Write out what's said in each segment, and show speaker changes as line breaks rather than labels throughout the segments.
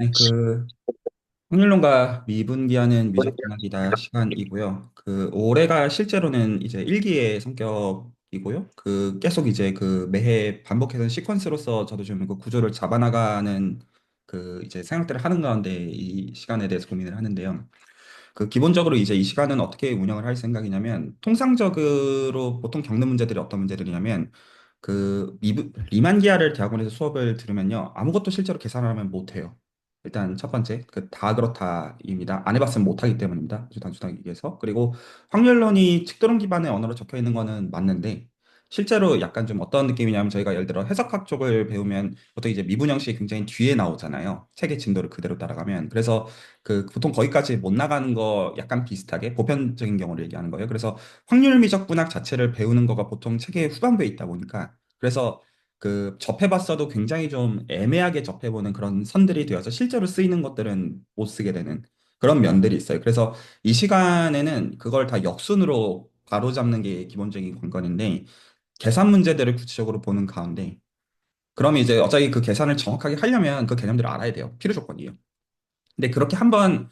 네, 확률론과 미분기하는 미적분학이다 시간이고요. 올해가 실제로는 이제 일기의 성격이고요. 계속 이제 매해 반복해서 시퀀스로서 저도 좀 그 구조를 잡아나가는 이제 생각들을 하는 가운데 이 시간에 대해서 고민을 하는데요. 기본적으로 이제 이 시간은 어떻게 운영을 할 생각이냐면, 통상적으로 보통 겪는 문제들이 어떤 문제들이냐면, 리만 기하를 대학원에서 수업을 들으면요, 아무것도 실제로 계산을 하면 못해요. 일단 첫 번째, 다 그렇다입니다. 안 해봤으면 못하기 때문입니다. 아주 단순하게 얘기해서. 그리고 확률론이 측도론 기반의 언어로 적혀 있는 거는 맞는데, 실제로 약간 좀 어떤 느낌이냐면, 저희가 예를 들어 해석학 쪽을 배우면 보통 이제 미분 형식이 굉장히 뒤에 나오잖아요. 책의 진도를 그대로 따라가면. 그래서 보통 거기까지 못 나가는 거 약간 비슷하게 보편적인 경우를 얘기하는 거예요. 그래서 확률 미적 분학 자체를 배우는 거가 보통 책의 후반부에 있다 보니까, 그래서 접해봤어도 굉장히 좀 애매하게 접해보는 그런 선들이 되어서 실제로 쓰이는 것들은 못 쓰게 되는 그런 면들이 있어요. 그래서 이 시간에는 그걸 다 역순으로 바로잡는 게 기본적인 관건인데, 계산 문제들을 구체적으로 보는 가운데, 그러면 이제 어차피 그 계산을 정확하게 하려면 그 개념들을 알아야 돼요. 필요 조건이에요. 근데 그렇게 한번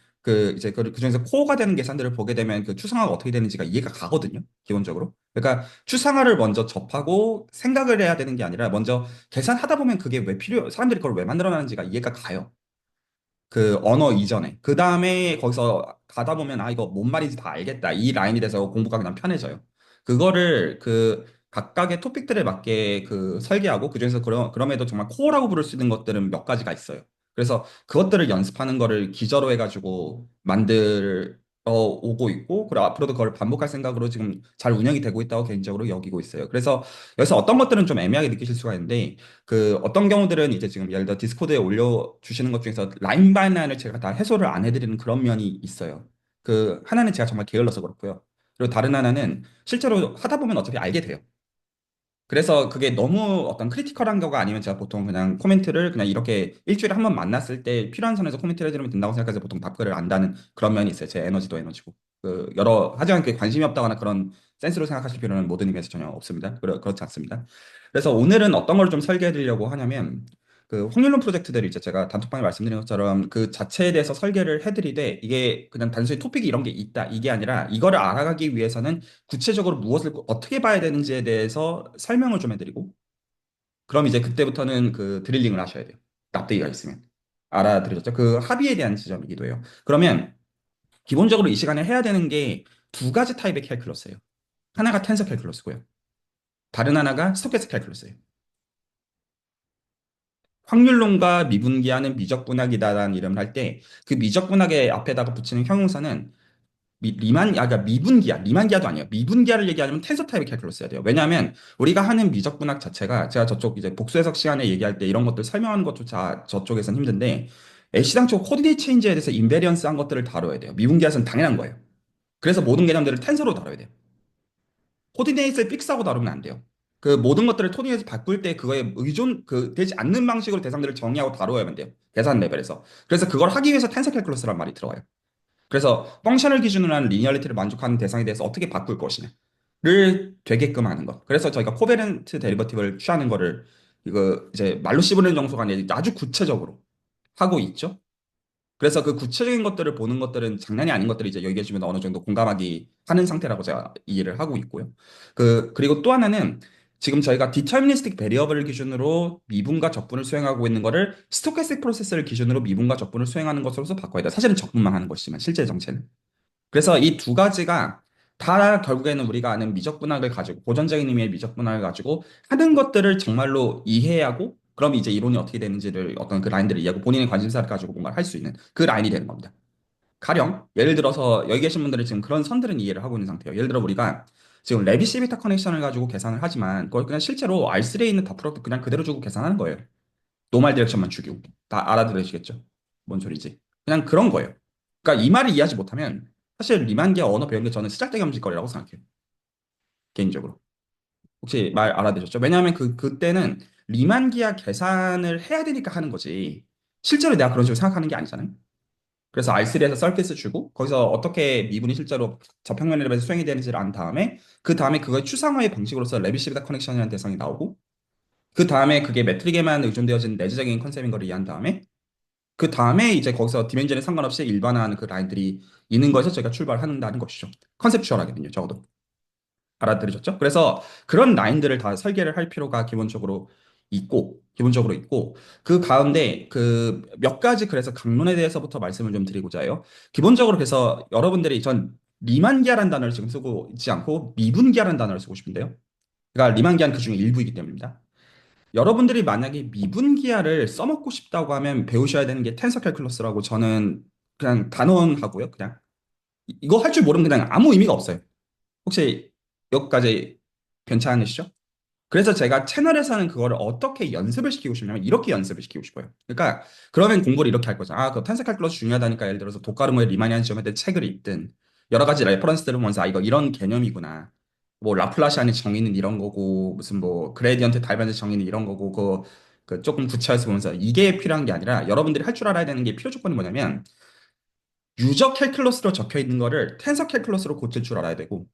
이제 그중에서 코어가 되는 계산들을 보게 되면 추상화가 어떻게 되는지가 이해가 가거든요. 기본적으로. 그러니까 추상화를 먼저 접하고 생각을 해야 되는 게 아니라, 먼저 계산하다 보면 그게 왜 사람들이 그걸 왜 만들어놨는지가 이해가 가요. 언어 이전에. 그 다음에 거기서 가다 보면, 아, 이거 뭔 말인지 다 알겠다. 이 라인이 돼서 공부가 그냥 편해져요. 그거를 각각의 토픽들에 맞게 설계하고, 그중에서 그럼에도 정말 코어라고 부를 수 있는 것들은 몇 가지가 있어요. 그래서 그것들을 연습하는 거를 기저로 해가지고 만들어 오고 있고, 그리고 앞으로도 그걸 반복할 생각으로 지금 잘 운영이 되고 있다고 개인적으로 여기고 있어요. 그래서 여기서 어떤 것들은 좀 애매하게 느끼실 수가 있는데, 어떤 경우들은 이제 지금 예를 들어 디스코드에 올려주시는 것 중에서 라인 바이 라인을 제가 다 해소를 안 해드리는 그런 면이 있어요. 하나는 제가 정말 게을러서 그렇고요. 그리고 다른 하나는 실제로 하다 보면 어차피 알게 돼요. 그래서 그게 너무 어떤 크리티컬한 거가 아니면 제가 보통 그냥 코멘트를 그냥 이렇게 일주일에 한 번 만났을 때 필요한 선에서 코멘트를 해드리면 된다고 생각해서 보통 답글을 안다는 그런 면이 있어요. 제 에너지도 에너지고. 하지만 관심이 없다거나 그런 센스로 생각하실 필요는 모든 의미에서 전혀 없습니다. 그렇지 않습니다. 그래서 오늘은 어떤 걸 좀 설계해 드리려고 하냐면, 확률론 프로젝트들을 이제 제가 단톡방에 말씀드린 것처럼 그 자체에 대해서 설계를 해드리되, 이게 그냥 단순히 토픽이 이런 게 있다, 이게 아니라 이거를 알아가기 위해서는 구체적으로 무엇을 어떻게 봐야 되는지에 대해서 설명을 좀 해드리고, 그럼 이제 그때부터는 드릴링을 하셔야 돼요. 납득이가 있으면. 알아들으셨죠? 합의에 대한 지점이기도 해요. 그러면 기본적으로 이 시간에 해야 되는 게 두 가지 타입의 캘큘러스예요. 하나가 텐서 캘큘러스고요. 다른 하나가 스토캐스틱 캘큘러스예요. 확률론과 미분기하는 미적분학이다라는 이름을 할 때, 그 미적분학의 앞에다가 붙이는 형용사는 그러니까 미분기하, 리만기하도 아니에요. 미분기하를 얘기하려면 텐서 타입의 캘큘러스 써야 돼요. 왜냐하면 우리가 하는 미적분학 자체가, 제가 저쪽 이제 복수해석 시간에 얘기할 때 이런 것들 설명하는 것조차 저쪽에선 힘든데, 애시당초 코디네이트 체인지에 대해서 인베리언스 한 것들을 다뤄야 돼요. 미분기하에서는 당연한 거예요. 그래서 모든 개념들을 텐서로 다뤄야 돼요. 코디네이트를 픽스하고 다루면 안 돼요. 모든 것들을 코디네이트 바꿀 때 그거에 되지 않는 방식으로 대상들을 정의하고 다루어야만 돼요. 계산 레벨에서. 그래서 그걸 하기 위해서 텐서 캘큘러스라는 말이 들어와요. 그래서 펑션을 기준으로 하는 리니어리티를 만족하는 대상에 대해서 어떻게 바꿀 것이냐를 되게끔 하는 것. 그래서 저희가 코베런트 데리버티브를 취하는 거를, 이거 이제 말로 씹어내는 정도가 아니라 아주 구체적으로 하고 있죠. 그래서 그 구체적인 것들을 보는 것들은 장난이 아닌 것들이 이제 여기 계시면 어느 정도 공감하기 하는 상태라고 제가 이해를 하고 있고요. 그리고 또 하나는, 지금 저희가 디터미니스틱 베리어블 기준으로 미분과 적분을 수행하고 있는 거를 스토캐스틱 프로세스를 기준으로 미분과 적분을 수행하는 것으로서 바꿔야 돼요. 사실은 적분만 하는 것이지만 실제 정체는. 그래서 이 두 가지가 다 결국에는 우리가 아는 미적분학을 가지고, 고전적인 의미의 미적분학을 가지고 하는 것들을 정말로 이해하고, 그럼 이제 이론이 어떻게 되는지를, 어떤 그 라인들을 이해하고 본인의 관심사를 가지고 뭔가를 할 수 있는 그 라인이 되는 겁니다. 가령 예를 들어서 여기 계신 분들은 지금 그런 선들은 이해를 하고 있는 상태예요. 예를 들어 우리가 지금 레비시비타 커넥션을 가지고 계산을 하지만, 그걸 그냥 실제로 R3에 있는 다 프로덕트 그냥 그대로 주고 계산하는 거예요. 노멀 디렉션만 주기고. 다 알아들으시겠죠? 뭔 소리지? 그냥 그런 거예요. 그러니까 이 말을 이해하지 못하면 사실 리만기아 언어 배우는 게 저는 쓰잘데기 없는 짓거리라고 생각해요. 개인적으로. 혹시 말 알아들으셨죠? 왜냐하면 그때는 리만기아 계산을 해야 되니까 하는 거지. 실제로 내가 그런 식으로 생각하는 게 아니잖아요. 그래서 R3에서 서킷을 주고 거기서 어떻게 미분이 실제로 저평면 레벨에서 수행이 되는지를 안 다음에, 그 다음에 그걸 추상화의 방식으로서 레비시비타 커넥션이라는 대상이 나오고, 그 다음에 그게 매트릭에만 의존되어진 내재적인 컨셉인 걸 이해한 다음에, 그 다음에 이제 거기서 디멘전에 상관없이 일반화하는 그 라인들이 있는 거에서 저희가 출발한다는 것이죠. 컨셉추얼하게는요, 적어도. 알아들으셨죠? 그래서 그런 라인들을 다 설계를 할 필요가 기본적으로 있고, 그 가운데 그 몇 가지 그래서 강론에 대해서부터 말씀을 좀 드리고자 해요. 기본적으로 그래서 여러분들이 전 리만기하라는 단어를 지금 쓰고 있지 않고 미분기하라는 단어를 쓰고 싶은데요. 그러니까 리만기한 그 중에 일부이기 때문입니다. 여러분들이 만약에 미분기하를 써먹고 싶다고 하면 배우셔야 되는 게 텐서 캘큘러스라고 저는 그냥 단언하고요. 그냥 이거 할 줄 모르면 그냥 아무 의미가 없어요. 혹시 여기까지 괜찮으시죠? 그래서 제가 채널에서는 그거를 어떻게 연습을 시키고 싶냐면 이렇게 연습을 시키고 싶어요. 그러니까 그러면 공부를 이렇게 할 거죠. 아, 그 텐서 칼큘러스 중요하다니까 예를 들어서 도카르모의 리마니안 지오메트리 책을 읽든 여러 가지 레퍼런스들을 보면서 아, 이거 이런 개념이구나. 뭐 라플라시안의 정의는 이런 거고 무슨 뭐 그레디언트 달변의 정의는 이런 거고 그 조금 구체화해서 보면서 이게 필요한 게 아니라 여러분들이 할 줄 알아야 되는 게 필요 조건이 뭐냐면 유저 캘큘러스로 적혀 있는 거를 텐서 캘큘러스로 고칠 줄 알아야 되고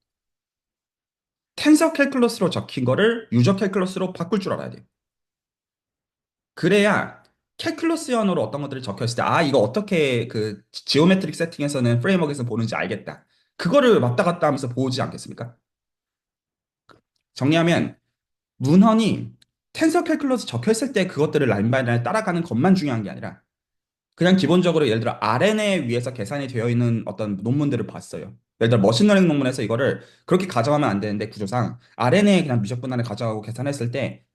텐서 캘큘러스로 적힌 거를 유저 캘큘러스로 바꿀 줄 알아야 돼요. 그래야 캘큘러스형으로 어떤 것들이 적혀 있을 때, 아, 이거 어떻게 그 지오메트릭 세팅에서는 프레임워크에서 보는지 알겠다. 그거를 왔다 갔다 하면서 보지 않겠습니까? 정리하면 문헌이 텐서 캘큘러스 적혀 있을 때 그것들을 라인 바이 라인 따라가는 것만 중요한 게 아니라 그냥 기본적으로 예를 들어 RNA에 위해서 계산이 되어 있는 어떤 논문들을 봤어요. 예를 들어 머신러닝 논문에서 이거를 그렇게 가정하면 안 되는데 구조상 RNA에 그냥 미적분할을 가져가고 계산했을 때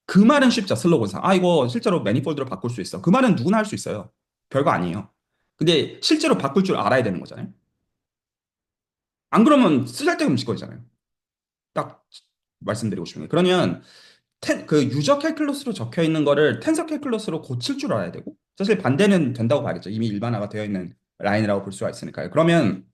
그 말은 쉽죠. 슬로건상. 아, 이거 실제로 매니폴드로 바꿀 수 있어. 그 말은 누구나 할 수 있어요. 별거 아니에요. 근데 실제로 바꿀 줄 알아야 되는 거잖아요. 안 그러면 쓰잘데없는 거잖아요. 딱 말씀드리고 싶은 게. 그러면 그 유저 캘큘러스로 적혀 있는 거를 텐서 캘큘러스로 고칠 줄 알아야 되고 사실 반대는 된다고 봐야겠죠. 이미 일반화가 되어 있는 라인이라고 볼 수가 있으니까요. 그러면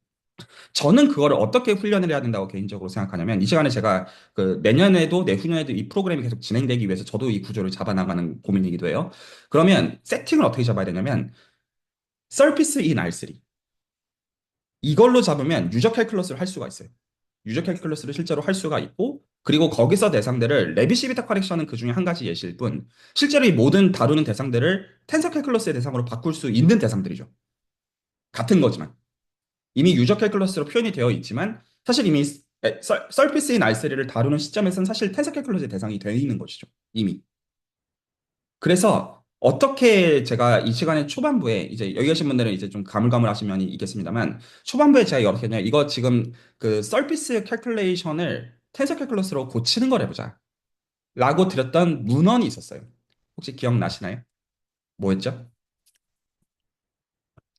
저는 그거를 어떻게 훈련을 해야 된다고 개인적으로 생각하냐면 이 시간에 제가 그 내년에도 내후년에도 이 프로그램이 계속 진행되기 위해서 저도 이 구조를 잡아나가는 고민이기도 해요. 그러면 세팅을 어떻게 잡아야 되냐면 서피스 인 R3 이걸로 잡으면 유저 캘큘러스를 할 수가 있어요. 유저 캘큘러스를 실제로 할 수가 있고 그리고 거기서 대상들을 레비시비타 커렉션은 그 중에 한 가지 예시일 뿐 실제로 이 모든 다루는 대상들을 텐서 캘큘러스의 대상으로 바꿀 수 있는 대상들이죠. 같은 거지만. 이미 유저 캘큘러스로 표현이 되어 있지만 사실 이미 서피스인 R3를 다루는 시점에서는 사실 텐서 캘큘러스의 대상이 되어 있는 것이죠. 이미. 그래서 어떻게 제가 이 시간의 초반부에 이제 여기 계신 분들은 이제 좀 가물가물하신 면이 있겠습니다만 초반부에 제가 이렇게 했냐 이거 지금 그 서피스 캘큘레이션을 텐서 캘큘러스로 고치는 걸 해보자 라고 드렸던 문헌이 있었어요. 혹시 기억나시나요? 뭐였죠?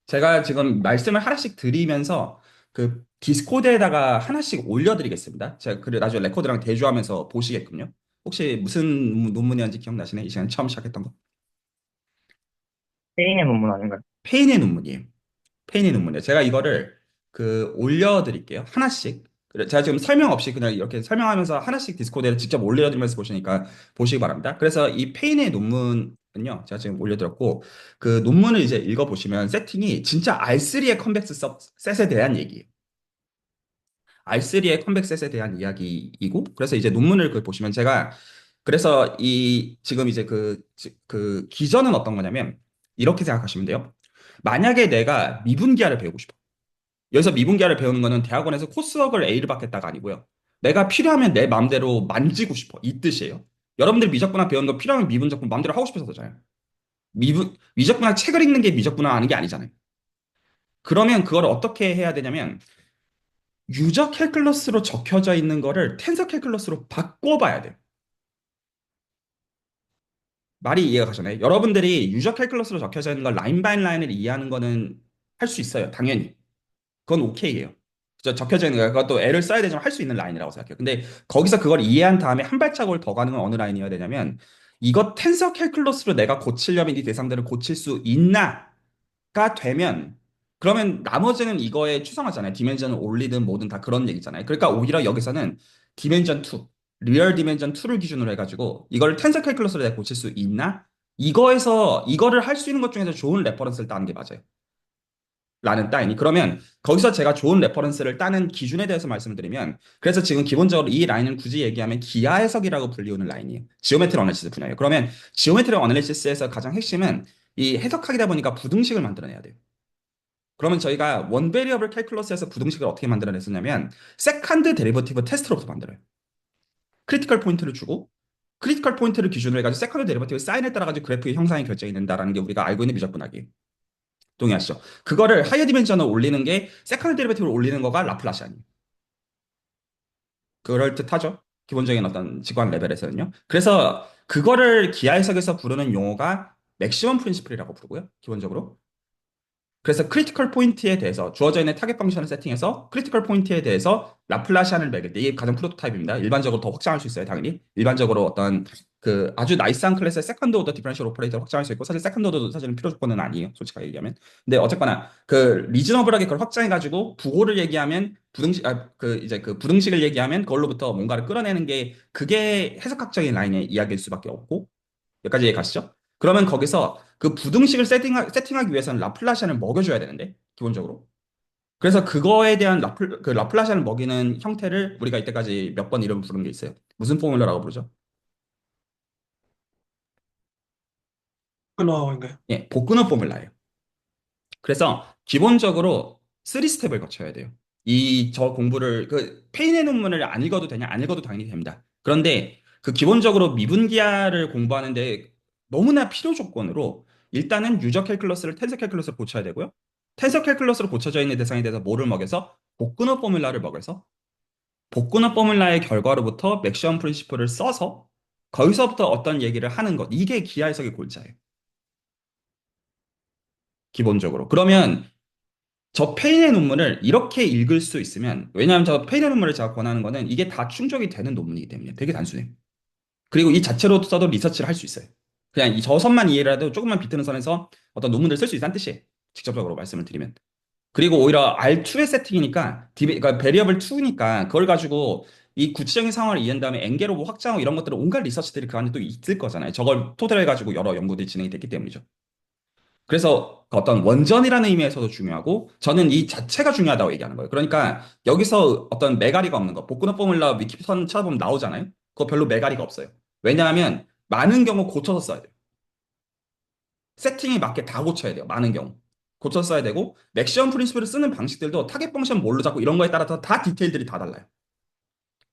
제가 지금 말씀을 하나씩 드리면서 그 디스코드에다가 하나씩 올려드리겠습니다. 제가 그 나중에 레코드랑 대조하면서 보시겠군요. 혹시 무슨 논문이었는지 기억나시나요? 이 시간에 처음 시작했던 거?
페인의 논문 아닌가요?
페인의 논문이에요. 페인의 논문이에요. 제가 이거를 그 올려드릴게요. 하나씩. 제가 지금 설명 없이 그냥 이렇게 설명하면서 하나씩 디스코드에 직접 올려드리면서 보시니까 보시기 바랍니다. 그래서 이 페인의 논문은요, 제가 지금 올려드렸고, 그 논문을 이제 읽어보시면 세팅이 진짜 R3의 컴백스 셋에 대한 얘기예요. R3의 컴백셋에 대한 이야기이고, 그래서 이제 논문을 그 보시면 제가, 그래서 이, 지금 이제 그 기전은 어떤 거냐면, 이렇게 생각하시면 돼요. 만약에 내가 미분기하를 배우고 싶어. 여기서 미분기하를 배우는 거는 대학원에서 코스웍을 A를 받겠다가 아니고요. 내가 필요하면 내 마음대로 만지고 싶어. 이 뜻이에요. 여러분들 미적분학 배우는 거 필요하면 미분적분 마음대로 하고 싶어서 그러잖아요. 미적분학 책을 읽는 게 미적분학 하는 게 아니잖아요. 그러면 그걸 어떻게 해야 되냐면, 유저 캘큘러스로 적혀져 있는 거를 텐서 캘큘러스로 바꿔봐야 돼요. 말이 이해가 가잖아요. 여러분들이 유저 캘큘러스로 적혀져 있는 걸 라인 바이 라인을 이해하는 거는 할 수 있어요. 당연히. 그건 오케이예요. 적혀져 있는 거 그것도 애를 써야 되지만 할 수 있는 라인이라고 생각해요. 근데 거기서 그걸 이해한 다음에 한 발자국을 더 가는 건 어느 라인이어야 되냐면 이거 텐서 캘큘러스로 내가 고치려면 이 대상들을 고칠 수 있나? 가 되면 그러면 나머지는 이거에 추상하잖아요. 디멘전을 올리든 뭐든 다 그런 얘기잖아요. 그러니까 오히려 여기서는 디멘전 2, 리얼 디멘전 2를 기준으로 해가지고 이걸 텐서 캘큘러스로 내가 고칠 수 있나? 이거에서 이거를 할 수 있는 것 중에서 좋은 레퍼런스를 따는 게 맞아요. 라는 따이니 그러면 거기서 제가 좋은 레퍼런스를 따는 기준에 대해서 말씀을 드리면 그래서 지금 기본적으로 이 라인을 굳이 얘기하면 기하 해석이라고 불리우는 라인이에요. 지오메트리 어널리시스 분야예요. 그러면 지오메트리 어널리시스에서 가장 핵심은 이 해석하기다 보니까 부등식을 만들어내야 돼요. 그러면 저희가 원 베리어블 캘큘러스에서 부등식을 어떻게 만들어냈었냐면 세컨드 데리버티브 테스트로부터 만들어요. 크리티컬 포인트를 주고 크리티컬 포인트를 기준으로 해가지고 세컨드 데리버티브 사인에 따라 가지고 그래프의 형상이 결정이 된다라는 게 우리가 알고 있는 미적분학이에요. 동의하시죠? 그거를 하이어 디멘션을 올리는 게 세컨드 데리버티브를 올리는 거가 라플라시안이에요. 그럴 듯하죠? 기본적인 어떤 직관 레벨에서는요. 그래서 그거를 기하 해석에서 부르는 용어가 맥시멈 프린시플이라고 부르고요. 기본적으로. 그래서 크리티컬 포인트에 대해서 주어져 있는 타겟 펑션을 세팅해서 크리티컬 포인트에 대해서 라플라시안을 매길 때 이게 가장 프로토타입입니다. 일반적으로 더 확장할 수 있어요, 당연히. 일반적으로 어떤 그 아주 나이스한 클래스의 세컨드 오더 디퍼런셜 오퍼레이터를 확장할 수 있고 사실 세컨드 오더도 사실은 필요 조건은 아니에요, 솔직하게 얘기하면. 근데 어쨌거나 그 리즈너블하게 그걸 확장해가지고 부호를 얘기하면 부등식 그 이제 그 부등식을 얘기하면 그걸로부터 뭔가를 끌어내는 게 그게 해석학적인 라인의 이야기일 수밖에 없고 여기까지 이해 가시죠? 그러면 거기서 그 부등식을 세팅하기 위해서는 라플라시안을 먹여줘야 되는데, 기본적으로. 그래서 그거에 대한 그 라플라시안을 먹이는 형태를 우리가 이때까지 몇 번 이름 부른 게 있어요. 무슨 포뮬러라고 부르죠?
끊어인가요?
예, 복근호 포뮬라예요. 그래서 기본적으로 3스텝을 거쳐야 돼요. 이 저 공부를 그 페인의 논문을 안 읽어도 되냐? 안 읽어도 당연히 됩니다. 그런데 그 기본적으로 미분기하를 공부하는데 너무나 필요 조건으로 일단은 유저 캘큘러스를 텐서 캘큘러스로 고쳐야 되고요. 텐서 캘큘러스로 고쳐져 있는 대상에 대해서 뭐를 먹여서 복근호 포뮬라를 먹여서 복근호 포뮬라의 결과로부터 맥시멈 프린시플을 써서 거기서부터 어떤 얘기를 하는 것. 이게 기하 해석의 골자예요. 기본적으로. 그러면 저 페인의 논문을 이렇게 읽을 수 있으면, 왜냐하면 저 페인의 논문을 제가 권하는 거는 이게 다 충족이 되는 논문이기 때문에 되게 단순해요. 그리고 이 자체로 써도 리서치를 할 수 있어요. 그냥 이 저 선만 이해를 해도 조금만 비트는 선에서 어떤 논문을 쓸 수 있다는 뜻이에요. 직접적으로 말씀을 드리면. 그리고 오히려 R2의 세팅이니까, 그러니까 베리어블 2니까 그걸 가지고 이 구체적인 상황을 이해한 다음에 엔게로 뭐 확장하고 이런 것들은 온갖 리서치들이 그 안에 또 있을 거잖아요. 저걸 토대로 해가지고 여러 연구들이 진행이 됐기 때문이죠. 그래서 그 어떤 원전이라는 의미에서도 중요하고 저는 이 자체가 중요하다고 얘기하는 거예요. 그러니까 여기서 어떤 매가리가 없는 거. 복근호 포뮬라 위키선 찾아보면 나오잖아요. 그거 별로 매가리가 없어요. 왜냐하면 많은 경우 고쳐서 써야 돼요. 세팅에 맞게 다 고쳐야 돼요. 많은 경우. 고쳐서 써야 되고 맥시멈 프린시플을 쓰는 방식들도 타겟 펑션 뭘로 잡고 이런 거에 따라서 다 디테일들이 다 달라요.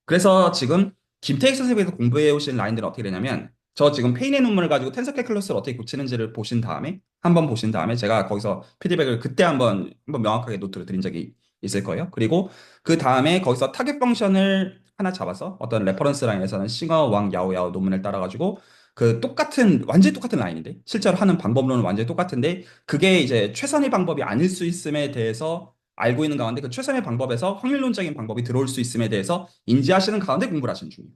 그래서 지금 김태익 선생님께서 공부해 오신 라인들은 어떻게 되냐면 저 지금 페인의 논문을 가지고 텐서 캘큘러스를 어떻게 고치는지를 보신 다음에 한번 보신 다음에 제가 거기서 피드백을 그때 한번 명확하게 노트를 드린 적이 있을 거예요. 그리고 그 다음에 거기서 타겟 펑션을 하나 잡아서 어떤 레퍼런스 라인에서는 싱어 왕 야오야오 논문을 따라가지고 그 똑같은 완전히 똑같은 라인인데 실제로 하는 방법론은 완전히 똑같은데 그게 이제 최선의 방법이 아닐 수 있음에 대해서 알고 있는 가운데 그 최선의 방법에서 확률론적인 방법이 들어올 수 있음에 대해서 인지하시는 가운데 공부를 하시는 중이에요.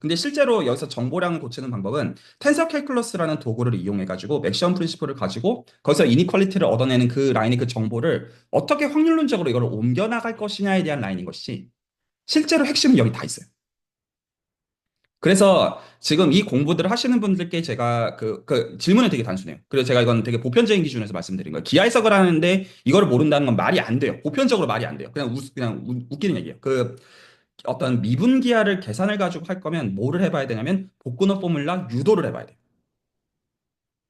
근데 실제로 여기서 정보량을 고치는 방법은 텐서 캘큘러스라는 도구를 이용해가지고 맥시멈 프린시플을 가지고 거기서 이니퀄리티를 얻어내는 그 라인의 그 정보를 어떻게 확률론적으로 이걸 옮겨나갈 것이냐에 대한 라인인 것이 실제로 핵심은 여기 다 있어요. 그래서 지금 이 공부들을 하시는 분들께 제가 그 질문은 되게 단순해요. 그래서 제가 이건 되게 보편적인 기준에서 말씀드린 거예요. 기하 해석을 하는데 이걸 모른다는 건 말이 안 돼요. 보편적으로 말이 안 돼요. 그냥 웃기는 얘기예요. 그 어떤 미분 기하를 계산을 가지고 할 거면 뭐를 해봐야 되냐면 복근호 포뮬라 유도를 해봐야 돼요.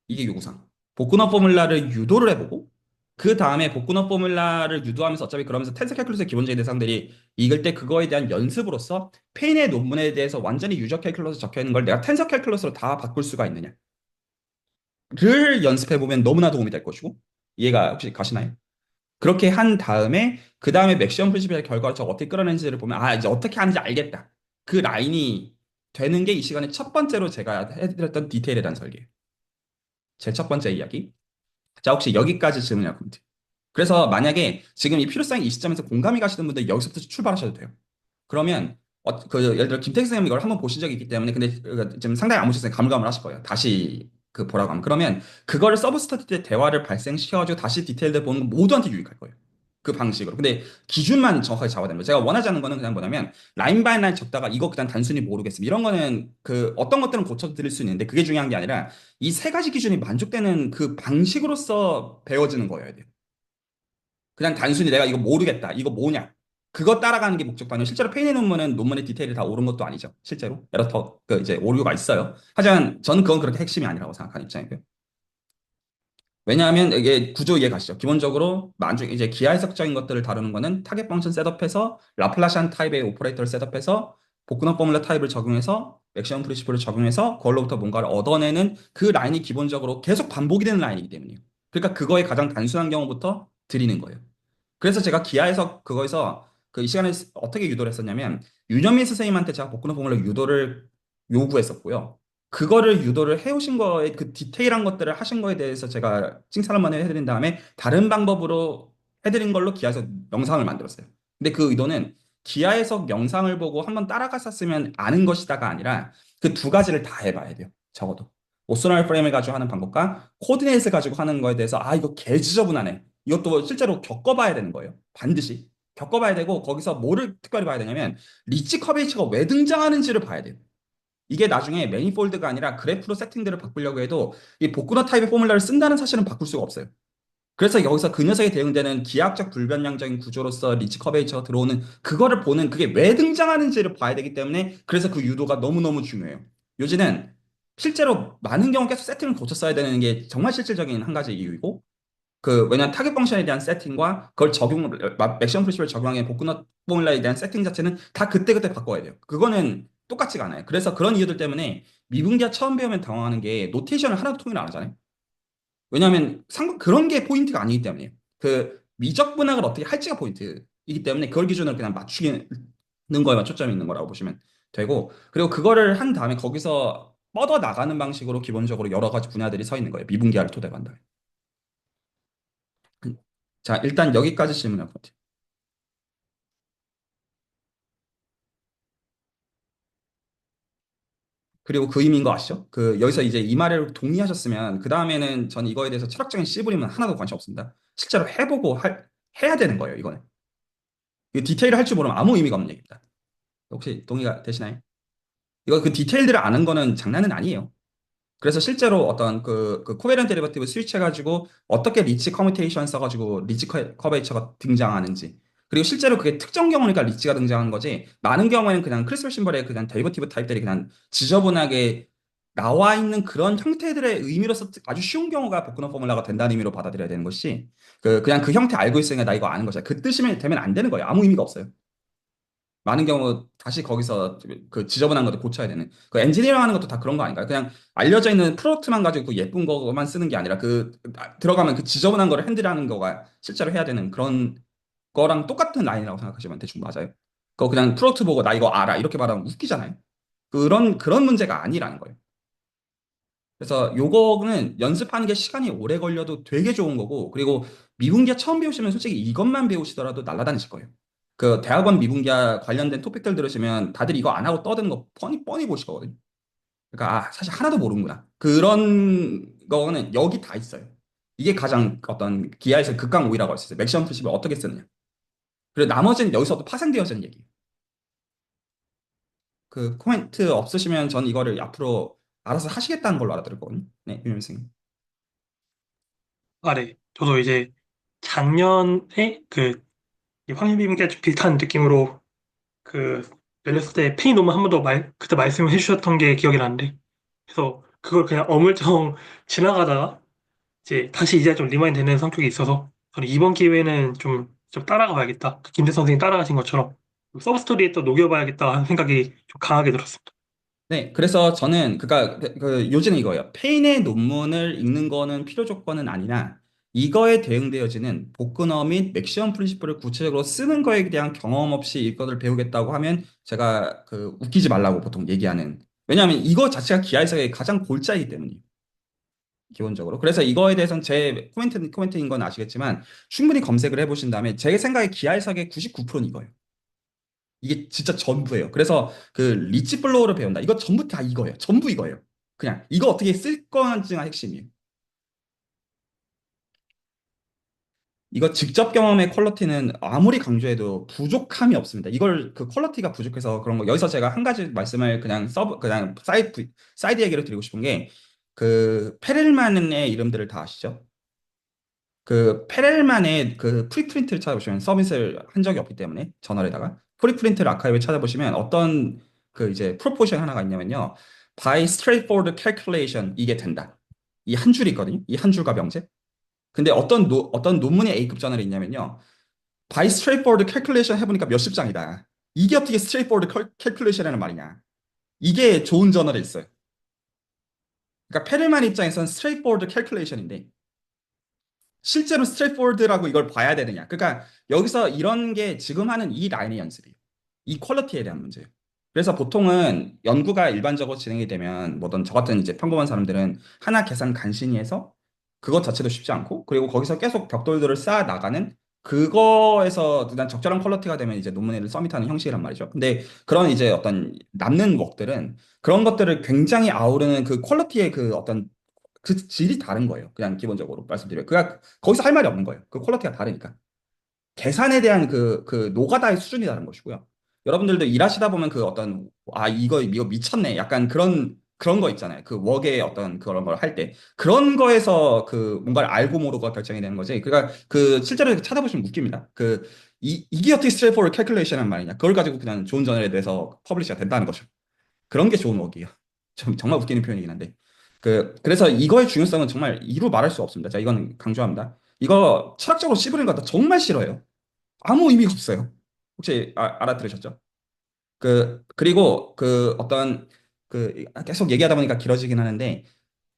이게 요구사항. 복근호 포뮬라를 유도를 해보고 그 다음에 복근호 포뮬라를 유도하면서 어차피 그러면서 텐서 캘큘러스의 기본적인 대상들이 읽을 때 그거에 대한 연습으로서 페인의 논문에 대해서 완전히 유저 캘큘러스 적혀 있는 걸 내가 텐서 캘큘러스로 다 바꿀 수가 있느냐를 연습해 보면 너무나 도움이 될 것이고 이해가 혹시 가시나요? 그렇게 한 다음에 그 다음에 맥시멈 프린시플의 결과를 저 어떻게 끌어낸지를 보면 아 이제 어떻게 하는지 알겠다. 그 라인이 되는 게 이 시간에 첫 번째로 제가 해드렸던 디테일에 대한 설계예요. 제 첫 번째 이야기. 자, 혹시 여기까지 질문이 있습니다. 그래서 만약에 지금 이 필요성이 이 시점에서 공감이 가시는 분들 여기서부터 출발하셔도 돼요. 그러면 예를 들어 김택 선생님 이걸 한번 보신 적이 있기 때문에 근데 지금 상당히 안 보셨으니까 가물가물하실 거예요. 다시 그 보라고 하면 그러면 그거를 서브 스터디 때 대화를 발생시켜가지고 다시 디테일들 보는 건 모두한테 유익할 거예요. 그 방식으로. 근데 기준만 정확하게 잡아야 됩니다. 제가 원하지 않는 거는 그냥 뭐냐면 라인 바이 라인 적다가 이거 그냥 단순히 모르겠습니다. 이런 거는 그 어떤 것들은 고쳐 드릴 수 있는데 그게 중요한 게 아니라 이 세 가지 기준이 만족되는 그 방식으로서 배워지는 거여야 돼요. 그냥 단순히 내가 이거 모르겠다. 이거 뭐냐. 그거 따라가는 게 목적도 아니고 실제로 페인의 논문은 논문의 디테일이 다 옳은 것도 아니죠. 실제로. 에러터 그 이제 오류가 있어요. 하지만 저는 그건 그렇게 핵심이 아니라고 생각하는 입장이고요. 왜냐하면 이게 구조 이해 가시죠? 기본적으로 나중 이제 기하 해석적인 것들을 다루는 거는 타겟 펑션 셋업해서 라플라시안 타입의 오퍼레이터를 셋업해서 복근업 포뮬러 타입을 적용해서 맥시멈 프리시플을 적용해서 그걸로부터 뭔가를 얻어내는 그 라인이 기본적으로 계속 반복이 되는 라인이기 때문이에요. 그러니까 그거의 가장 단순한 경우부터 드리는 거예요. 그래서 제가 기하에서 그거에서 그 이 시간에 어떻게 유도를 했었냐면 윤현민 선생님한테 제가 복근호 포뮬러 유도를 요구했었고요. 그거를 유도를 해오신 거에 그 디테일한 것들을 하신 거에 대해서 제가 칭찬 한번 해드린 다음에 다른 방법으로 해드린 걸로 기하에서 영상을 만들었어요. 근데 그 의도는 기하에서 영상을 보고 한번 따라갔었으면 아는 것이다가 아니라 그 두 가지를 다 해봐야 돼요. 적어도. 오쏘널 프레임을 가지고 하는 방법과 코디네이트를 가지고 하는 거에 대해서 아 이거 개 지저분하네. 이것도 실제로 겪어봐야 되는 거예요. 반드시. 겪어봐야 되고 거기서 뭐를 특별히 봐야 되냐면 리치 커베이처가 왜 등장하는지를 봐야 돼요. 이게 나중에 매니폴드가 아니라 그래프로 세팅들을 바꾸려고 해도 이 복근화 타입의 포뮬러를 쓴다는 사실은 바꿀 수가 없어요. 그래서 여기서 그 녀석에 대응되는 기하학적 불변량적인 구조로서 리치 커베이처가 들어오는 그거를 보는 그게 왜 등장하는지를 봐야 되기 때문에 그래서 그 유도가 너무너무 중요해요. 요지는 실제로 많은 경우 계속 세팅을 고쳐 써야 되는 게 정말 실질적인 한 가지 이유이고 왜냐면 타겟 펑션에 대한 세팅과 그걸 맥시멈 프리시블 적용하는 복근화 포뮬러에 대한 세팅 자체는 다 그때그때 바꿔야 돼요. 그거는 똑같지가 않아요. 그래서 그런 이유들 때문에 미분기가 처음 배우면 당황하는 게 노테이션을 하나도 통일 안 하잖아요. 왜냐하면 그런 게 포인트가 아니기 때문이에요. 그 미적 분학을 어떻게 할지가 포인트이기 때문에 그걸 기준으로 그냥 맞추는 거에만 초점이 있는 거라고 보시면 되고 그리고 그거를 한 다음에 거기서 뻗어 나가는 방식으로 기본적으로 여러 가지 분야들이 서 있는 거예요. 미분기화를 토대로 한다. 자, 일단 여기까지 질문할 것 같아요. 그리고 그 의미인 거 아시죠? 여기서 이제 이 말에 동의하셨으면 그 다음에는 저는 이거에 대해서 철학적인 씨부림은 하나도 관심 없습니다. 실제로 해야 되는 거예요, 이거는. 이 디테일을 할 줄 모르면 아무 의미가 없는 얘기입니다. 혹시 동의가 되시나요? 이거 그 디테일들을 아는 거는 장난은 아니에요. 그래서 실제로 어떤 코베런트 데리버티브 스위치 해가지고 어떻게 리치 커뮤테이션 써가지고 리치 커베이처가 등장하는지 그리고 실제로 그게 특정 경우니까 리치가 등장하는 거지 많은 경우에는 그냥 크리스탈 심벌의 그냥 데리버티브 타입들이 그냥 지저분하게 나와 있는 그런 형태들의 의미로서 아주 쉬운 경우가 복근화 포뮬러가 된다는 의미로 받아들여야 되는 것이 그냥 그 형태 알고 있으니까 나 이거 아는 것이야. 그 뜻이면 되면 안 되는 거예요. 아무 의미가 없어요. 많은 경우 다시 거기서 그 지저분한 것도 고쳐야 되는 그 엔지니어링 하는 것도 다 그런 거 아닌가요? 그냥 알려져 있는 프로덕트만 가지고 그 예쁜 거만 쓰는 게 아니라 들어가면 그 지저분한 거를 핸들하는 거가 실제로 해야 되는 그런 거랑 똑같은 라인이라고 생각하시면 대충 맞아요. 그거 그냥 프로덕트 보고 나 이거 알아 이렇게 말하면 웃기잖아요. 그런 문제가 아니라는 거예요. 그래서 요거는 연습하는 게 시간이 오래 걸려도 되게 좋은 거고, 그리고 미분기아 처음 배우시면 솔직히 이것만 배우시더라도 날라다니실 거예요. 그 대학원 미분기아 관련된 토픽들 들으시면 다들 이거 안 하고 떠드는 거 뻔히 뻔히 보시거든요. 그러니까 사실 하나도 모르는구나. 그런 거는 여기 다 있어요. 이게 가장 어떤 기하에서 극강 오이라고 할 수 있어요. 맥시멈 프리시블 어떻게 쓰느냐. 그리고 나머지는 여기서 또 파생되어지는 얘기예요. 그 코멘트 없으시면 전 이거를 앞으로 알아서 하시겠다는 걸로 알아들었거든요. 네, 유명 생.
아, 네. 저도 이제 작년에 이 황희비님께 좀 비슷한 느낌으로 그 열렸을 때 페이 논문 한 번 더 그때 말씀해 주셨던 게 기억이 나는데 그래서 그걸 그냥 어물쩍 지나가다가 이제 다시 이제 좀 리마인드 되는 성격이 있어서 저는 이번 기회에는 좀 따라가 봐야겠다. 그 김대 선생님 따라가신 것처럼 서브스토리에 또 녹여봐야겠다 하는 생각이 좀 강하게 들었습니다.
네, 그래서 저는 요지는 이거예요. 페인의 논문을 읽는 거는 필요 조건은 아니나 이거에 대응되어지는 복근어 및 맥시멈 프린시플을 구체적으로 쓰는 거에 대한 경험 없이 이것을 배우겠다고 하면 제가 웃기지 말라고 보통 얘기하는. 왜냐하면 이거 자체가 기하해석의 가장 골자이기 때문이에요. 기본적으로. 그래서 이거에 대해서는 제 코멘트인 건 아시겠지만 충분히 검색을 해보신 다음에 제 생각에 기하해석의 99%는 이거예요. 이게 진짜 전부예요. 그래서 리치 플로우를 배운다. 이거 전부 다 이거예요. 전부 이거예요. 그냥 이거 어떻게 쓸 건지가 핵심이에요. 이거 직접 경험의 퀄리티는 아무리 강조해도 부족함이 없습니다. 이걸 퀄리티가 부족해서 그런 거. 여기서 제가 한 가지 말씀을 그냥 사이드 얘기를 드리고 싶은 게 페렐만의 이름들을 다 아시죠? 페렐만의 프리프린트를 찾아보시면 서밋을 한 적이 없기 때문에 저널에다가 프리프린트 아카이브를 찾아보시면 어떤 이제 프로포션 하나가 있냐면요. by straightforward calculation 이게 된다. 이 한 줄이 있거든요. 이 한 줄과 명제. 근데 어떤 논문이 A급 저널에 있냐면요. By straightforward calculation 해보니까 몇십 장이다. 이게 어떻게 straightforward calculation이라는 말이냐. 이게 좋은 저널에 있어요. 그러니까 페르만 입장에서는 straightforward calculation인데 실제로 straightforward라고 이걸 봐야 되느냐. 그러니까 여기서 이런 게 지금 하는 이 라인의 연습이에요. 이 퀄리티에 대한 문제예요. 그래서 보통은 연구가 일반적으로 진행이 되면 뭐든 저 같은 이제 평범한 사람들은 하나 계산 간신히 해서 그것 자체도 쉽지 않고 그리고 거기서 계속 벽돌들을 쌓아 나가는 그거에서 난 적절한 퀄리티가 되면 이제 논문을 서밋하는 형식이란 말이죠. 근데 그런 이제 어떤 남는 웍들은 그런 것들을 굉장히 아우르는 그 퀄리티의 그 어떤 그 질이 다른 거예요. 그냥 기본적으로 말씀드려요. 그가 거기서 할 말이 없는 거예요. 그 퀄리티가 다르니까. 계산에 대한 그 노가다의 수준이 다른 것이고요. 여러분들도 일하시다 보면 그 어떤 아 이거 미쳤네. 약간 그런 거 있잖아요. 그 웍의 어떤 그런 걸 할 때 그런 거에서 그 뭔가를 알고 모르고가 결정이 되는 거지. 그러니까 그 실제로 이렇게 찾아보시면 웃깁니다. 그 이게 어떻게 straightforward calculation한 말이냐. 그걸 가지고 그냥 좋은 저널에 대해서 퍼블리시가 된다는 거죠. 그런 게 좋은 웍이에요. 정말 웃기는 표현이긴 한데. 그래서 이거의 중요성은 정말 이루 말할 수 없습니다. 자, 이건 강조합니다. 이거 철학적으로 씹으는 거 정말 싫어요. 아무 의미가 없어요. 혹시 알아들으셨죠? 그리고 그 어떤 계속 얘기하다 보니까 길어지긴 하는데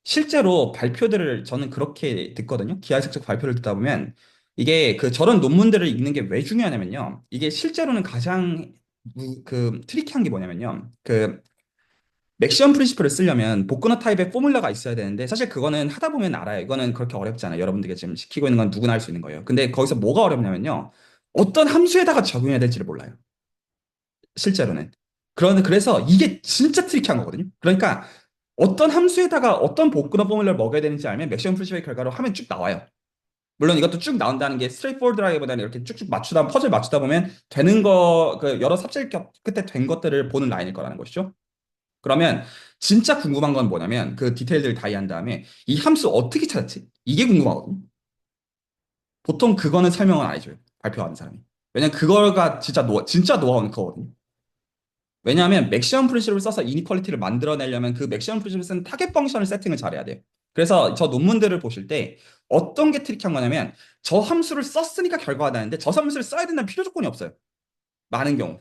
실제로 발표들을 저는 그렇게 듣거든요. 기하학적 발표를 듣다 보면 이게 그 저런 논문들을 읽는 게 왜 중요하냐면요. 이게 실제로는 가장 트리키한 게 뭐냐면요. 맥시멈 프린시플을 쓰려면 복근어 타입의 포뮬러가 있어야 되는데 사실 그거는 하다 보면 알아요. 이거는 그렇게 어렵지 않아요. 여러분들께 지금 시키고 있는 건 누구나 할 수 있는 거예요. 근데 거기서 뭐가 어렵냐면요. 어떤 함수에다가 적용해야 될지를 몰라요. 실제로는. 그래서 이게 진짜 트리키한 거거든요. 그러니까 어떤 함수에다가 어떤 복근어 포뮬러를 먹여야 되는지 알면 맥시멈 프린시플의 결과로 하면 쭉 나와요. 물론 이것도 쭉 나온다는 게 스트레이트포워드라기보다는 이렇게 쭉쭉 퍼즐 맞추다 보면 되는 여러 삽질 끝에 된 것들을 보는 라인일 거라는 것이죠. 그러면 진짜 궁금한 건 뭐냐면 그 디테일들 다 이해한 다음에 이 함수 어떻게 찾았지? 이게 궁금하거든요. 보통 그거는 설명을 안 해줘요. 발표하는 사람이. 왜냐면 그거가 진짜 노하우는 그거거든요. 왜냐하면 맥시멈 프린시플을 써서 이니퀄리티를 만들어내려면 그 맥시멈 프린시플을 쓴 타겟 펑션을 세팅을 잘해야 돼요. 그래서 저 논문들을 보실 때 어떤 게 트리키한 거냐면 저 함수를 썼으니까 결과가 나는데 저 함수를 써야 된다는 필요 조건이 없어요. 많은 경우.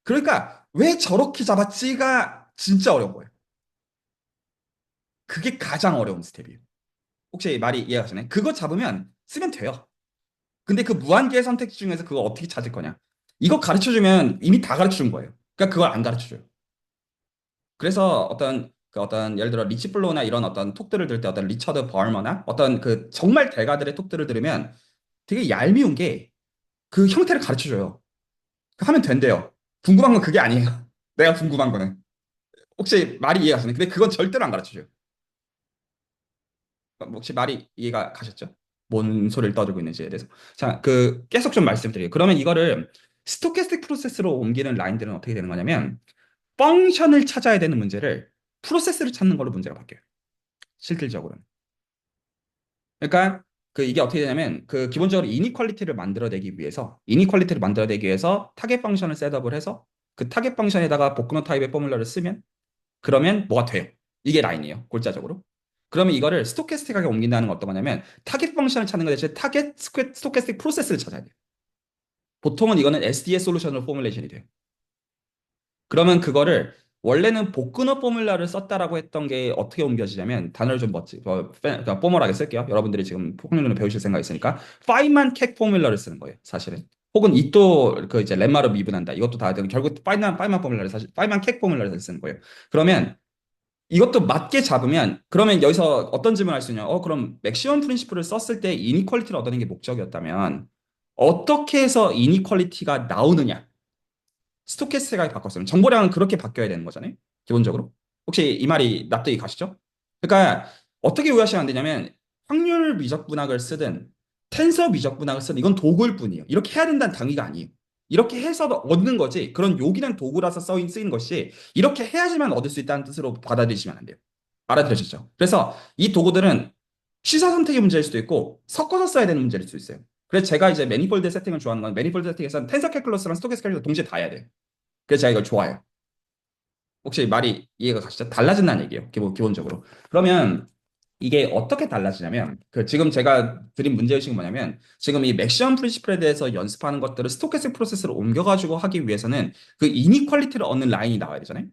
그러니까 왜 저렇게 잡았지가 진짜 어려운 거예요. 그게 가장 어려운 스텝이에요. 혹시 말이 이해가시나요? 그거 잡으면 쓰면 돼요. 근데 그 무한계의 선택지 중에서 그거 어떻게 찾을 거냐? 이거 가르쳐주면 이미 다 가르쳐준 거예요. 그러니까 그걸 안 가르쳐줘요. 그래서 어떤 예를 들어 리치 블로우나 이런 어떤 톡들을 들을 때 어떤 리처드 버머나 어떤 그 정말 대가들의 톡들을 들으면 되게 얄미운 게 그 형태를 가르쳐줘요. 하면 된대요. 궁금한 건 그게 아니에요. 내가 궁금한 거는. 혹시 말이 이해가시나요? 근데 그건 절대로 안 가르쳐줘요. 혹시 말이 이해가 가셨죠? 뭔 소리를 떠들고 있는지에 대해서. 자, 계속 좀 말씀드려요. 그러면 이거를 스토캐스틱 프로세스로 옮기는 라인들은 어떻게 되는 거냐면, 펑션을 찾아야 되는 문제를 프로세스를 찾는 걸로 문제가 바뀌어요. 실질적으로는. 그러니까, 이게 어떻게 되냐면, 기본적으로 이니퀄리티를 만들어내기 위해서 타겟 펑션을 셋업을 해서 그 타겟 펑션에다가 복근호 타입의 포뮬러를 쓰면 그러면 뭐가 돼요? 이게 라인이에요. 골자적으로. 그러면 이거를 스토캐스틱하게 옮긴다는 건 어떤 거냐면 타겟 펑션을 찾는 것 대신에 타겟 스토캐스틱 프로세스를 찾아야 돼요. 보통은 이거는 SD의 솔루션으로 포뮬레이션이 돼요. 그러면 그거를 원래는 복근어 포뮬러를 썼다라고 했던 게 어떻게 옮겨지냐면 단어를 좀 그러니까 포멀하게 쓸게요. 여러분들이 지금 폭력론을 배우실 생각이 있으니까 파이만 캣 포뮬러를 쓰는 거예요. 사실은. 혹은 이또 이제 렘마로 미분한다. 이것도 다 결국 파이만 포뮬러를 사실 파이만 캣 포뮬러를 쓰는 거예요. 그러면 이것도 맞게 잡으면 그러면 여기서 어떤 질문을 할 수 있냐? 그럼 맥시멈 프린시플을 썼을 때 이니퀄리티를 얻는 게 목적이었다면 어떻게 해서 이니퀄리티가 나오느냐? 스토캐스틱하게 바꿨으면 정보량은 그렇게 바뀌어야 되는 거잖아요. 기본적으로. 혹시 이 말이 납득이 가시죠? 그러니까 어떻게 오해하시면 안 되냐면 확률 미적분학을 쓰든 텐서 미적분학을 쓰든 이건 도구일 뿐이에요. 이렇게 해야 된다는 단위가 아니에요. 이렇게 해서 얻는 거지. 그런 요기는 도구라서 쓰인 것이 이렇게 해야지만 얻을 수 있다는 뜻으로 받아들이시면 안 돼요. 알아들으셨죠? 그래서 이 도구들은 취사 선택의 문제일 수도 있고 섞어서 써야 되는 문제일 수도 있어요. 그래서 제가 이제 매니폴드 세팅을 좋아하는 건 매니폴드 세팅에서는 텐서 캘큘러스랑 스토캐스틱 캘큘러스 동시에 다 해야 돼요. 그래서 제가 이걸 좋아해요. 혹시 말이 이해가 가시죠? 달라진다는 얘기예요. 기본적으로. 그러면 이게 어떻게 달라지냐면 그 지금 제가 드린 문제의식은 뭐냐면 지금 이 맥시멈 프린시플에 대해서 연습하는 것들을 스토캐스틱 프로세스로 옮겨가지고 하기 위해서는 그 이니퀄리티를 얻는 라인이 나와야 되잖아요.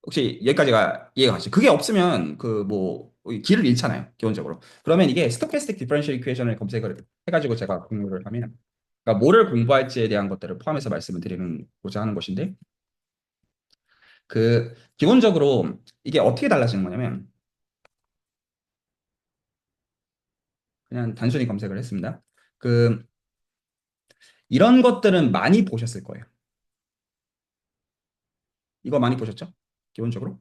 혹시 여기까지가 이해가 가시죠? 그게 없으면 그 뭐 길을 잃잖아요, 기본적으로. 그러면 이게 스토캐스틱 디퍼런셜 이퀘이션을 검색을 해가지고 제가 공부를 하면 그러니까 뭐를 공부할지에 대한 것들을 포함해서 말씀을 드리고자 하는 것인데 그 기본적으로 이게 어떻게 달라지는 거냐면 그냥 단순히 검색을 했습니다. 그 이런 것들은 많이 보셨을 거예요. 이거 많이 보셨죠? 기본적으로.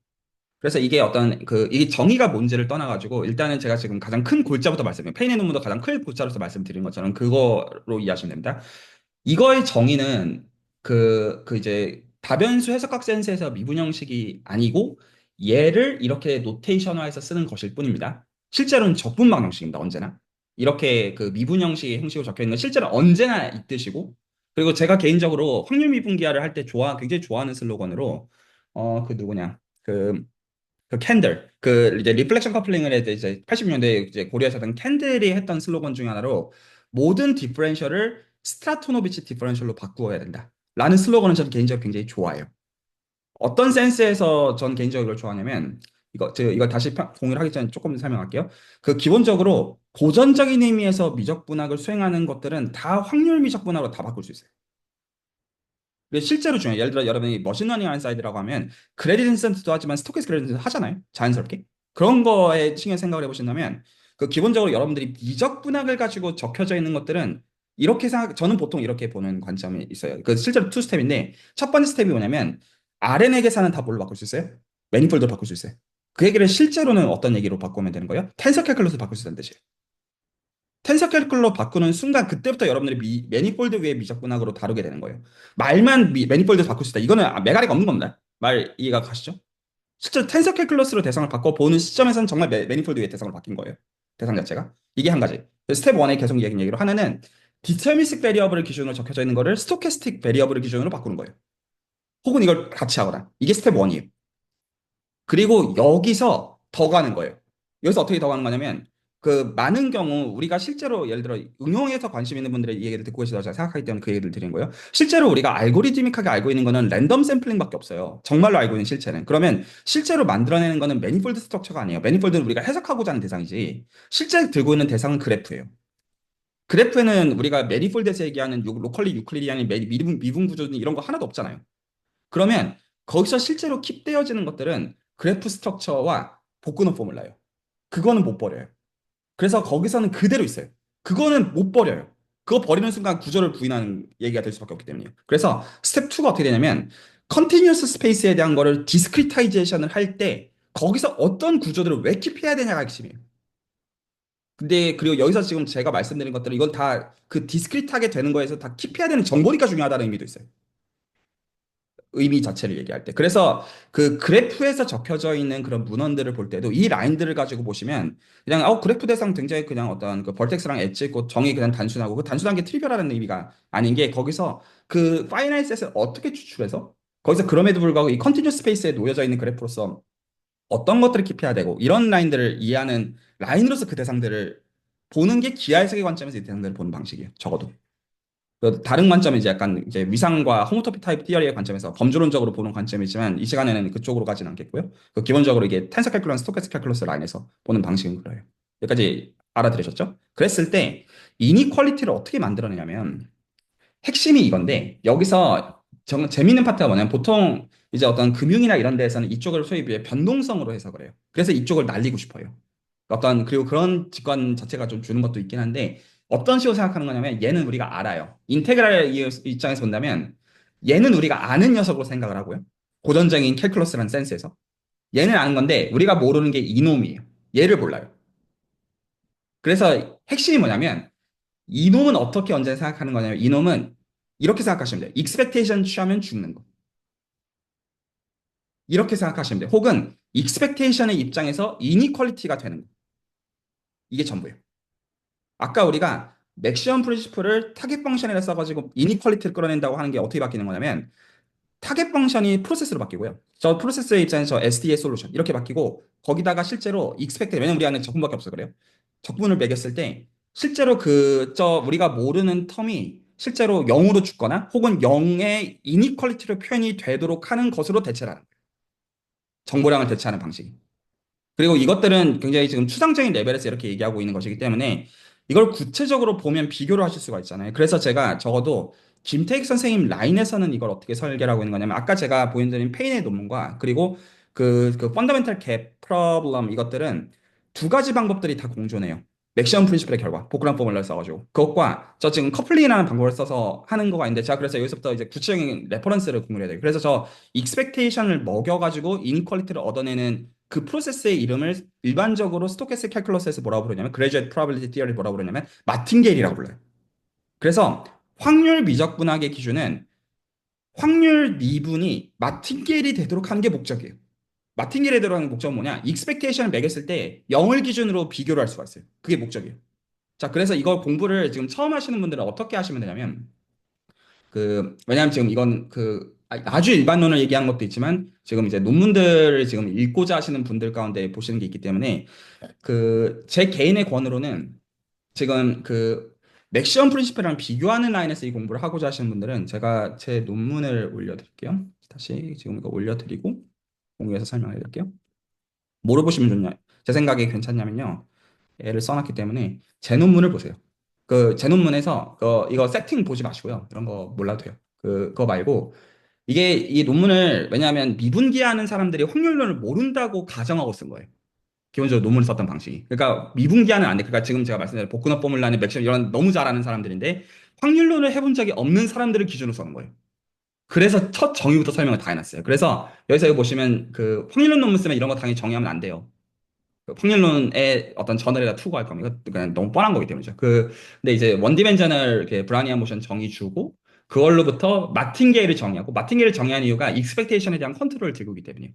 그래서 이게 어떤 그 이 정의가 뭔지를 떠나가지고 일단은 제가 지금 가장 큰 골자부터 말씀해요. 페인의 논문도 가장 큰 골자로서 말씀드린 것처럼 그거로 이해하시면 됩니다. 이거의 정의는 그 이제 다변수 해석학 센스에서 미분형식이 아니고 얘를 이렇게 노테이션화해서 쓰는 것일 뿐입니다. 실제로는 적분방 형식입니다. 언제나. 이렇게 그 미분형식의 형식으로 적혀 있는 건 실제로 언제나 있듯이고 그리고 제가 개인적으로 확률 미분기하를 할 때 굉장히 좋아하는 슬로건으로 그 누구냐 그 캔들 그 이제 리플렉션 커플링을 해서 이제 80년대 이제 고려에서 하던 캔들이 했던 슬로건 중에 하나로 모든 디퍼런셜을 스트라토노비치 디퍼런셜로 바꾸어야 된다. 라는 슬로건은 저는 개인적으로 굉장히 좋아해요. 어떤 센스에서 전 개인적으로 이걸 좋아하냐면 이거 다시 공유를 하기 전에 조금 설명할게요. 그 기본적으로 고전적인 의미에서 미적분학을 수행하는 것들은 다 확률 미적분학으로 다 바꿀 수 있어요. 이게 실제로 중요해요. 예를 들어 여러분이 머신러닝 하는 사이드라고 하면 그레디언트도 하지만 스토캐스틱 그레디언트 하잖아요. 자연스럽게. 그런 거에 층에 생각을 해보신다면 그 기본적으로 여러분들이 미적 분학을 가지고 적혀져 있는 것들은 저는 보통 이렇게 보는 관점이 있어요. 그 실제로 투 스텝인데 첫 번째 스텝이 뭐냐면 RNA 계산은 다 뭘로 바꿀 수 있어요? 매니폴드로 바꿀 수 있어요. 그 얘기를 실제로는 어떤 얘기로 바꾸면 되는 거예요? 텐서 캘큘러스 바꿀 수 있다는 뜻이에요. 텐서 캘큘러 바꾸는 순간 그때부터 여러분들이 매니폴드 위에 미적분학으로 다루게 되는 거예요. 말만 매니폴드 바꿀 수 있다. 이거는 메가리가 없는 겁니다. 말 이해가 가시죠? 실제로 텐서 캘큘러스로 대상을 바꿔보는 시점에서는 정말 매니폴드 위에 대상으로 바뀐 거예요. 대상 자체가. 이게 한 가지. 스텝 1에 계속 얘기로 하나는 디터미스틱 베리어블을 기준으로 적혀져 있는 거를 스토캐스틱 베리어블을 기준으로 바꾸는 거예요. 혹은 이걸 같이 하거나. 이게 스텝 1이에요. 그리고 여기서 더 가는 거예요. 여기서 어떻게 더 가는 거냐면 그 많은 경우 우리가 실제로 예를 들어 응용에서 관심 있는 분들의 이 얘기를 듣고 계시다고 제가 생각하기 때문에 그 얘기를 드린 거예요. 실제로 우리가 알고리즘믹하게 알고 있는 거는 랜덤 샘플링밖에 없어요. 정말로 알고 있는 실체는. 그러면 실제로 만들어내는 거는 매니폴드 스트럭처가 아니에요. 매니폴드는 우리가 해석하고자 하는 대상이지. 실제 들고 있는 대상은 그래프예요. 그래프에는 우리가 매니폴드에서 얘기하는 로컬리 유클리디안이 미분 구조는 이런 거 하나도 없잖아요. 그러면 거기서 실제로 킵되어지는 것들은 그래프 스트럭처와 복근호 포뮬라예요. 그거는 못 버려요. 그래서 거기서는 그대로 있어요. 그거는 못 버려요. 그거 버리는 순간 구조를 부인하는 얘기가 될 수밖에 없기 때문이에요. 그래서 스텝 2가 어떻게 되냐면 컨티뉴어스 스페이스에 대한 거를 디스크리타이제이션을 할 때 거기서 어떤 구조들을 왜 킵해야 되냐가 핵심이에요. 근데 그리고 여기서 지금 제가 말씀드린 것들은 이건 다 그 디스크리트하게 되는 거에서 다 킵해야 되는 정보니까 중요하다는 의미도 있어요. 의미 자체를 얘기할 때. 그래서 그 그래프에서 적혀져 있는 그런 문헌들을 볼 때도 이 라인들을 가지고 보시면 그냥 그래프 대상 굉장히 그냥 어떤 그 벌텍스랑 엣지 있고 정의 그냥 단순하고 그 단순한 게 트리비얼하는 의미가 아닌 게 거기서 그 파이널 셋을 어떻게 추출해서 거기서 그럼에도 불구하고 이 컨티뉴 스페이스에 놓여져 있는 그래프로서 어떤 것들을 킵해야 되고 이런 라인들을 이해하는 라인으로서 그 대상들을 보는 게 기하 해석의 관점에서 이 대상들을 보는 방식이에요. 적어도. 그 다른 관점은 이제 약간 이제 위상과 호모토피 타입 티어리의 관점에서 범주론적으로 보는 관점이지만 이 시간에는 그쪽으로 가지는 않겠고요. 그 기본적으로 이게 텐서 캘큘러스, 스토캐스틱 캘큘러스 라인에서 보는 방식은 그래요. 여기까지 알아들으셨죠? 그랬을 때 이니퀄리티를 어떻게 만들어내냐면 핵심이 이건데 여기서 정말 재밌는 파트가 뭐냐면 보통 이제 어떤 금융이나 이런 데에서는 이쪽을 소위 변동성으로 해석을 해요. 그래서 이쪽을 날리고 싶어요. 어떤 그리고 그런 직관 자체가 좀 주는 것도 있긴 한데 어떤 식으로 생각하는 거냐면 얘는 우리가 알아요. 인테그랄 입장에서 본다면 얘는 우리가 아는 녀석으로 생각을 하고요. 고전적인 캘큘러스라는 센스에서 얘는 아는 건데 우리가 모르는 게 이놈이에요. 얘를 몰라요. 그래서 핵심이 뭐냐면 이놈은 어떻게 언제 생각하는 거냐면 이놈은 이렇게 생각하시면 돼요. 익스펙테이션 취하면 죽는 거. 이렇게 생각하시면 돼요. 혹은 익스펙테이션의 입장에서 이니퀄리티가 되는 거. 이게 전부예요. 아까 우리가 맥시멈 프린시플을 타겟 펑션에 써가지고 이니퀄리티를 끌어낸다고 하는 게 어떻게 바뀌는 거냐면 타겟 펑션이 프로세스로 바뀌고요. 저 프로세스의 입장에서 저 SDA 솔루션 이렇게 바뀌고 거기다가 실제로 익스펙트 왜냐면 우리 안에 적분밖에 없어 그래요. 적분을 매겼을 때 실제로 그 저 우리가 모르는 텀이 실제로 0으로 죽거나 혹은 0의 이니퀄리티로 표현이 되도록 하는 것으로 대체를 하는 거예요. 정보량을 대체하는 방식이. 그리고 이것들은 굉장히 지금 추상적인 레벨에서 이렇게 얘기하고 있는 것이기 때문에 이걸 구체적으로 보면 비교를 하실 수가 있잖아요. 그래서 제가 적어도 김태익 선생님 라인에서는 이걸 어떻게 설계를 하고 있는 거냐면 아까 제가 보여드린 페인의 논문과 그리고 그 펀더멘탈 갭 프로블럼 이것들은 두 가지 방법들이 다 공존해요. 맥시멈 프린시플의 결과, 복잡한 포뮬러를 써가지고 그것과 저 지금 커플링이라는 방법을 써서 하는 거가 있는데 제가 그래서 여기서부터 이제 구체적인 레퍼런스를 공유해야 돼요. 그래서 저 익스펙테이션을 먹여가지고 이니퀄리티를 얻어내는 그 프로세스의 이름을 일반적으로 스토캐스틱 캘큘러스에서 뭐라고 부르냐면 그레듀에이트 프로바빌리티 티어리 뭐라고 부르냐면 마틴게일이라고 불러요. 그래서 확률 미적분학의 기준은 확률 미분이 마틴게일이 되도록 하는 게 목적이에요. 마틴게일이 되도록 하는 목적은 뭐냐? 익스펙테이션을 매겼을 때 0을 기준으로 비교를 할 수가 있어요. 그게 목적이에요. 자, 그래서 이걸 공부를 지금 처음 하시는 분들은 어떻게 하시면 되냐면 왜냐하면 지금 이건 아주 일반론을 얘기하는 것도 있지만 지금 이제 논문들을 지금 읽고자 하시는 분들 가운데 보시는 게 있기 때문에 제 개인의 권으로는 지금 맥시멈 프린시플이랑 비교하는 라인에서 이 공부를 하고자 하시는 분들은 제가 제 논문을 올려드릴게요. 다시 지금 이거 올려드리고 공유해서 설명해 드릴게요. 뭐로 보시면 좋냐? 제 생각에 괜찮냐면요. 얘를 써놨기 때문에 제 논문을 보세요. 제 논문에서 이거 세팅 보지 마시고요. 이런 거 몰라도 돼요. 그거 말고 이게 이 논문을 왜냐하면 미분기하는 사람들이 확률론을 모른다고 가정하고 쓴 거예요. 기본적으로 논문을 썼던 방식이. 그러니까 미분기하는 안 돼. 그러니까 지금 제가 말씀드린 복근업 포뮬라는 맥시멈 이런 너무 잘하는 사람들인데 확률론을 해본 적이 없는 사람들을 기준으로 써는 거예요. 그래서 첫 정의부터 설명을 다 해놨어요. 그래서 여기서 여기 보시면 확률론 논문 쓰면 이런 거 당연히 정의하면 안 돼요. 확률론의 어떤 저널에다 투구할 겁니다. 이거 그냥 너무 뻔한 거기 때문이죠. 근데 이제 원디멘저널 이렇게 브라니안 모션 정의 주고 그걸로부터 마틴게일을 정의하고 마틴게일을 정의한 이유가 익스펙테이션에 대한 컨트롤을 들고 있기 때문이에요.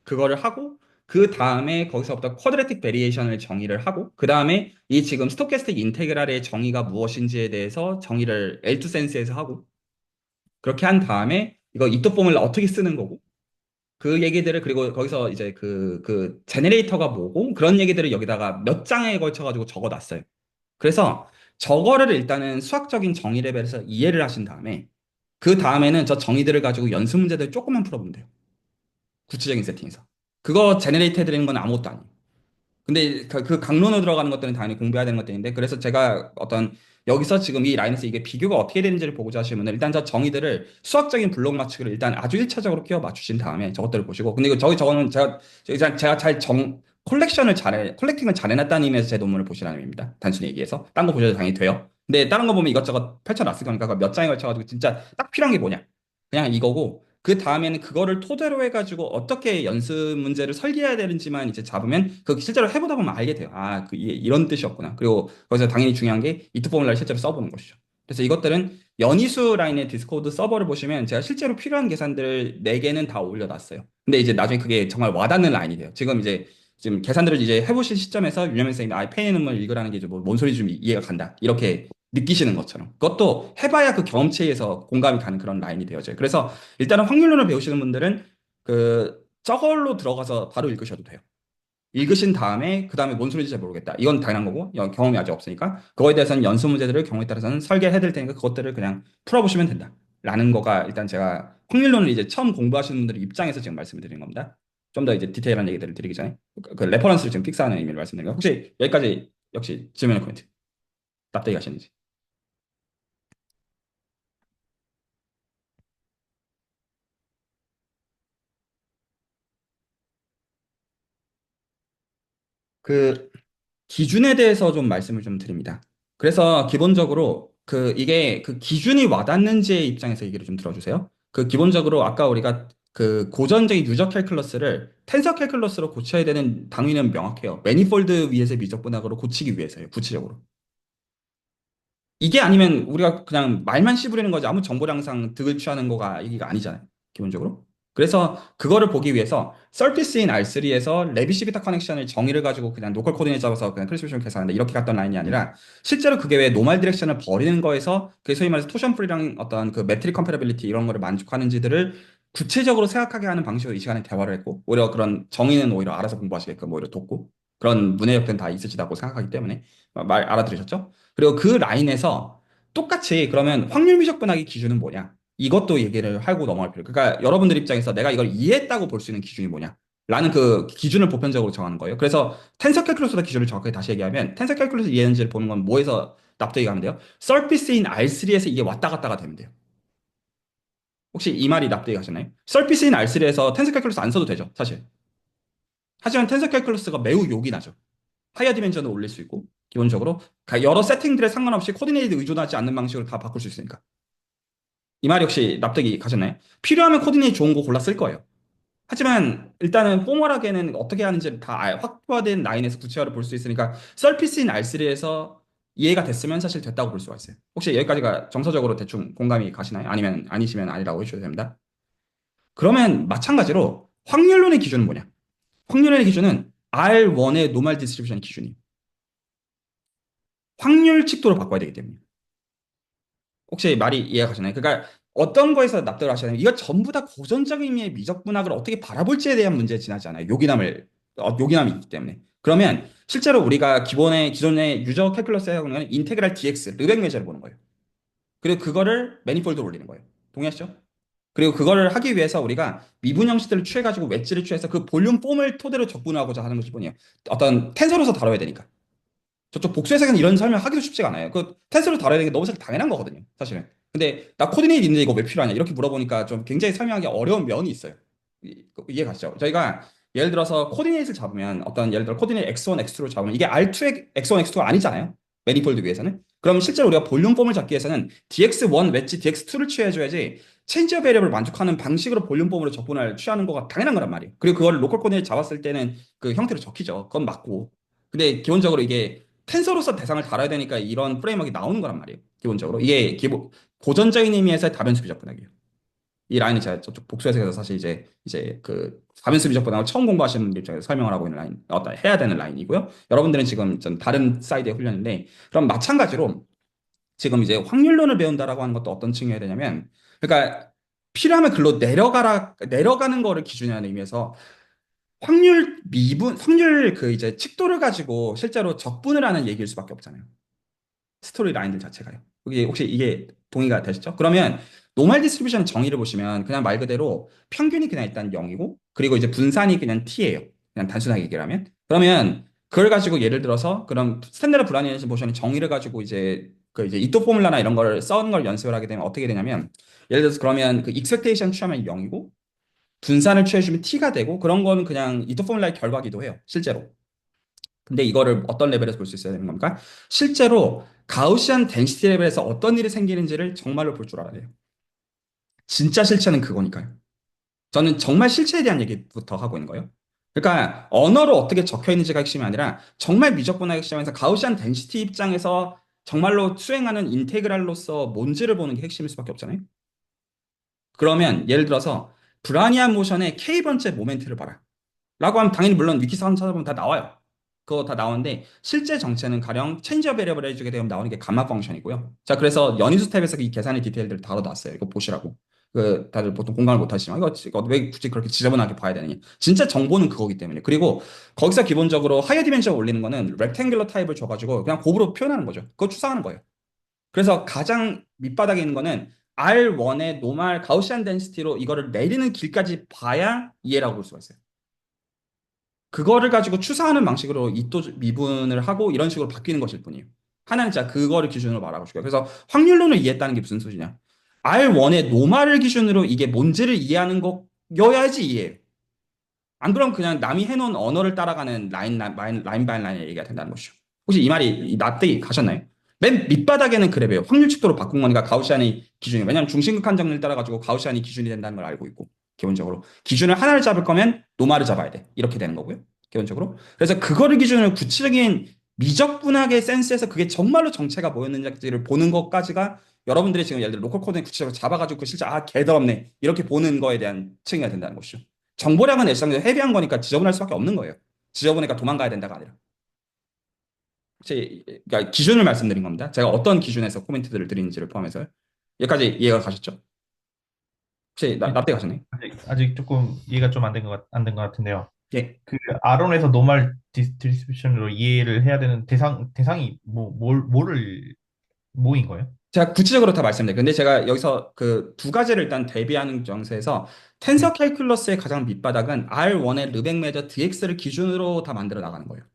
그거를 하고 그 다음에 거기서부터 쿼드레틱 베리에이션을 정의를 하고 그 다음에 이 지금 스토캐스틱 인테그랄의 정의가 무엇인지에 대해서 정의를 L2 센스에서 하고 그렇게 한 다음에 이거 이토 포뮬라 어떻게 쓰는 거고 그 얘기들을 그리고 거기서 이제 제네레이터가 뭐고 그런 얘기들을 여기다가 몇 장에 걸쳐 가지고 적어놨어요. 그래서 저거를 일단은 수학적인 정의 레벨에서 이해를 하신 다음에 그 다음에는 저 정의들을 가지고 연습 문제들 조금만 풀어보면 돼요. 구체적인 세팅에서. 그거 제네레이트 해드리는 건 아무것도 아니에요. 근데 강론으로 들어가는 것들은 당연히 공부해야 되는 것들인데 그래서 제가 어떤 여기서 지금 이 라인에서 이게 비교가 어떻게 되는지를 보고자 하시면 일단 저 정의들을 수학적인 블록 맞추기를 일단 아주 1차적으로 끼워 맞추신 다음에 저것들을 보시고 근데 이거 저거는 제가 콜렉팅을 잘 해놨다는 의미에서 제 논문을 보시라는 의미입니다. 단순히 얘기해서 딴 거 보셔도 당연히 돼요. 근데 다른 거 보면 이것저것 펼쳐놨을 거니까 그거 몇 장에 걸쳐가지고 진짜 딱 필요한 게 뭐냐 그냥 이거고 그 다음에는 그거를 토대로 해가지고 어떻게 연습 문제를 설계해야 되는지만 이제 잡으면 그 실제로 해보다 보면 알게 돼요. 이게 이런 뜻이었구나. 그리고 거기서 당연히 중요한 게 이트 포뮬라를 실제로 써보는 것이죠. 그래서 이것들은 연이수 라인의 디스코드 서버를 보시면 제가 실제로 필요한 계산들 4개는 다 올려놨어요. 근데 이제 나중에 그게 정말 와닿는 라인이 돼요. 지금 계산들을 이제 해보실 시점에서 유념현 선생님이 페이의 눈물 읽으라는 게 이제 뭔 소리인지 좀 이해가 간다. 이렇게 느끼시는 것처럼. 그것도 해봐야 그 경험치에서 공감이 가는 그런 라인이 되어져요. 그래서 일단은 확률론을 배우시는 분들은 저걸로 들어가서 바로 읽으셔도 돼요. 읽으신 다음에 그 다음에 뭔 소리인지 잘 모르겠다. 이건 당연한 거고 경험이 아직 없으니까 그거에 대해서는 연수 문제들을 경우에 따라서는 설계해 드릴 테니까 그것들을 그냥 풀어보시면 된다. 라는 거가 일단 제가 확률론을 이제 처음 공부하시는 분들의 입장에서 지금 말씀을 드리는 겁니다. 좀 더 이제 디테일한 얘기들을 드리기 전에 레퍼런스를 지금 픽스하는 의미를 말씀드리는 거 혹시 여기까지 역시 질문의 코멘트 납득이 가시는지. 그 기준에 대해서 좀 말씀을 좀 드립니다. 그래서 기본적으로 이게 기준이 와닿는지의 입장에서 얘기를 좀 들어주세요. 기본적으로 아까 우리가 고전적인 유저 캘큘러스를 텐서 캘큘러스로 고쳐야 되는 당위는 명확해요. 매니폴드 위에서의 미적분학으로 고치기 위해서요. 구체적으로. 이게 아니면 우리가 그냥 말만 씨부리는 거지 아무 정보량상 득을 취하는 거가 얘기가 아니잖아요. 기본적으로. 그래서 그거를 보기 위해서 서피스인 R3에서 레비시비타 커넥션을 정의를 가지고 그냥 로컬 코디네이트 잡아서 그냥 크리스피션 계산한다 이렇게 갔던 라인이 아니라 실제로 그게 왜 노멀 디렉션을 버리는 거에서 그게 소위 말해서 토션 프리랑 어떤 그 매트릭 컴패러빌리티 이런 거를 만족하는지들을 구체적으로 생각하게 하는 방식으로 이 시간에 대화를 했고 오히려 그런 정의는 오히려 알아서 공부하시게끔 오히려 돕고 그런 문해력들은 다 있으시다고 생각하기 때문에 말 알아들으셨죠? 그리고 그 라인에서 똑같이 그러면 확률 미적 분학의 기준은 뭐냐? 이것도 얘기를 하고 넘어갈 필요. 그러니까 여러분들 입장에서 내가 이걸 이해했다고 볼 수 있는 기준이 뭐냐? 라는 그 기준을 보편적으로 정하는 거예요. 그래서 텐서 캘큘러스의 기준을 정확하게 다시 얘기하면 텐서 캘큘러스 이해했는지를 보는 건 뭐에서 납득이 가면 돼요? 서피스인 R3에서 이게 왔다 갔다가 되면 돼요. 혹시 이 말이 납득이 가셨나요? 서피스인 R3에서 텐서 캘큘러스 안 써도 되죠, 사실. 하지만 텐서 캘큘러스가 매우 욕이 나죠. 하이어 디멘전을 올릴 수 있고 기본적으로 여러 세팅들에 상관없이 코디네이트 의존하지 않는 방식으로 다 바꿀 수 있으니까. 이 말 역시 납득이 가셨나요? 필요하면 코디네이트 좋은 거 골라 쓸 거예요. 하지만 일단은 포멀하게는 어떻게 하는지 다 확보된 라인에서 구체화를 볼 수 있으니까 서피스인 R3에서 이해가 됐으면 사실 됐다고 볼 수가 있어요. 혹시 여기까지가 정서적으로 대충 공감이 가시나요? 아니면 아니시면 아니라고 해주셔도 됩니다. 그러면 마찬가지로 확률론의 기준은 뭐냐? 확률론의 기준은 R1의 노멀 디스트리뷰션의 기준이에요. 확률 칙도로 바꿔야 되기 때문에. 혹시 말이 이해가 가시나요? 그러니까 어떤 거에서 납득을 하셔야 되면 이거 전부 다 고전적인 의미의 미적분학을 어떻게 바라볼지에 대한 문제에 지나지 않아요. 요기남이 있기 때문에. 그러면 실제로 우리가 기존의 유저 캘큘러스에 하는 건 인테그랄 dx, 르벡 매저를 보는 거예요. 그리고 그거를 매니폴드로 올리는 거예요. 동의하시죠? 그리고 그거를 하기 위해서 우리가 미분 형식들을 취해가지고 웨지를 취해서 그 볼륨 폼을 토대로 적분하고자 하는 것이 뿐이에요. 어떤 텐서로서 다뤄야 되니까. 저쪽 복수해석은 이런 설명하기도 쉽지가 않아요. 그 텐서로 다뤄야 되는 게 너무 사실 당연한 거거든요. 사실은. 근데 나 코디네이트 있는데 이거 왜 필요하냐 이렇게 물어보니까 좀 굉장히 설명하기 어려운 면이 있어요. 이해 가시죠? 저희가 예를 들어서 코디네이트를 잡으면 어떤 예를 들어 코디네이트 x1, x2로 잡으면 이게 R2의 x1, x2가 아니잖아요. 매니폴드 위해서는. 그럼 실제로 우리가 볼륨 폼을 잡기 위해서는 dx1 웨지 dx2를 취해줘야지 체인지 어 베리어블을 만족하는 방식으로 볼륨 폼으로 적분을 취하는 거가 당연한 거란 말이에요. 그리고 그걸 로컬 코디네이트 잡았을 때는 그 형태로 적히죠. 그건 맞고. 근데 기본적으로 이게 텐서로서 대상을 다뤄야 되니까 이런 프레임워크가 나오는 거란 말이에요. 기본적으로. 이게 고전적인 의미에서의 다변수 비적분학이에요. 이 라인은 제가 저쪽 복수해석에서 사실 이제 그 다변수 비적분학을 처음 공부하시는 분들 입장에서 설명을 하고 있는 라인, 해야 되는 라인이고요. 여러분들은 지금 좀 다른 사이드의 훈련인데, 그럼 마찬가지로 지금 이제 확률론을 배운다라고 하는 것도 어떤 층이어야 되냐면, 그러니까 필요하면 글로 내려가는 거를 기준이라는 의미에서 확률 그 이제 칙도를 가지고 실제로 적분을 하는 얘기일 수밖에 없잖아요. 스토리 라인들 자체가요. 이게 혹시 이게 동의가 되시죠? 그러면 노멀 디스트리뷰션 정의를 보시면 그냥 말 그대로 평균이 그냥 일단 0이고 그리고 이제 분산이 그냥 t예요. 그냥 단순하게 얘기하면. 그러면 그걸 가지고 예를 들어서 그럼 스탠다드 불라니에이션 모션의 정의를 가지고 이제 그 이제 이토 포뮬라나 이런 걸 써는 걸 연습을 하게 되면 어떻게 되냐면 예를 들어서 그러면 그 익스펙테이션 취하면 0이고 분산을 취해주면 t가 되고 그런 거는 그냥 이토 포뮬라의 결과기도 해요. 실제로. 근데 이거를 어떤 레벨에서 볼 수 있어야 되는 겁니까? 실제로 가우시안 덴시티 레벨에서 어떤 일이 생기는지를 정말로 볼 줄 알아야 돼요. 진짜 실체는 그거니까요. 저는 정말 실체에 대한 얘기부터 하고 있는 거예요. 그러니까 언어로 어떻게 적혀 있는지가 핵심이 아니라 정말 미적분학의 시점에서 가우시안 덴시티 입장에서 정말로 수행하는 인테그랄로서 뭔지를 보는 게 핵심일 수밖에 없잖아요. 그러면 예를 들어서 브라니안 모션의 K번째 모멘트를 봐라. 라고 하면 당연히 물론 위키 상 찾아보면 다 나와요. 그거 다 나오는데 실제 정체는 가령 체인지어 베리어블 해주게 되면 나오는 게 감마 펑션이고요. 자, 그래서 연이수 탭에서 이 계산의 디테일들을 다뤄놨어요. 이거 보시라고. 그 다들 보통 공감을 못 하시지만 이거 왜 굳이 그렇게 지저분하게 봐야 되느냐. 진짜 정보는 그거기 때문에. 그리고 거기서 기본적으로 하이어 디멘션 올리는 거는 렉탱귤러 타입을 줘가지고 그냥 곱으로 표현하는 거죠. 그거 추상하는 거예요. 그래서 가장 밑바닥에 있는 거는 R1의 노멀 가우시안 덴시티로 이거를 내리는 길까지 봐야 이해라고 볼 수가 있어요. 그거를 가지고 추사하는 방식으로 이또 미분을 하고 이런 식으로 바뀌는 것일 뿐이에요. 하나는 진짜 그거를 기준으로 말하고 싶어요. 그래서 확률론을 이해했다는 게 무슨 소리냐? R1의 노말을 기준으로 이게 뭔지를 이해하는 거여야지 이해해요. 안 그럼 그냥 남이 해놓은 언어를 따라가는 라인 바이 라인의 얘기가 된다는 것이죠. 혹시 이 말이 납득이 가셨나요? 맨 밑바닥에는 그래봬요. 확률 칙도로 바꾼 거니까 가우시안이 기준이. 왜냐하면 중심극한 정리를 따라가지고 가우시안이 기준이 된다는 걸 알고 있고 기본적으로 기준을 하나를 잡을 거면 노말을 잡아야 돼. 이렇게 되는 거고요. 기본적으로. 그래서 그거를 기준으로 구체적인 미적분학의 센스에서 그게 정말로 정체가 뭐였는지를 보는 것까지가 여러분들이 지금 예를 들어 로컬 코드에 구체적으로 잡아가지고 그 실제 개더럽네 이렇게 보는 거에 대한 층이가 된다는 것이죠. 정보량은 일상적으로 헤비한 거니까 지저분할 수밖에 없는 거예요. 지저분하니까 도망가야 된다가 아니라. 혹시 그러니까 기준을 말씀드린 겁니다. 제가 어떤 기준에서 코멘트들을 드리는지를 포함해서 여기까지 이해가 가셨죠? 혹시 납득 가셨나요?
아직 조금 이해가 좀 안 된 것 같은데요.
예.
그 아론에서 노멀 디스트리뷰션으로 이해를 해야 되는 대상이 뭐를 뭐인 거예요?
제가 구체적으로 다 말씀드릴게요. 근데 제가 여기서 그 두 가지를 일단 대비하는 정세에서 텐서
네,
캘큘러스의 가장 밑바닥은 R1의 르벡 매저 DX를 기준으로 다 만들어 나가는 거예요.
네,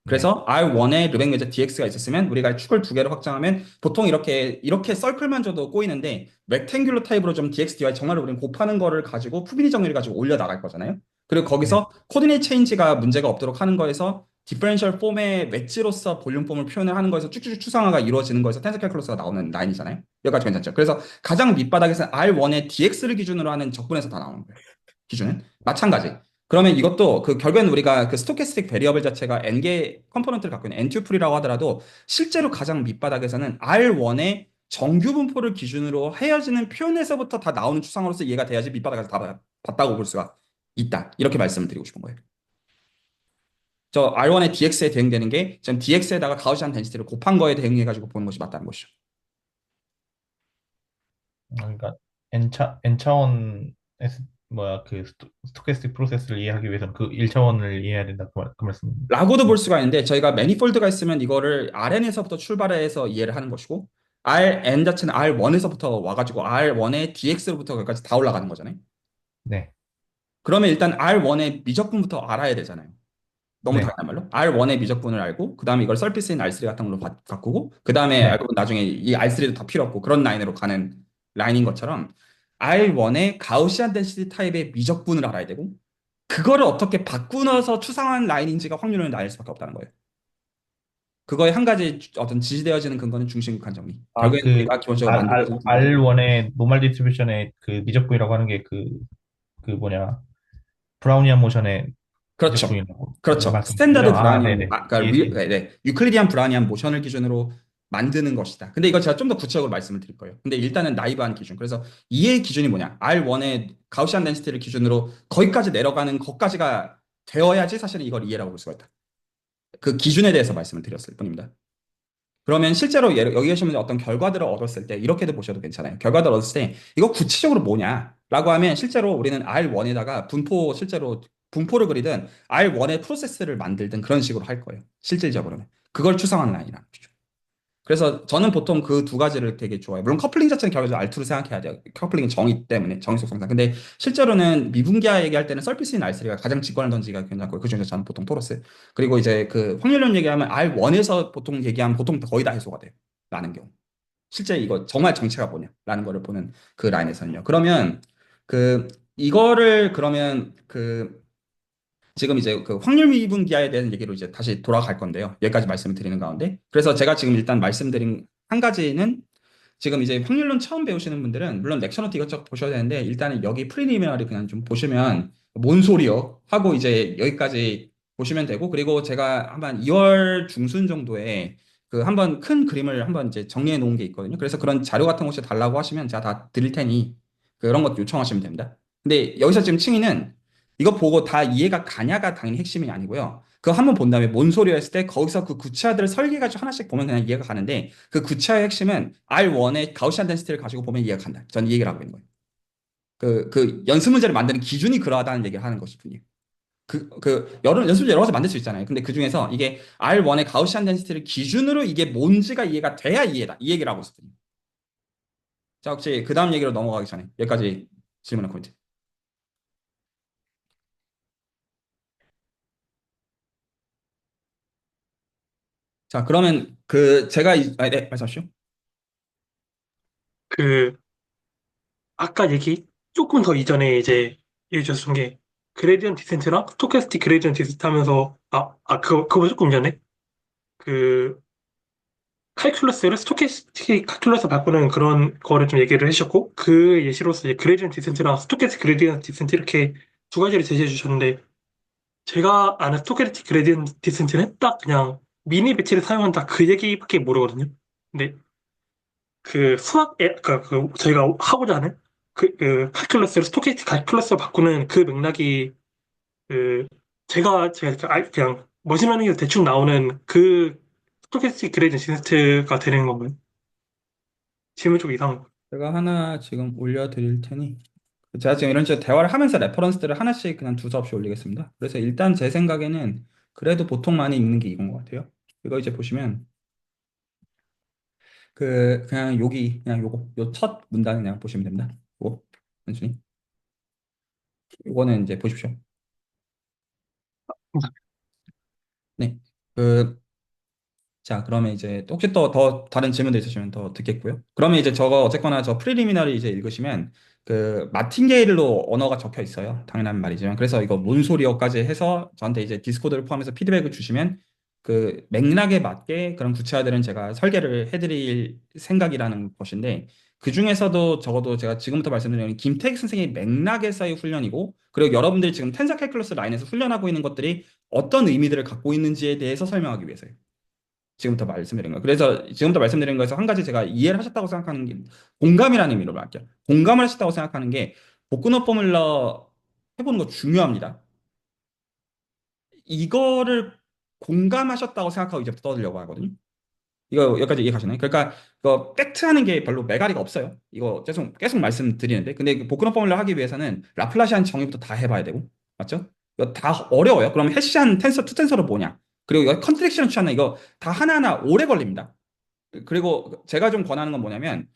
그래서 R1에 르벡 매저 DX가 있었으면 우리가 축을 두 개로 확장하면 보통 이렇게 서클만 줘도 꼬이는데 렉탱귤러 타입으로 좀 DX, DY 정말로 우리는 곱하는 거를 가지고 푸비리 정리를 가지고 올려 나갈 거잖아요. 그리고
네,
거기서 코디네이트 체인지가 문제가 없도록 하는 거에서 디퍼런셜 폼의 웨지로서 볼륨 폼을 표현을 하는 거에서 쭉쭉쭉 추상화가 이루어지는 거에서 텐서 캘큘러스가 나오는 라인이잖아요. 여기까지 괜찮죠. 그래서 가장 밑바닥에서는 R1의 DX를 기준으로 하는 적분에서 다 나오는 거예요. 기준은 마찬가지. 그러면 이것도 그 결국엔 우리가 그 스토캐스틱 베리어블 자체가 n개 컴포넌트를 갖고 있는 n-튜플이라고 하더라도 실제로 가장 밑바닥에서는 R1의 정규 분포를 기준으로 헤어지는 표현에서부터 다 나오는 추상으로서 이해가 돼야지 밑바닥에서 다 봤다고 볼 수가 있다. 이렇게 말씀을 드리고 싶은 거예요. 저 R1의 DX에 대응되는 게 지금 DX에다가 가우시안 덴시티를 곱한 거에 대응해가지고 보는 것이 맞다는 것이죠.
그러니까 n 차원에서 뭐야 그 스토캐스틱 프로세스를 이해하기 위해서는 그 1차원을 이해해야 된다 그 말씀.
라고도 볼 수가 있는데 저희가 매니폴드가 있으면 이거를 RN에서부터 출발해서 이해를 하는 것이고 RN 자체는 R1에서부터 와가지고 R1의 DX로부터 거기까지 다 올라가는 거잖아요.
네,
그러면 일단 R1의 미적분부터 알아야 되잖아요. 너무
네,
당연한 말로. R1의 미적분을 알고 그 다음에 이걸 서피스인 R3 같은 걸로 바꾸고 그 다음에
네.
알고 보면 나중에 이 R3도 다 필요 없고 그런 라인으로 가는 라인인 것처럼 R1의 가우시안 덴시티 타입의 미적분을 알아야 되고 그거를 어떻게 바꾸어서 추상한 라인인지가 확률을 나뉠 수밖에 없다는 거예요. 그거에 한 가지 어떤 지지되어지는 근거는 중심극한 정리.
아,
결국엔
그
우리가 기본적으로 만들어지는 근거들.
R1의 노멀 디스트리뷰션의 그 미적분이라고 하는 게 그 뭐냐 브라우니안 모션의
그렇죠.
미적분이라고
그렇죠.
말씀이신 거죠?
스탠다드
아,
브라우니안,
네네.
그러니까
이해.
네, 네. 유클리디안 브라우니안 모션을 기준으로 만드는 것이다. 근데 이거 제가 좀 더 구체적으로 말씀을 드릴 거예요. 근데 일단은 나이브한 기준. 그래서 이해의 기준이 뭐냐? R1의 가우시안 덴시티를 기준으로 거기까지 내려가는 것까지가 되어야지 사실은 이걸 이해라고 볼 수가 있다. 그 기준에 대해서 말씀을 드렸을 뿐입니다. 그러면 실제로 여기 계시면 어떤 결과들을 얻었을 때 이렇게도 보셔도 괜찮아요. 결과들을 얻었을 때 이거 구체적으로 뭐냐라고 하면 실제로 우리는 R1에다가 실제로 분포를 그리든 R1의 프로세스를 만들든 그런 식으로 할 거예요. 실질적으로는. 그걸 추상화하는 라인이라는 거죠. 그래서 저는 보통 그 두 가지를 되게 좋아해요. 물론 커플링 자체는 결국에는 R2로 생각해야 돼요. 커플링은 정의 때문에, 정의 속성상. 근데 실제로는 미분기화 얘기할 때는 서피스인 R3가 가장 직관을 던지기가 괜찮고, 그중에서 저는 보통 토러스. 그리고 이제 그 확률론 얘기하면 R1에서 보통 얘기하면 보통 거의 다 해소가 돼요. 라는 경우. 실제 이거 정말 정체가 뭐냐라는 거를 보는 그 라인에서는요. 그러면 그 이거를 그러면 그 지금 이제 그 확률 미분기화에 대한 얘기로 이제 다시 돌아갈 건데요. 여기까지 말씀을 드리는 가운데. 그래서 제가 지금 일단 말씀드린 한 가지는 지금 이제 확률론 처음 배우시는 분들은 물론 렉처노트 이것저것 보셔야 되는데 일단은 여기 프리리미너리 그냥 좀 보시면 뭔 소리요? 하고 이제 여기까지 보시면 되고 그리고 제가 한번 2월 중순 정도에 그 한번 큰 그림을 한번 이제 정리해 놓은 게 있거든요. 그래서 그런 자료 같은 거 혹시 달라고 하시면 제가 다 드릴 테니 그런 것 요청하시면 됩니다. 근데 여기서 지금 층위는 이거 보고 다 이해가 가냐가 당연히 핵심이 아니고요. 그거 한번 본 다음에 뭔 소리야 했을 때 거기서 그 구체화들을 설계해가지고 하나씩 보면 그냥 이해가 가는데 그 구체화의 핵심은 R1의 가우시안 덴시티를 가지고 보면 이해가 간다. 저는 이 얘기를 하고 있는 거예요. 그 연습 문제를 만드는 기준이 그러하다는 얘기를 하는 것일 뿐이에요. 연습 문제 여러 가지 만들 수 있잖아요. 근데 그 중에서 이게 R1의 가우시안 덴시티를 기준으로 이게 뭔지가 이해가 돼야 이해다. 이 얘기를 하고 있거든요. 자, 혹시 그 다음 얘기로 넘어가기 전에 여기까지 질문의 포인트. 자, 그러면 그 제가 네, 말씀하시죠.
그 아까 얘기 조금 더 이전에 이제 얘기해 주셨던 게 그레디언트 디센트랑 스토캐스틱 그레디언트 디센트 하면서 그거 조금 전에 그 칼큘러스를 스토캐스틱 칼큘러스 바꾸는 그런 거를 좀 얘기를 해주셨고 그 예시로서 이제 그레디언트 디센트랑 스토캐스틱 그레디언트 디센트 이렇게 두 가지를 제시해 주셨는데 제가 아는 스토캐스틱 그레디언트 디센트는 딱 그냥 미니 배치를 사용한다 그 얘기밖에 모르거든요. 근데 그 수학에 저희가 하고자 하는 그 칼큘러스를 스토캐스틱 칼큘러스로 바꾸는 그 맥락이 그 제가 그냥 머신러닝에서 대충 나오는 그 스토캐스틱 그레이디언트 디센트가 되는 건가요? 질문 좀 이상한 거.
제가 하나 지금 올려드릴 테니 제가 지금 이런 식으로 대화를 하면서 레퍼런스들을 하나씩 그냥 두서없이 올리겠습니다. 그래서 일단 제 생각에는 그래도 보통 많이 읽는 게 이건 것 같아요. 이거 이제 보시면 그냥 여기 그냥 요 첫 문단 그냥 보시면 됩니다. 요거 단순히 요거는 이제 보십시오. 네. 그 자, 그러면 이제 또 혹시 또 더 다른 질문도 있으시면 더 듣겠고요. 그러면 이제 저거 어쨌거나 저 프리리미너리 이제 읽으시면 그 마틴게일로 언어가 적혀 있어요. 당연한 말이지만 그래서 이거 뭔 소리여까지 해서 저한테 이제 디스코드를 포함해서 피드백을 주시면 그 맥락에 맞게 그런 구체화들은 제가 설계를 해드릴 생각이라는 것인데 그 중에서도 적어도 제가 지금부터 말씀드리는 김태익 선생의 맥락에서의 훈련이고 그리고 여러분들이 지금 텐서 캘큘러스 라인에서 훈련하고 있는 것들이 어떤 의미들을 갖고 있는지에 대해서 설명하기 위해서요. 지금부터 말씀드린 거예요. 그래서 지금부터 말씀드린 거에서 한 가지 제가 이해를 하셨다고 생각하는 게 공감이라는 의미로 말할게요. 공감을 하셨다고 생각하는 게 복근호 포뮬러 해보는 거 중요합니다. 이거를 공감하셨다고 생각하고 이제부터 떠들려고 하거든요. 이거 여기까지 이해 가시나요? 그러니까 이거 팩트하는 게 별로 메가리가 없어요. 이거 계속 말씀드리는데 근데 복근호 포뮬러 하기 위해서는 라플라시안 정의부터 다 해봐야 되고 맞죠? 이거 다 어려워요. 그럼 해시한 텐서 투 텐서로 뭐냐? 그리고 이거 컨트랙션 취하는 이거 다 하나하나 오래 걸립니다. 그리고 제가 좀 권하는 건 뭐냐면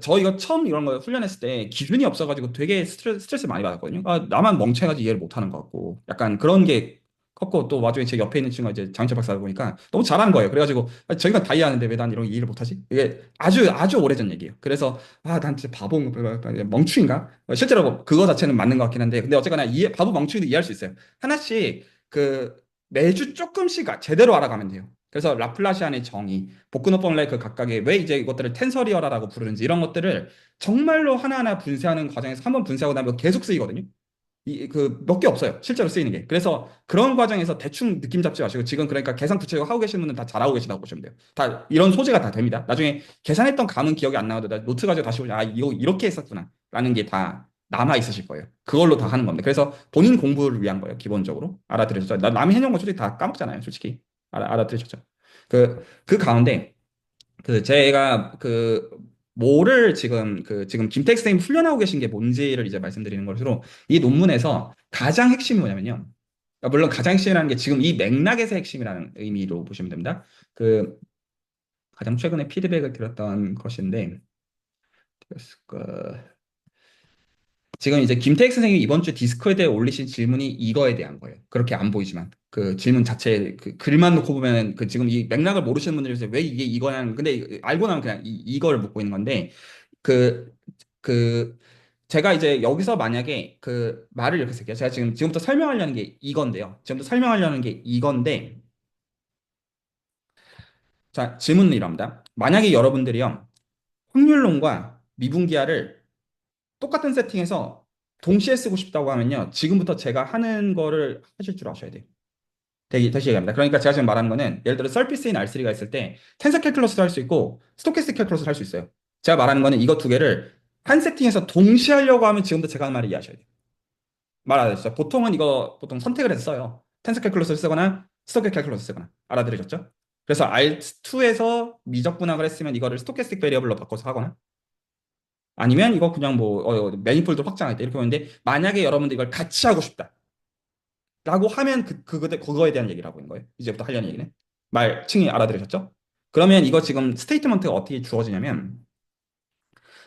저 이거 처음 이런 거 훈련했을 때 기준이 없어가지고 되게 스트레스 많이 받았거든요. 아, 나만 멍청해가지고 이해를 못하는 것 같고 약간 그런 게 컸고 또 와중에 제 옆에 있는 친구가 이제 장윤철 박사다 보니까 너무 잘하는 거예요. 그래가지고 아, 저희가 다 이해하는데 왜 난 이런 거 이해를 못하지? 이게 아주 오래전 얘기예요. 그래서 아, 난 진짜 멍충인가? 실제로 그거 자체는 맞는 것 같긴 한데 근데 어쨌거나 바보 멍충이도 이해할 수 있어요. 하나씩 매주 조금씩 제대로 알아가면 돼요. 그래서 라플라시안의 정의, 복근호 포뮬라의 그 각각의 왜 이제 이것들을 텐서리어라고 부르는지 이런 것들을 정말로 하나하나 분쇄하는 과정에서 한번 분쇄하고 나면 계속 쓰이거든요. 몇 개 없어요. 실제로 쓰이는 게. 그래서 그런 과정에서 대충 느낌 잡지 마시고 지금 그러니까 계산 구체적으로 하고 계시는 분은 다 잘하고 계시다고 보시면 돼요. 다 이런 소재가 다 됩니다. 나중에 계산했던 감은 기억이 안 나도 노트 가지고 다시 보시면 아, 이거 이렇게 했었구나. 라는 게 다 남아 있으실 거예요. 그걸로 다 하는 겁니다. 그래서 본인 공부를 위한 거예요. 기본적으로. 알아들으셨죠? 남이 해놓은 거 솔직히 다 까먹잖아요. 솔직히. 알아들으셨죠? 그 가운데 제가 뭐를 지금 김택 선생님 훈련하고 계신 게 뭔지를 이제 말씀드리는 것으로 이 논문에서 가장 핵심이 뭐냐면요. 물론 가장 핵심이라는 게 지금 이 맥락에서 핵심이라는 의미로 보시면 됩니다. 그 가장 최근에 피드백을 드렸던 것인데 지금 이제 김태익 선생님이 이번 주 디스코드에 올리신 질문이 이거에 대한 거예요. 그렇게 안 보이지만 그 질문 자체 그 글만 놓고 보면 지금 이 맥락을 모르시는 분들이 있어요. 왜 이게 이거냐는 근데 알고 나면 그냥 이걸 묻고 있는 건데 그 그 제가 이제 여기서 만약에 그 말을 이렇게 쓸게요. 제가 지금부터 설명하려는 게 이건데요. 지금부터 설명하려는 게 이건데 자 질문은 이럽니다. 만약에 여러분들이요 확률론과 미분기하를 똑같은 세팅에서 동시에 쓰고 싶다고 하면요. 지금부터 제가 하는 거를 하실 줄 아셔야 돼요. 다시 얘기합니다. 그러니까 제가 지금 말하는 거는 예를 들어 서피스인 R3가 있을 때 텐서 캘큘러스도 할 수 있고 스토캐스틱 캘큘러스도 할 수 있어요. 제가 말하는 거는 이거 두 개를 한 세팅에서 동시에 하려고 하면 지금부터 제가 하는 말을 이해하셔야 돼요. 말 알아들으셨죠? 보통은 이거 보통 선택을 해서 써요. 텐서 캘큘러스를 쓰거나 스토캐 캘큘러스 쓰거나 알아들으셨죠? 그래서 R2에서 미적분학을 했으면 이거를 스토캐스틱 베리어블로 바꿔서 하거나 아니면 이거 그냥 매니폴드 확장할 때 이렇게 보는데 만약에 여러분들 이걸 같이 하고 싶다 라고 하면 그거에 대한 얘기를 하고 있는 거예요. 이제부터 하려는 얘기는 층이 알아들으셨죠? 그러면 이거 지금 스테이트먼트가 어떻게 주어지냐면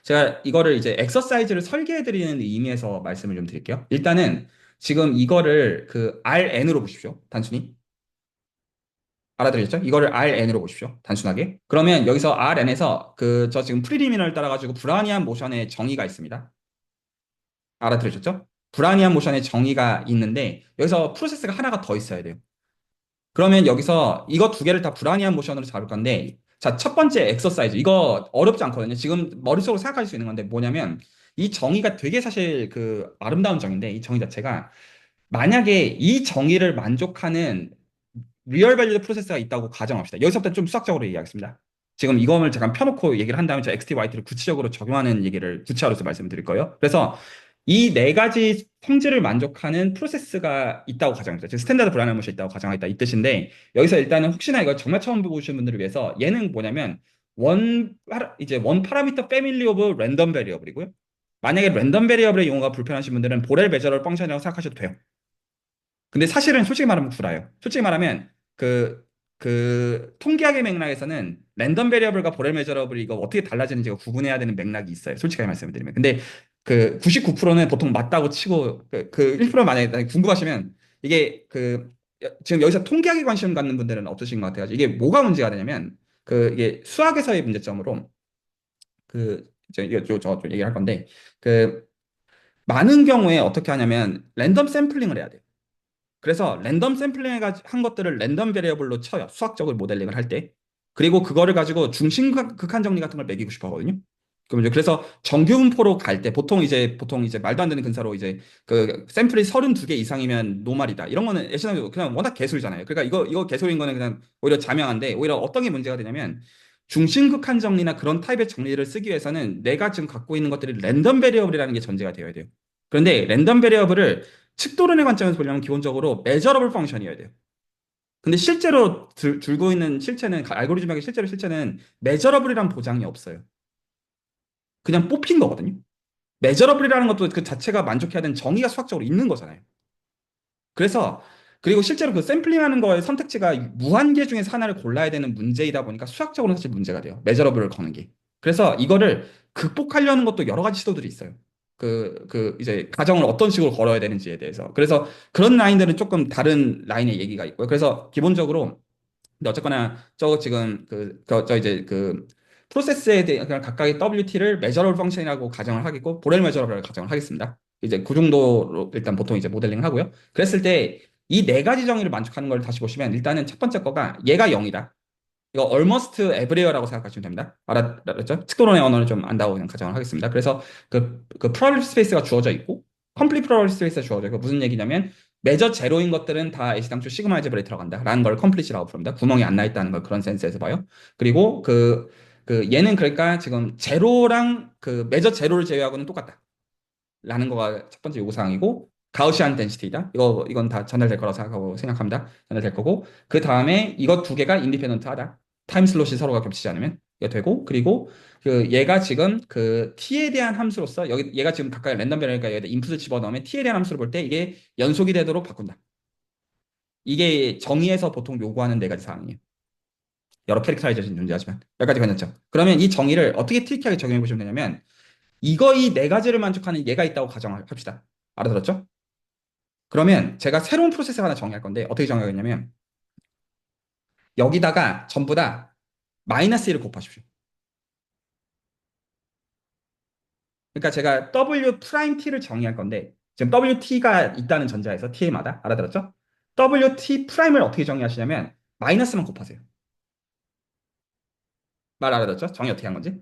제가 이거를 이제 엑서사이즈를 설계해 드리는 의미에서 말씀을 좀 드릴게요. 일단은 지금 이거를 RN으로 보십시오. 단순히 알아들으셨죠? 이거를 RN으로 보십시오. 단순하게. 그러면 여기서 RN에서 저 지금 프리리미널 따라가지고 불아니한 모션의 정의가 있습니다. 알아들으셨죠? 불아니한 모션의 정의가 있는데 여기서 프로세스가 하나가 더 있어야 돼요. 그러면 여기서 이거 두 개를 다 불아니한 모션으로 잡을 건데 자, 첫 번째 엑서사이즈 이거 어렵지 않거든요. 지금 머릿속으로 생각하실 수 있는 건데 뭐냐면 이 정의가 되게 사실 아름다운 정의인데 이 정의 자체가 만약에 이 정의를 만족하는 리얼 밸리드 프로세스가 있다고 가정합시다. 여기서부터 좀 수학적으로 얘기하겠습니다. 지금 이거를 잠깐 펴놓고 얘기를 한 다음에 저 XT, YT를 구체적으로 적용하는 얘기를 구체화로서 말씀드릴 거예요. 그래서 이 네 가지 성질을 만족하는 프로세스가 있다고 가정합니다. 즉 스탠다드 불안한 것이 있다고 가정하겠다 이 뜻인데 여기서 일단은 혹시나 이거 정말 처음 보시는 분들을 위해서 얘는 뭐냐면 원 파라미터 패밀리 오브 랜덤 베리어블이고요. 만약에 랜덤 베리어블의 용어가 불편하신 분들은 보렐 메저럴 펑션이라고 생각하셔도 돼요. 근데 사실은 솔직히 말하면 구라요. 솔직히 말하면 그 통계학의 맥락에서는 랜덤 베리어블과 보렐 메저러블이 이거 어떻게 달라지는지가 구분해야 되는 맥락이 있어요. 솔직하게 말씀을 드리면. 근데 그 99%는 보통 맞다고 치고 그 1% 만약에 궁금하시면 이게 지금 여기서 통계학에 관심 갖는 분들은 없으신 것 같아요. 이게 뭐가 문제가 되냐면 이게 수학에서의 문제점으로 이제 저 얘기할 건데 그 많은 경우에 어떻게 하냐면 랜덤 샘플링을 해야 돼요. 그래서 랜덤 샘플링 한 것들을 랜덤 베리어블로 쳐요. 수학적으로 모델링을 할 때. 그리고 그거를 가지고 중심 극한 정리 같은 걸 매기고 싶어 하거든요. 그래서 정규 분포로 갈 때 보통 이제 말도 안 되는 근사로 이제 그 샘플이 32개 이상이면 노말이다. 이런 거는 예시나 그냥 워낙 개소리잖아요. 그러니까 이거 개소리인 거는 그냥 오히려 자명한데 오히려 어떤 게 문제가 되냐면 중심 극한 정리나 그런 타입의 정리를 쓰기 위해서는 내가 지금 갖고 있는 것들이 랜덤 베리어블이라는 게 전제가 되어야 돼요. 그런데 랜덤 베리어블을 측도론의 관점에서 보려면 기본적으로 메저러블 펑션이어야 돼요. 근데 실제로 들고 있는 알고리즘학의 실체는 메저러블이란 보장이 없어요. 그냥 뽑힌 거거든요. 메저러블이라는 것도 그 자체가 만족해야 되는 정의가 수학적으로 있는 거잖아요. 그래서 그리고 실제로 그 샘플링하는 거의 선택지가 무한계 중에서 하나를 골라야 되는 문제이다 보니까 수학적으로는 사실 문제가 돼요. 메저러블을 거는 게. 그래서 이거를 극복하려는 것도 여러 가지 시도들이 있어요. 이제 가정을 어떤 식으로 걸어야 되는지에 대해서. 그래서 그런 라인들은 조금 다른 라인의 얘기가 있고요. 그래서 기본적으로 근데 어쨌거나 저 지금 저 이제 프로세스에 대한 그냥 각각의 WT를 메저러블 펑션이라고 가정을 하겠고 보렐 메저러블이라고 가정을 하겠습니다. 이제 그 정도로 일단 보통 이제 모델링을 하고요. 그랬을 때 이 네 가지 정의를 만족하는 걸 다시 보시면 일단은 첫 번째 거가 얘가 0이다. 이거 almost everywhere라고 생각하시면 됩니다. 알았죠? 특도론의 언어를 좀 안다고 그냥 가정을 하겠습니다. 그래서 그 probability 스페이스가 주어져 있고 complete probability 스페이스가 주어져 있고 무슨 얘기냐면 매저 제로인 것들은 다 애시당초 시그마 알제브라에 들어간다라는 걸 complete라고 부릅니다. 구멍이 안 나 있다는 걸 그런 센스에서 봐요. 그리고 얘는 그러니까 지금 제로랑 그 매저 제로를 제외하고는 똑같다. 라는 거가 첫 번째 요구사항이고 가우시안 덴시티다. 이건 다 전달될 거라고 생각합니다. 전달될 거고 그 다음에 이것 두 개가 인디펜던트하다. 타임 슬롯이 서로가 겹치지 않으면 이게 되고 그리고 얘가 지금 그 t에 대한 함수로서 얘가 지금 각각 랜덤 베리니까 여기다 인풋을 집어넣으면 t에 대한 함수를 볼 때 이게 연속이 되도록 바꾼다. 이게 정의에서 보통 요구하는 네 가지 사항이에요. 여러 캐릭터라이제이션이 존재하지만 여기까지 괜찮죠? 그러면 이 정의를 어떻게 트리키하게 적용해 보시면 되냐면 이 네 가지를 만족하는 얘가 있다고 가정합시다. 알아들었죠? 그러면 제가 새로운 프로세스 하나 정의할 건데 어떻게 정의하겠냐면 여기다가 전부 다 마이너스 1을 곱하십시오. 그러니까 제가 W 프라임 T를 정의할 건데 지금 WT가 있다는 전제에서 T마다 알아들었죠? WT 프라임을 어떻게 정의하시냐면 마이너스만 곱하세요. 말 알아들었죠? 정의 어떻게 한 건지?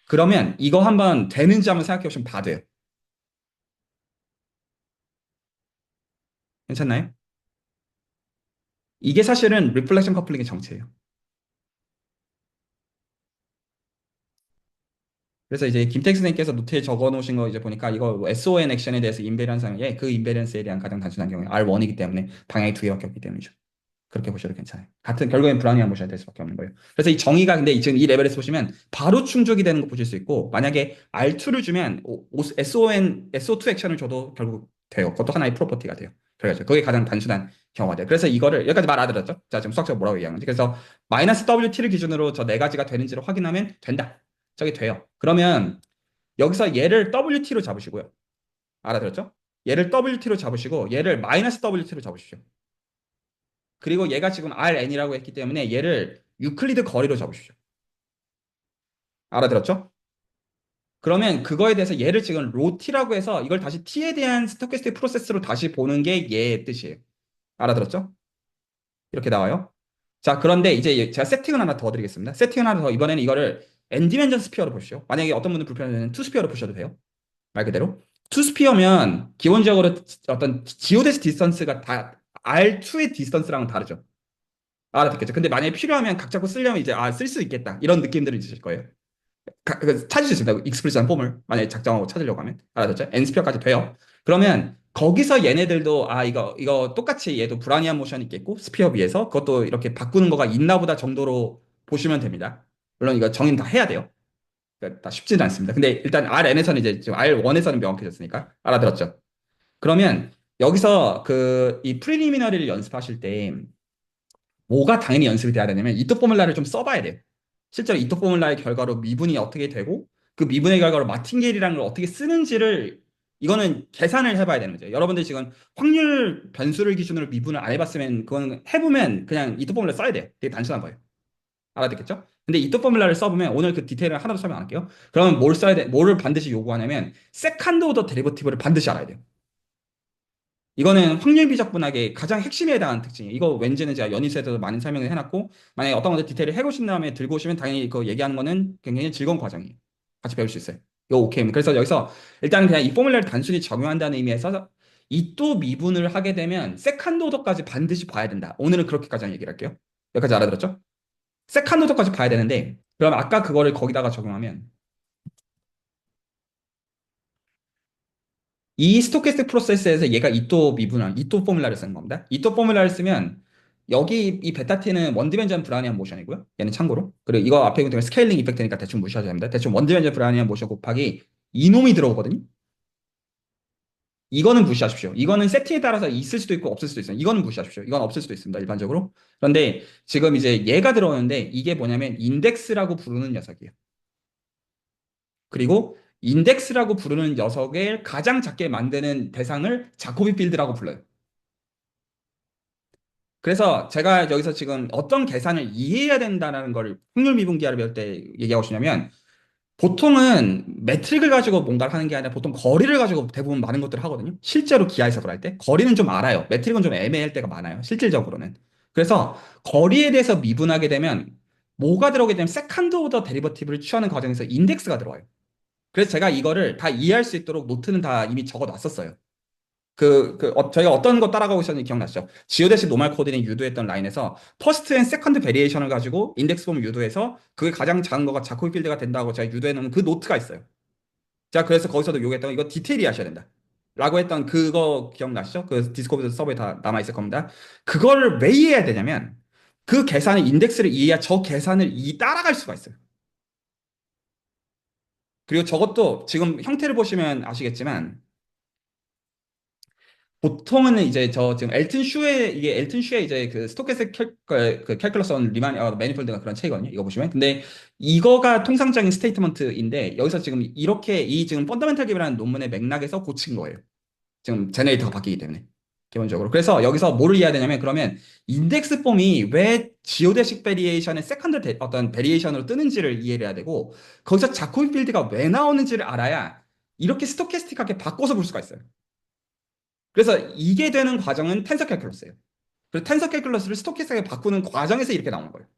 그러면 이거 한번 되는지 한번 생각해 보시면 다 돼요. 괜찮나요? 이게 사실은 리플렉션 커플링의 정체예요. 그래서 이제 김택 선생님께서 노트에 적어 놓으신 거 이제 보니까 이거 뭐 SON 액션에 대해서 인베리언스하는 그 인베리언스에 대한 가장 단순한 경우에 R1이기 때문에 방향이 두 개밖에 없기 때문이죠. 그렇게 보셔도 괜찮아요. 같은 결국엔 불안이한 모셔야 될 수밖에 없는 거예요. 그래서 이 정의가 근데 지금 이 레벨에서 보시면 바로 충족이 되는 거 보실 수 있고 만약에 R2를 주면 SO2 액션을 줘도 결국 돼요. 그것도 하나의 프로퍼티가 돼요. 그래가지고 그게 가장 단순한 경우가 돼요. 그래서 이거를 여기까지 말 알아들었죠? 자 지금 수학적으로 뭐라고 얘기하는지. 그래서 마이너스 WT를 기준으로 저 네 가지가 되는지를 확인하면 된다. 저게 돼요. 그러면 여기서 얘를 WT로 잡으시고요. 알아들었죠? 얘를 WT로 잡으시고 얘를 마이너스 WT로 잡으십시오. 그리고 얘가 지금 Rn이라고 했기 때문에 얘를 유클리드 거리로 잡으십시오. 알아들었죠? 그러면 그거에 대해서 얘를 지금 로티라고 해서 이걸 다시 t에 대한 스토캐스틱 프로세스로 다시 보는 게 얘의 뜻이에요. 알아들었죠? 이렇게 나와요. 자, 그런데 이제 제가 세팅을 하나 더 드리겠습니다. 세팅을 하나 더 이번에는 이거를 n 디멘전 스피어로 보시죠. 만약에 어떤 분은 불편하면 투 스피어로 보셔도 돼요. 말 그대로. 투스피어면 기본적으로 어떤 지오데스 디스턴스가 다 R2의 디스턴스랑은 다르죠. 알아듣겠죠? 근데 만약에 필요하면 각 잡고 쓰려면 이제 쓸 수 있겠다. 이런 느낌들을 있으실 거예요. 찾을 수 있습니다. 익스프레스한 폼을 만약에 작정하고 찾으려고 하면. 알아듣죠? N스피어까지 돼요. 그러면 거기서 얘네들도 이거 똑같이 얘도 불안이한 모션이 있겠고 스피어 위에서 그것도 이렇게 바꾸는 거가 있나 보다 정도로 보시면 됩니다. 물론 이거 정의는 다 해야 돼요. 그러니까 다 쉽지는 않습니다. 근데 일단 RN에서는 이제 지금 R1에서는 명확해졌으니까 알아들었죠? 그러면 여기서 이 프리리미너리를 연습하실 때 뭐가 당연히 연습이 돼야 되냐면 이토 포뮬라를 좀 써봐야 돼요. 실제로 이토 포뮬라의 결과로 미분이 어떻게 되고 그 미분의 결과로 마틴게일이라는 걸 어떻게 쓰는지를 이거는 계산을 해봐야 되는 거죠. 여러분들 지금 확률 변수를 기준으로 미분을 안 해봤으면 그건 해보면 그냥 이토 포뮬라 써야 돼요. 되게 단순한 거예요. 알아듣겠죠? 근데 이토 포뮬라를 써보면 오늘 그 디테일을 하나도 설명 안 할게요. 그러면 뭘 써야 돼? 뭐를 반드시 요구하냐면 세컨드 오더 데리버티브를 반드시 알아야 돼요. 이거는 확률 비적분학의 가장 핵심에 해당하는 특징이에요. 이거 왠지는 제가 연희수에도 많은 설명을 해놨고, 만약에 어떤 것들 디테일을 해보신 다음에 들고 오시면 당연히 그 얘기하는 거는 굉장히 즐거운 과정이에요. 같이 배울 수 있어요. 이거 오케이. 그래서 여기서 일단 그냥 이 포뮬러를 단순히 적용한다는 의미에서 이 또 미분을 하게 되면 세컨드 오더까지 반드시 봐야 된다. 오늘은 그렇게까지 얘기를 할게요. 여기까지 알아들었죠? 세컨드 오더까지 봐야 되는데, 그럼 아까 그거를 거기다가 적용하면 이 스토캐스틱 프로세스에서 얘가 이토 미분한 이토 포뮬라를 쓰는 겁니다. 이토 포뮬라를 쓰면 여기 이 베타 t는 원디멘전 불안이한 모션이고요. 얘는 참고로. 그리고 이거 앞에 있는 스케일링 이펙트니까 대충 무시하셔야 됩니다. 대충 원디멘전 불안이한 모션 곱하기 이놈이 들어오거든요. 이거는 무시하십시오. 이거는 세팅에 따라서 있을 수도 있고 없을 수도 있어요. 이거는 무시하십시오. 이건 없을 수도 있습니다. 일반적으로. 그런데 지금 이제 얘가 들어오는데 이게 뭐냐면 인덱스라고 부르는 녀석이에요. 그리고 인덱스라고 부르는 녀석을 가장 작게 만드는 대상을 자코비 필드라고 불러요. 그래서 제가 여기서 지금 어떤 계산을 이해해야 된다는 걸 확률 미분기하를 배울 때 얘기하고 싶냐면 보통은 매트릭을 가지고 뭔가를 하는 게 아니라 보통 거리를 가지고 대부분 많은 것들을 하거든요. 실제로 기하 해석을 할 때 거리는 좀 알아요. 매트릭은 좀 애매할 때가 많아요. 실질적으로는. 그래서 거리에 대해서 미분하게 되면 뭐가 들어오게 되면 세컨드 오더 데리버티브를 취하는 과정에서 인덱스가 들어와요. 그래서 제가 이거를 다 이해할 수 있도록 노트는 다 이미 적어 놨었어요. 저희가 어떤 거 따라가고 있었는지 기억나시죠? 지오데시 노멀 코디링 유도했던 라인에서 퍼스트 앤 세컨드 베리에이션을 가지고 인덱스 폼을 유도해서 그게 가장 작은 거가 자코비 필드가 된다고 제가 유도해 놓은 그 노트가 있어요. 제가 그래서 거기서도 요구했던 거, 이거 디테일이 하셔야 된다. 라고 했던 그거 기억나시죠? 그 디스코드 서버에 다 남아있을 겁니다. 그거를 왜 이해해야 되냐면 그 계산의 인덱스를 이해해야 저 계산을 따라갈 수가 있어요. 그리고 저것도 지금 형태를 보시면 아시겠지만 보통은 이제 저 지금 엘튼 슈의 이제 그 스토캐스틱 그 캘큘러스 온 매니폴드가 그런 책이거든요. 이거 보시면. 근데 이거가 통상적인 스테이트먼트인데 여기서 지금 이렇게 이 지금 펀더멘탈 기브라는 논문의 맥락에서 고친 거예요. 지금 제네레이터가 바뀌기 때문에. 기본적으로. 그래서 여기서 뭐를 이해해야 되냐면 그러면 인덱스 폼이 왜 지오데식 베리에이션의 어떤 베리에이션으로 뜨는지를 이해를 해야 되고 거기서 자코비 필드가 왜 나오는지를 알아야 이렇게 스토캐스틱하게 바꿔서 볼 수가 있어요. 그래서 이게 되는 과정은 텐서 캘큘러스예요. 그래서 텐서 캘큘러스를 스토캐스틱하게 바꾸는 과정에서 이렇게 나오는 거예요.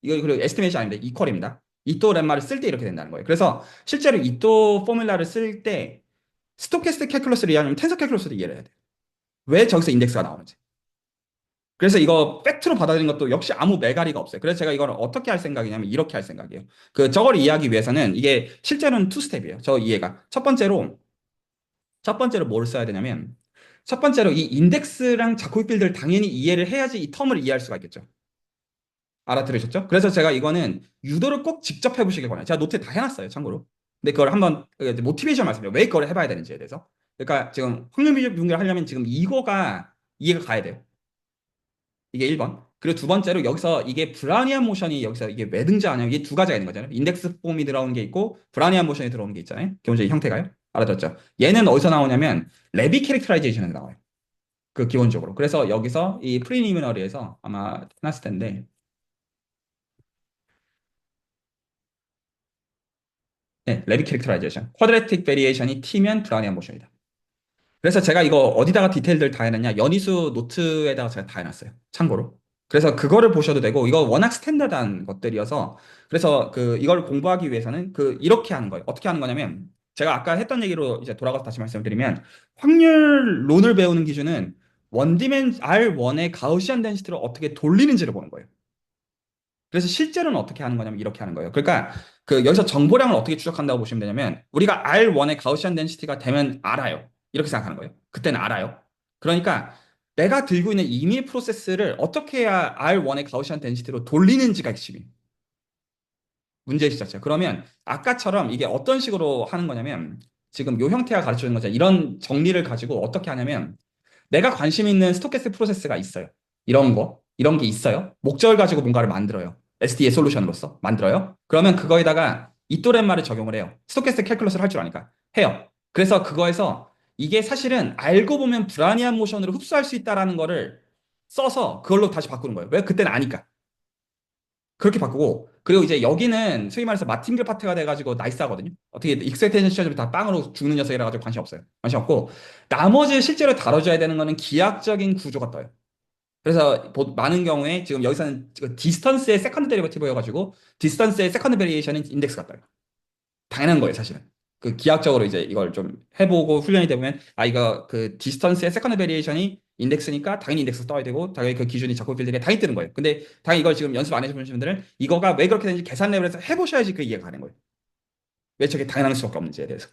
이거 그리고 에스티메이션 아닙니다. 이퀄입니다. 이토 렘마를 쓸 때 이렇게 된다는 거예요. 그래서 실제로 이토 포뮬라를 쓸 때 스토캐스틱 캘큘러스를 이해하려면 텐서 캘큘러스를 이해를 해야 돼요. 왜 저기서 인덱스가 나오는지. 그래서 이거 팩트로 받아들이는 것도 역시 아무 매가리가 없어요. 그래서 제가 이걸 어떻게 할 생각이냐면 이렇게 할 생각이에요. 저걸 이해하기 위해서는 이게 실제로는 투 스텝이에요. 저 이해가. 첫 번째로 뭘 써야 되냐면 첫 번째로 이 인덱스랑 자코비 필드를 당연히 이해를 해야지 이 텀을 이해할 수가 있겠죠. 알아들으셨죠? 그래서 제가 이거는 유도를 꼭 직접 해보시길 권해요. 제가 노트에 다 해놨어요, 참고로. 근데 그걸 한번 모티베이션 말씀드려요. 왜 그걸 해봐야 되는지에 대해서. 그러니까 지금 확률 비교를 하려면 지금 이거가 이해가 가야 돼요. 이게 1번. 그리고 두 번째로 여기서 이게 브라니안 모션이 여기서 이게 왜 등장하냐면 이게 두 가지가 있는 거잖아요. 인덱스 폼이 들어오는 게 있고 브라니안 모션이 들어오는 게 있잖아요. 기본적인 형태가요. 알아들었죠? 얘는 어디서 나오냐면 레비 캐릭터라이제이션에서 나와요. 기본적으로. 그래서 여기서 이 프리리미너리에서 아마 해놨을 텐데 네, 레비 캐릭터라이제이션. 쿼드레틱 베리에이션이 T면 브라니안 모션이다. 그래서 제가 이거 어디다가 디테일들 다 해놨냐? 연희수 노트에다가 제가 다 해놨어요. 참고로. 그래서 그거를 보셔도 되고, 이거 워낙 스탠다드한 것들이어서, 그래서 이걸 공부하기 위해서는 이렇게 하는 거예요. 어떻게 하는 거냐면, 제가 아까 했던 얘기로 이제 돌아가서 다시 말씀을 드리면, 확률론을 배우는 기준은 R1의 가우시안 덴시티를 어떻게 돌리는지를 보는 거예요. 그래서 실제로는 어떻게 하는 거냐면 이렇게 하는 거예요. 그러니까 그 여기서 정보량을 어떻게 추적한다고 보시면 되냐면 우리가 R1의 가우시안 덴시티가 되면 알아요. 이렇게 생각하는 거예요. 그때는 알아요. 그러니까 내가 들고 있는 이미 프로세스를 어떻게 해야 R1의 가우시안 덴시티로 돌리는지가 핵심이에요. 문제의식 자체가. 그러면 아까처럼 이게 어떤 식으로 하는 거냐면 지금 요 형태가 가르쳐 주는 거죠. 이런 정리를 가지고 어떻게 하냐면 내가 관심 있는 스토캐스틱 프로세스가 있어요. 이런 게 있어요. 목적을 가지고 뭔가를 만들어요. SDA 솔루션으로서 만들어요. 그러면 그거에다가 이또렛마를 적용을 해요. 스토캐스틱 캘큘러스를 할 줄 아니까 해요. 그래서 그거에서 이게 사실은 알고 보면 불아니한 모션으로 흡수할 수 있다라는 거를 써서 그걸로 다시 바꾸는 거예요. 왜? 그때는 아니까. 그렇게 바꾸고 그리고 이제 여기는 소위 말해서 마틴글 파트가 돼가지고 나이스하거든요. 어떻게 익스펙테이션 시험이 다 빵으로 죽는 녀석이라 가지고 관심 없어요. 관심 없고 나머지 실제로 다뤄줘야 되는 거는 기하학적인 구조가 떠요. 그래서 많은 경우에 지금 여기서는 디스턴스의 세컨드 데리버티브여가지고 디스턴스의 세컨드 베리에이션인 인덱스가 떠요. 당연한 거예요, 사실은. 그 기하학적으로 이제 이걸 좀 해보고 훈련이 되면 아 이거 그 디스턴스의 세컨드 베리에이션이 인덱스니까 당연히 인덱스 떠야 되고 당연히 그 기준이 자꾸 필드에 당연히 뜨는 거예요. 근데 당연히 이걸 지금 연습 안 해보신 분들은 이거가 왜 그렇게 되는지 계산 레벨에서 해보셔야지 그 이해가 가는 거예요. 왜 저게 당연할 수밖에 없는지에 대해서.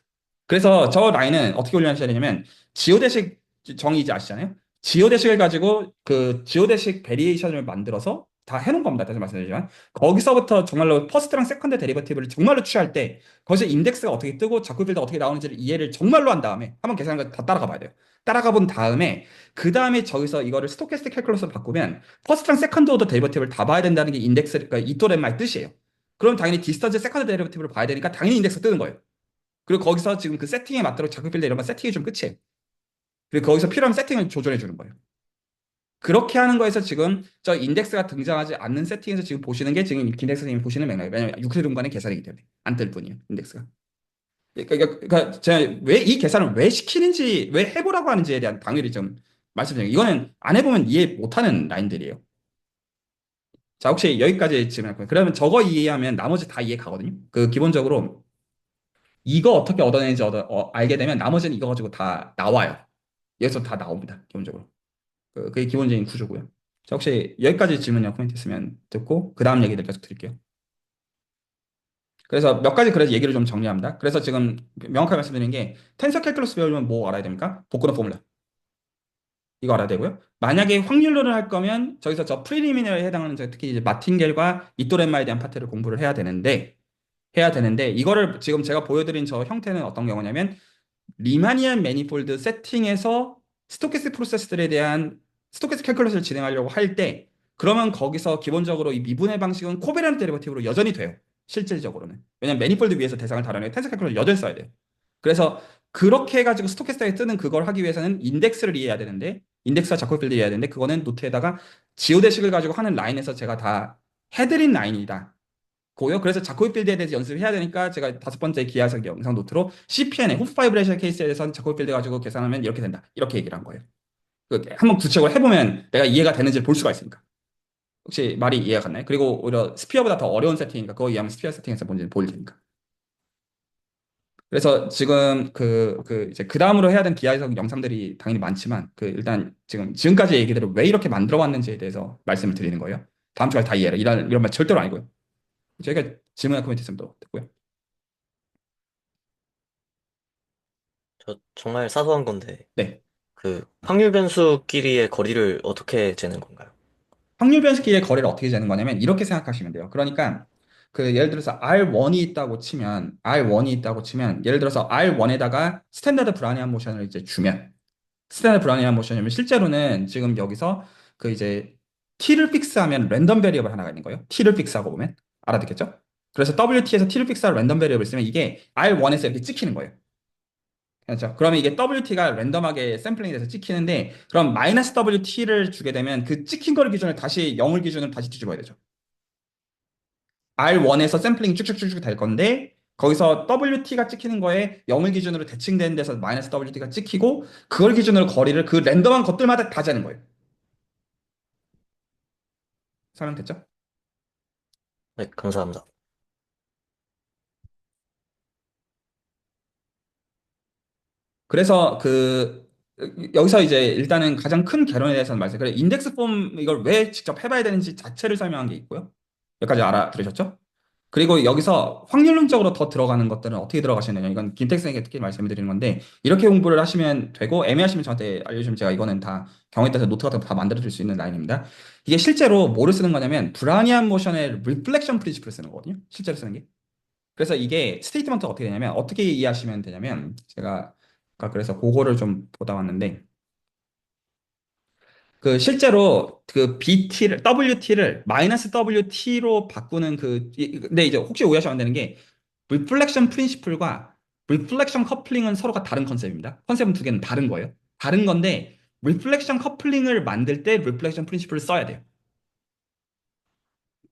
그래서 저 라인은 어떻게 훈련하셔야 되냐면 지오대식 정의 이제 아시잖아요. 지오대식을 가지고 그 지오대식 베리에이션을 만들어서 다 해놓은 겁니다. 다시 말씀드리지만 거기서부터 정말로 퍼스트랑 세컨드 데리버티브를 정말로 취할 때 거기서 인덱스가 어떻게 뜨고 자꾸 필드가 어떻게 나오는지를 이해를 정말로 한 다음에 한번 계산한 거 다 따라가 봐야 돼요. 따라가 본 다음에 그 다음에 저기서 이거를 스토캐스틱 캘큘러스로 바꾸면 퍼스트랑 세컨드 오더 데리버티브를 다 봐야 된다는 게 인덱스 그러니까 이토렘마의 뜻이에요. 그럼 당연히 디스턴스 세컨드 데리버티브를 봐야 되니까 당연히 인덱스 뜨는 거예요. 그리고 거기서 지금 그 세팅에 맞도록 자꾸 필드 이런 거 세팅이 좀 끝이에요. 그리고 거기서 필요한 세팅을 조절해 주는 거예요. 그렇게 하는 거에서 지금 저 인덱스가 등장하지 않는 세팅에서 지금 보시는 게 지금 김택 선생님이 보시는 맥락이에요. 왜냐면 육세 동간의 계산이기 때문에 안 뜰 뿐이에요. 인덱스가. 그러니까 제가 왜 이 계산을 왜 시키는지 왜 해보라고 하는지에 대한 당위를 좀 말씀드려요. 이거는 안 해보면 이해 못하는 라인들이에요. 자 혹시 여기까지 질문할 거예요. 그러면 저거 이해하면 나머지 다 이해 가거든요. 그 기본적으로 이거 어떻게 얻어내는지 알게 되면 나머지는 이거 가지고 다 나와요. 여기서 다 나옵니다. 기본적으로. 그게 기본적인 구조고요. 자, 혹시 여기까지 질문이나 코멘트 있으면 듣고 그 다음 얘기들 계속 드릴게요. 그래서 몇 가지 그래서 얘기를 좀 정리합니다. 그래서 지금 명확하게 말씀드리는 게 텐서 캘큘러스 배우려면 뭐 알아야 됩니까? 복근호 포뮬라. 이거 알아야 되고요. 만약에 확률론을 할 거면 저기서 저 프리리미너에 해당하는 특히 이제 마틴겔과 이토렘마에 대한 파트를 공부를 해야 되는데 이거를 지금 제가 보여드린 저 형태는 어떤 경우냐면 리마니안 매니폴드 세팅에서 스토캐스틱 프로세스들에 대한 스토캐스틱 캘큘러스를 진행하려고 할 때 그러면 거기서 기본적으로 이 미분의 방식은 코베란트 데리버티브로 여전히 돼요. 실질적으로는. 왜냐면 매니폴드 위에서 대상을 다루는 텐서 캘큘러스 여전히 써야 돼요. 그래서 그렇게 해가지고 스토캐스틱에 뜨는 그걸 하기 위해서는 인덱스를 이해해야 되는데 인덱스와 자코비 필드 이해해야 되는데 그거는 노트에다가 지오대식을 가지고 하는 라인에서 제가 다 해드린 라인이다. 고요. 그래서 자코비 필드에 대해서 연습을 해야 되니까 제가 다섯 번째 기하석 영상 노트로 CPN의 호프 파이브레이션 케이스에 대해서는 자코비 필드 가지고 계산하면 이렇게 된다. 이렇게 얘기를 한 거예요. 한번 구체적으로 해보면 내가 이해가 되는지를 볼 수가 있으니까. 혹시 말이 이해가 갔나요? 그리고 오히려 스피어보다 더 어려운 세팅이니까 그거 이해하면 스피어 세팅에서 뭔지 보일 테니까. 그래서 지금 이제 그 다음으로 해야 되는 기하석 영상들이 당연히 많지만 일단 지금까지 얘기들을 왜 이렇게 만들어 왔는지에 대해서 말씀을 드리는 거예요. 다음 주까지 다 이해해라. 이런 말 절대로 아니고요. 저희가 질문이나 코멘트 있으면 또 듣고요.
저 정말 사소한 건데,
네.
그 확률 변수끼리의 거리를 어떻게 재는 건가요?
확률 변수끼리의 거리를 어떻게 재는 거냐면 이렇게 생각하시면 돼요. 그러니까 예를 들어서 R1이 있다고 치면 예를 들어서 R1에다가 스탠다드 브라니안 모션을 이제 주면 스탠다드 브라니안 모션이면 실제로는 지금 여기서 이제 T를 픽스하면 랜덤 베리어블 하나가 있는 거예요. T를 픽스하고 보면 알아듣겠죠? 그래서 WT에서 T를 픽스하고 랜덤 베리어블 쓰면 이게 R1에서 이렇게 찍히는 거예요. 그렇죠. 그러면 이게 WT가 랜덤하게 샘플링이 돼서 찍히는데 그럼 마이너스 WT를 주게 되면 그 찍힌 거를 기준을 다시 0을 기준으로 다시 뒤집어야 되죠. R1에서 샘플링이 쭉쭉쭉쭉 될 건데 거기서 WT가 찍히는 거에 0을 기준으로 대칭되는 데서 마이너스 WT가 찍히고 그걸 기준으로 거리를 그 랜덤한 것들마다 다 재는 거예요. 설명됐죠?
네, 감사합니다.
그래서 여기서 이제 일단은 가장 큰 개론에 대해서는 말씀. 그래, 인덱스 폼 이걸 왜 직접 해봐야 되는지 자체를 설명한 게 있고요. 여기까지 알아들으셨죠? 그리고 여기서 확률론적으로 더 들어가는 것들은 어떻게 들어가시느냐. 이건 김택생에게 특히 말씀을 드리는 건데, 이렇게 공부를 하시면 되고, 애매하시면 저한테 알려주시면 제가 이거는 다 경우에 따라서 노트 같은 거 다 만들어 줄 수 있는 라인입니다. 이게 실제로 뭐를 쓰는 거냐면, 브라니안 모션의 리플렉션 프린시플을 쓰는 거거든요. 실제로 쓰는 게. 그래서 이게 스테이트먼트가 어떻게 되냐면, 어떻게 이해하시면 되냐면, 제가 아까 그래서 그거를 좀 보다 왔는데, 그 실제로 그 BT를 WT를 마이너스 WT로 바꾸는 근데 이제 혹시 오해하시면 안 되는 게 리플렉션 프린시플과 리플렉션 커플링은 서로가 다른 컨셉입니다. 컨셉은 두 개는 다른 거예요. 다른 건데 리플렉션 커플링을 만들 때 리플렉션 프린시플을 써야 돼요.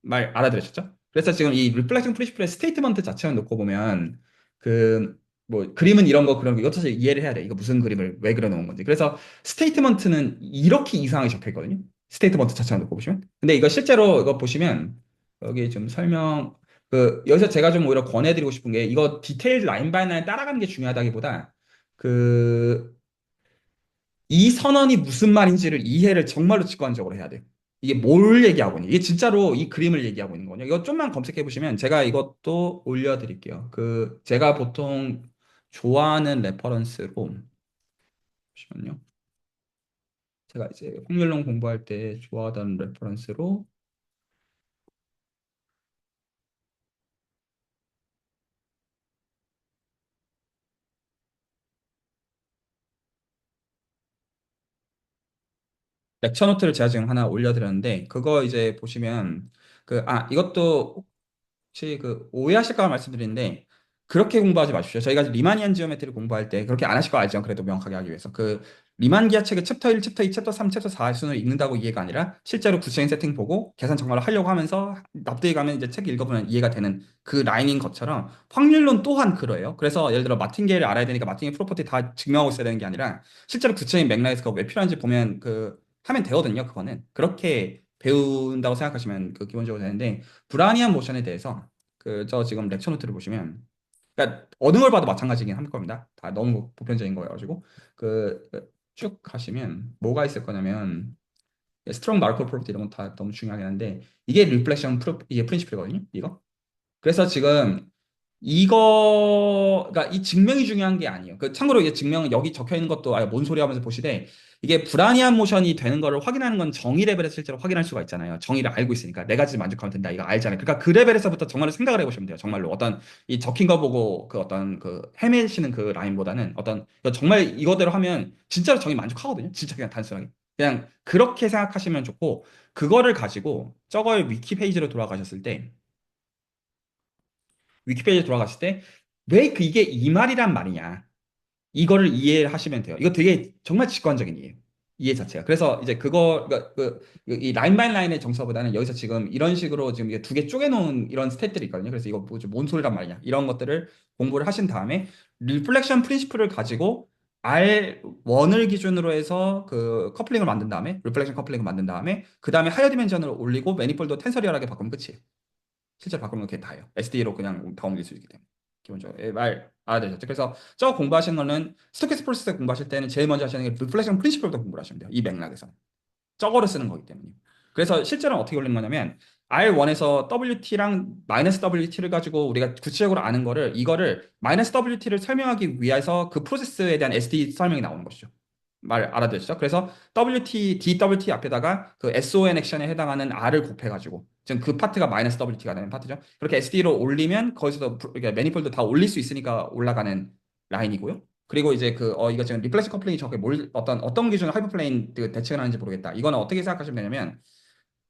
말 알아들으셨죠? 그래서 지금 이 리플렉션 프린시플의 스테이트먼트 자체만 놓고 보면 그 뭐 그림은 이런 거 그런 거 이것 사실 이해를 해야 돼. 이거 무슨 그림을 왜 그려놓은 건지. 그래서 스테이트먼트는 이렇게 이상하게 적혀 있거든요. 스테이트먼트 자체만 놓고 보시면. 근데 이거 실제로 이거 보시면 여기 좀 설명 여기서 제가 좀 오히려 권해드리고 싶은 게 이거 디테일 라인 바이 라인 따라가는 게 중요하다기보다 그 이 선언이 무슨 말인지를 이해를 정말로 직관적으로 해야 돼요. 이게 뭘 얘기하고 있는, 이게 진짜로 이 그림을 얘기하고 있는 거냐. 이거 좀만 검색해 보시면 제가 이것도 올려드릴게요. 제가 보통 좋아하는 레퍼런스로, 잠시만요. 제가 이제 확률론 공부할 때 좋아하던 레퍼런스로 렉처 노트를 제가 지금 하나 올려드렸는데, 그거 이제 보시면, 이것도 혹시 오해하실까 봐 말씀드리는데 그렇게 공부하지 마십시오. 저희가 리마니안 지오메트리 공부할 때 그렇게 안 하실 거 알죠? 그래도 명확하게 하기 위해서 리만 기하책의 챕터 1, 챕터 2, 챕터 3, 챕터 4 순을 읽는다고 이해가 아니라 실제로 구체적인 세팅 보고 계산 정말로 하려고 하면서 납득이 가면 이제 책 읽어보면 이해가 되는 그 라인인 것처럼 확률론 또한 그래요. 그래서 예를 들어 마틴계를 알아야 되니까 마틴계 프로퍼티 다 증명하고 있어야 되는 게 아니라 실제로 구체적인 맥락에서 그거 왜 필요한지 보면 하면 되거든요. 그거는 그렇게 배운다고 생각하시면 기본적으로 되는데 브라니안 모션에 대해서 저 지금 렉처 노트를 보시면 그러니까 어느 걸 봐도 마찬가지긴 할 겁니다. 다 너무 보편적인 거여가지고 쭉 가시면 뭐가 있을 거냐면 스트롱 마르코 프로퍼티 이런 건 다 너무 중요하긴 한데 이게 리플렉션 이게 프린시플이거든요. 이거. 그래서 지금 그러니까 이 증명이 중요한 게 아니에요. 참고로 이게 증명은 여기 적혀 있는 것도 뭔 소리 하면서 보시되 이게 불안이한 모션이 되는 거를 확인하는 건 정의 레벨에서 실제로 확인할 수가 있잖아요. 정의를 알고 있으니까 네 가지 만족하면 된다. 이거 알잖아요. 그러니까 그 레벨에서부터 정말로 생각을 해보시면 돼요. 정말로 어떤 이 적힌 거 보고 어떤 헤매시는 그 라인보다는 정말 이거대로 하면 진짜로 정의 만족하거든요. 진짜 그냥 단순하게. 그냥 그렇게 생각하시면 좋고 그거를 가지고 저거의 위키 페이지로 돌아가셨을 때 위키페디아 돌아갔을 때 왜 이게 이 말이란 말이냐 이거를 이해하시면 돼요. 이거 되게 정말 직관적인 이해 자체가. 그래서 이제 그러니까 이 라인 바이 라인의 정서보다는 여기서 지금 이런 식으로 지금 이게 두 개 쪼개놓은 이런 스탯들이 있거든요. 그래서 이거 뭔 소리란 말이냐 이런 것들을 공부를 하신 다음에 리플렉션 프린시플을 가지고 R1을 기준으로 해서 커플링을 만든 다음에 리플렉션 커플링을 만든 다음에 그 다음에 하이어 디멘전을 올리고 매니폴드 텐서리얼하게 바꾸면 끝이에요. 실제 바꾸면 그게 다예요. SD로 그냥 다 옮길 수 있기 때문에. 기본적으로. 말 알아두셨죠? 그래서 저 공부하시는 거는 스토캐스틱 프로세스 공부하실 때는 제일 먼저 하시는 게 리플렉션 프린시플부터 공부를 하시면 돼요. 이 맥락에서. 저거를 쓰는 거기 때문에. 그래서 실제로는 어떻게 올리는 거냐면 R1에서 WT랑 마이너스 WT를 가지고 우리가 구체적으로 아는 이거를 마이너스 WT를 설명하기 위해서 그 프로세스에 대한 SD 설명이 나오는 것이죠. 말 알아들으시죠? 그래서 DWT 앞에다가 SON 액션에 해당하는 R을 곱해가지고 지금 그 파트가 마이너스 WT가 되는 파트죠. 그렇게 SD로 올리면 거기서도 그러니까 매니폴드 다 올릴 수 있으니까 올라가는 라인이고요. 그리고 이제 이거 지금 리플렉스 커플링이 저게 어떤 기준으로 하이퍼플레인 대칭을 하는지 모르겠다. 이거는 어떻게 생각하시면 되냐면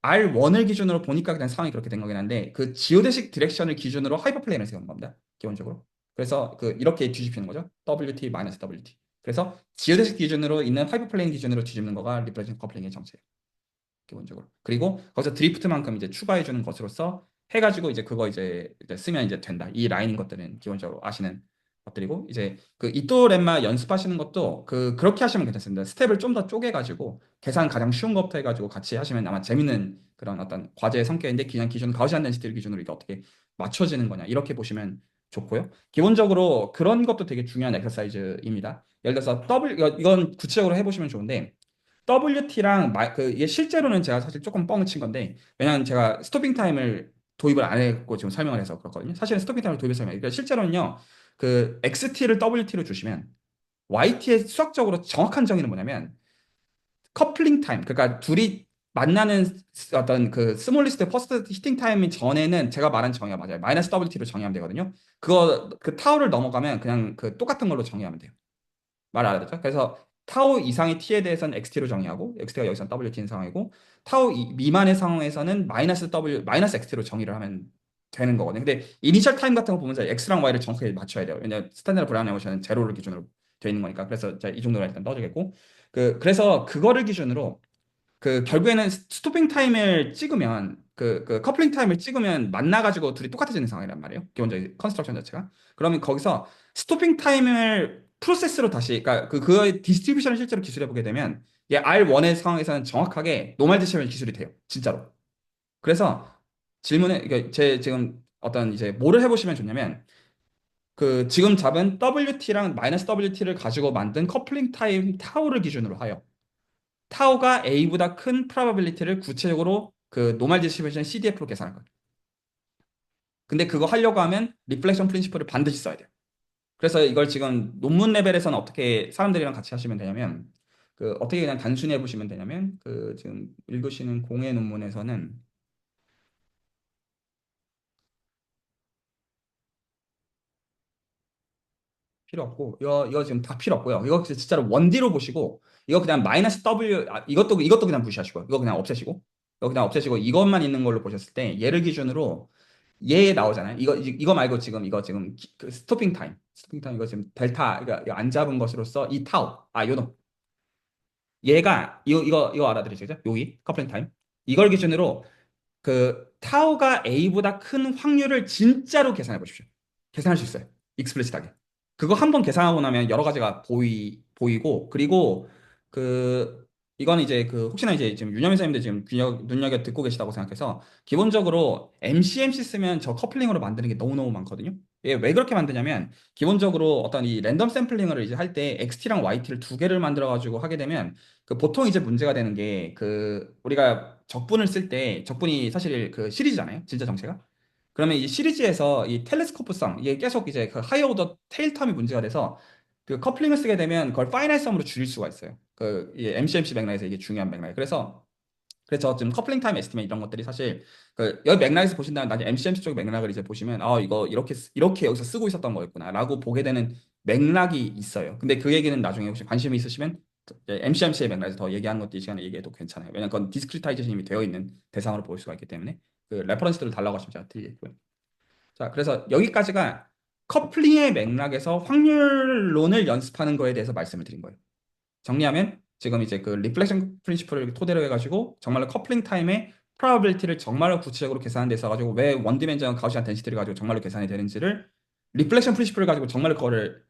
R1을 기준으로 보니까 그냥 상황이 그렇게 된 거긴 한데 지오데식 디렉션을 기준으로 하이퍼플레인을 세우는 겁니다. 기본적으로. 그래서 이렇게 뒤집히는 거죠. WT 마이너스 WT. 그래서 지오데식 기준으로 있는 하이퍼플레인 기준으로 뒤집는 거가 리플렉션 커플링의 정체예요. 기본적으로. 그리고 거기서 드리프트만큼 이제 추가해 주는 것으로서 해가지고 이제 그거 이제 쓰면 이제 된다. 이 라인인 것들은 기본적으로 아시는 것들이고 이제 이또 렘마 연습하시는 것도 그렇게 하시면 괜찮습니다. 스텝을 좀 더 쪼개가지고 계산 가장 쉬운 것부터 해가지고 같이 하시면 아마 재밌는 그런 어떤 과제의 성격인데 그냥 기준 가우시안 덴시티를 기준으로 이게 어떻게 맞춰지는 거냐 이렇게 보시면 좋고요. 기본적으로 그런 것도 되게 중요한 엑서사이즈입니다. 예를 들어서 이건 구체적으로 해보시면 좋은데 WT랑 이게 실제로는 제가 사실 조금 뻥을 친 건데 왜냐면 제가 스토핑 타임을 도입을 안 했고 지금 설명을 해서 그렇거든요. 사실은 스토핑 타임을 도입해서 설명해요. 그러니까 실제로는요. 그 XT를 WT로 주시면 YT의 수학적으로 정확한 정의는 뭐냐면 커플링 타임, 그러니까 둘이 만나는 어떤 그 스몰리스트 퍼스트 히팅 타임 전에는 제가 말한 정의가 맞아요. 마이너스 WT로 정의하면 되거든요. 그 타우를 넘어가면 그냥 그 똑같은 걸로 정의하면 돼요. 말 알아듣죠? 그래서 타우 이상의 t에 대해서는 xt로 정의하고 xt가 여기서는 wt인 상황이고 타우 미만의 상황에서는 마이너스 xt로 정의를 하면 되는 거거든요. 근데 이니셜 타임 같은 거 보면서 x랑 y를 정확하게 맞춰야 돼요. 왜냐면 스탠다드 브라운 에모션은 제로를 기준으로 되어 있는 거니까. 그래서 이 정도로 일단 떠주겠고 그래서 그거를 기준으로 결국에는 스토핑 타임을 찍으면 커플링 타임을 찍으면 만나가지고 둘이 똑같아지는 상황이란 말이에요. 기본적인 컨스트럭션 자체가. 그러면 거기서 스토핑 타임을 프로세스로 다시, 그러니까 그거의 디스트리뷰션을 실제로 기술해 보게 되면 이게 R1의 상황에서는 정확하게 노멀 디스트리뷰션 기술이 돼요. 진짜로. 그래서 이게 제 지금 어떤 이제 뭐를 해보시면 좋냐면 지금 잡은 WT랑 마이너스 WT를 가지고 만든 커플링 타임 타우를 기준으로 하여 타우가 A보다 큰 probability를 구체적으로 노멀 디스트리뷰션 CDF로 계산할 거예요. 근데 그거 하려고 하면 리플렉션 프린시플을 반드시 써야 돼요. 그래서 이걸 지금 논문 레벨에서는 어떻게 사람들이랑 같이 하시면 되냐면 어떻게 그냥 단순히 해보시면 되냐면 지금 읽으시는 공예 논문에서는 필요 없고 이거 지금 다 필요 없고요. 이거 진짜로 원디로 보시고 이거 그냥 마이너스 W 이것도 그냥 무시하시고 이거 그냥 없애시고 이거 그냥 없애시고 이것만 있는 걸로 보셨을 때 얘를 기준으로 얘 나오잖아요. 이거 말고 지금 스토핑 타임 이거 지금 델타 이거 안 잡은 것으로서 이 타우 요놈 얘가 이거 알아들으시죠? 여기 커플링 타임 이걸 기준으로 타우가 A보다 큰 확률을 진짜로 계산해 보십시오. 계산할 수 있어요. 익스플리시트하게. 그거 한 번 계산하고 나면 여러 가지가 보이고, 그리고 이건 이제 혹시나 이제 지금 윤여민 선생님들 지금 눈여겨 듣고 계시다고 생각해서, 기본적으로 MCMC 쓰면 저 커플링으로 만드는 게 너무너무 많거든요. 이게 왜 그렇게 만드냐면, 기본적으로 어떤 이 랜덤 샘플링을 이제 할 때 XT랑 YT를 두 개를 만들어가지고 하게 되면, 보통 이제 문제가 되는 게 우리가 적분을 쓸 때 적분이 사실 시리즈잖아요. 진짜 정체가. 그러면 이 시리즈에서 이 텔레스코프성 이게 계속 이제 하이어 오더 테일 텀이 문제가 돼서 커플링을 쓰게 되면 그걸 파이널 썸으로 줄일 수가 있어요. 이 MCMC 맥락에서 이게 중요한 맥락이에요. 그래서 지금 커플링 타임 에스티메이트 이런 것들이 사실 여기 맥락에서 보신다면 나중에 MCMC 쪽 맥락을 이제 보시면 이거 이렇게 여기서 쓰고 있었던 거였구나라고 보게 되는 맥락이 있어요. 근데 그 얘기는 나중에 혹시 관심이 있으시면 MCMC의 맥락에서 더 얘기하는 것도 이 시간에 얘기해도 괜찮아요. 왜냐면 그건 디스크리타이제이션이 되어 있는 대상으로 볼 수가 있기 때문에 레퍼런스들을 달라고 하시면 제가 드리겠고요. 자, 그래서 여기까지가 커플링의 맥락에서 확률론을 연습하는 거에 대해서 말씀을 드린 거예요. 정리하면 지금 이제 리플렉션 프린시플을 토대로 해가지고 정말로 커플링 타임의 프로바빌리티를 정말로 구체적으로 계산한 데 있어가지고 왜 원디멘전 가우시안 덴시티를 가지고 정말로 계산이 되는지를 리플렉션 프린시플을 가지고 정말로 그거를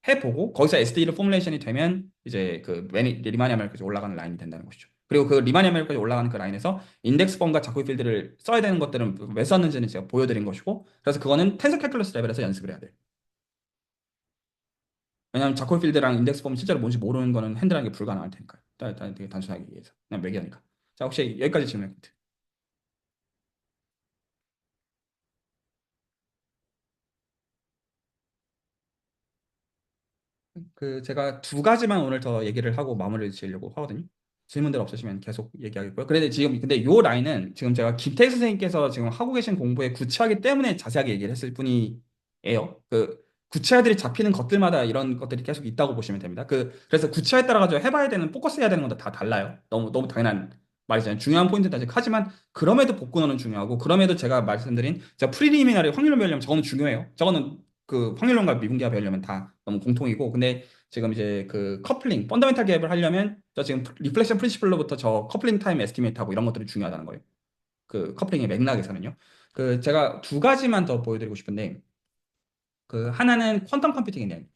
해보고 거기서 SD를 포뮬레이션이 되면 이제 리마니아멜까지 올라가는 라인이 된다는 것이죠. 그리고 리마니아멜까지 올라가는 그 라인에서 인덱스범과 자코비 필드를 써야 되는 것들은 왜 썼는지는 제가 보여드린 것이고 그래서 그거는 텐서 캘큘러스 레벨에서 연습을 해야 돼요. 왜냐하면 자코비 필드랑 인덱스범 실제로 뭔지 모르는 거는 핸들하는 게 불가능할 테니까요. 일단 되게 단순하게 얘기해서 그냥 매기하니까. 자, 혹시 여기까지 질문해 볼게요. 제가 두 가지만 오늘 더 얘기를 하고 마무리를 지으려고 하거든요. 질문들 없으시면 계속 얘기하겠고요. 근데 요 라인은 지금 제가 김태희 선생님께서 지금 하고 계신 공부에 구체하기 때문에 자세하게 얘기를 했을 뿐이에요. 구체화들이 잡히는 것들마다 이런 것들이 계속 있다고 보시면 됩니다. 그래서 구체화에 따라 가지고 해봐야 되는, 포커스 해야 되는 건 다 달라요. 너무 당연한 말이잖아요. 중요한 포인트는 아직 하지만 그럼에도 복근어는 중요하고 그럼에도 제가 말씀드린 제가 프리리미나리 확률론 배우려면 저거는 중요해요. 저거는 확률론과 미분기하 배우려면 다 너무 공통이고 근데 지금 이제 커플링 펀더멘탈 갭을 하려면 저 지금 리플렉션 프린시플로부터 저 커플링 타임 에스티메이트하고 이런 것들이 중요하다는 거예요. 커플링의 맥락에서는요. 제가 두 가지만 더 보여드리고 싶은데 하나는 퀀텀 컴퓨팅에 대한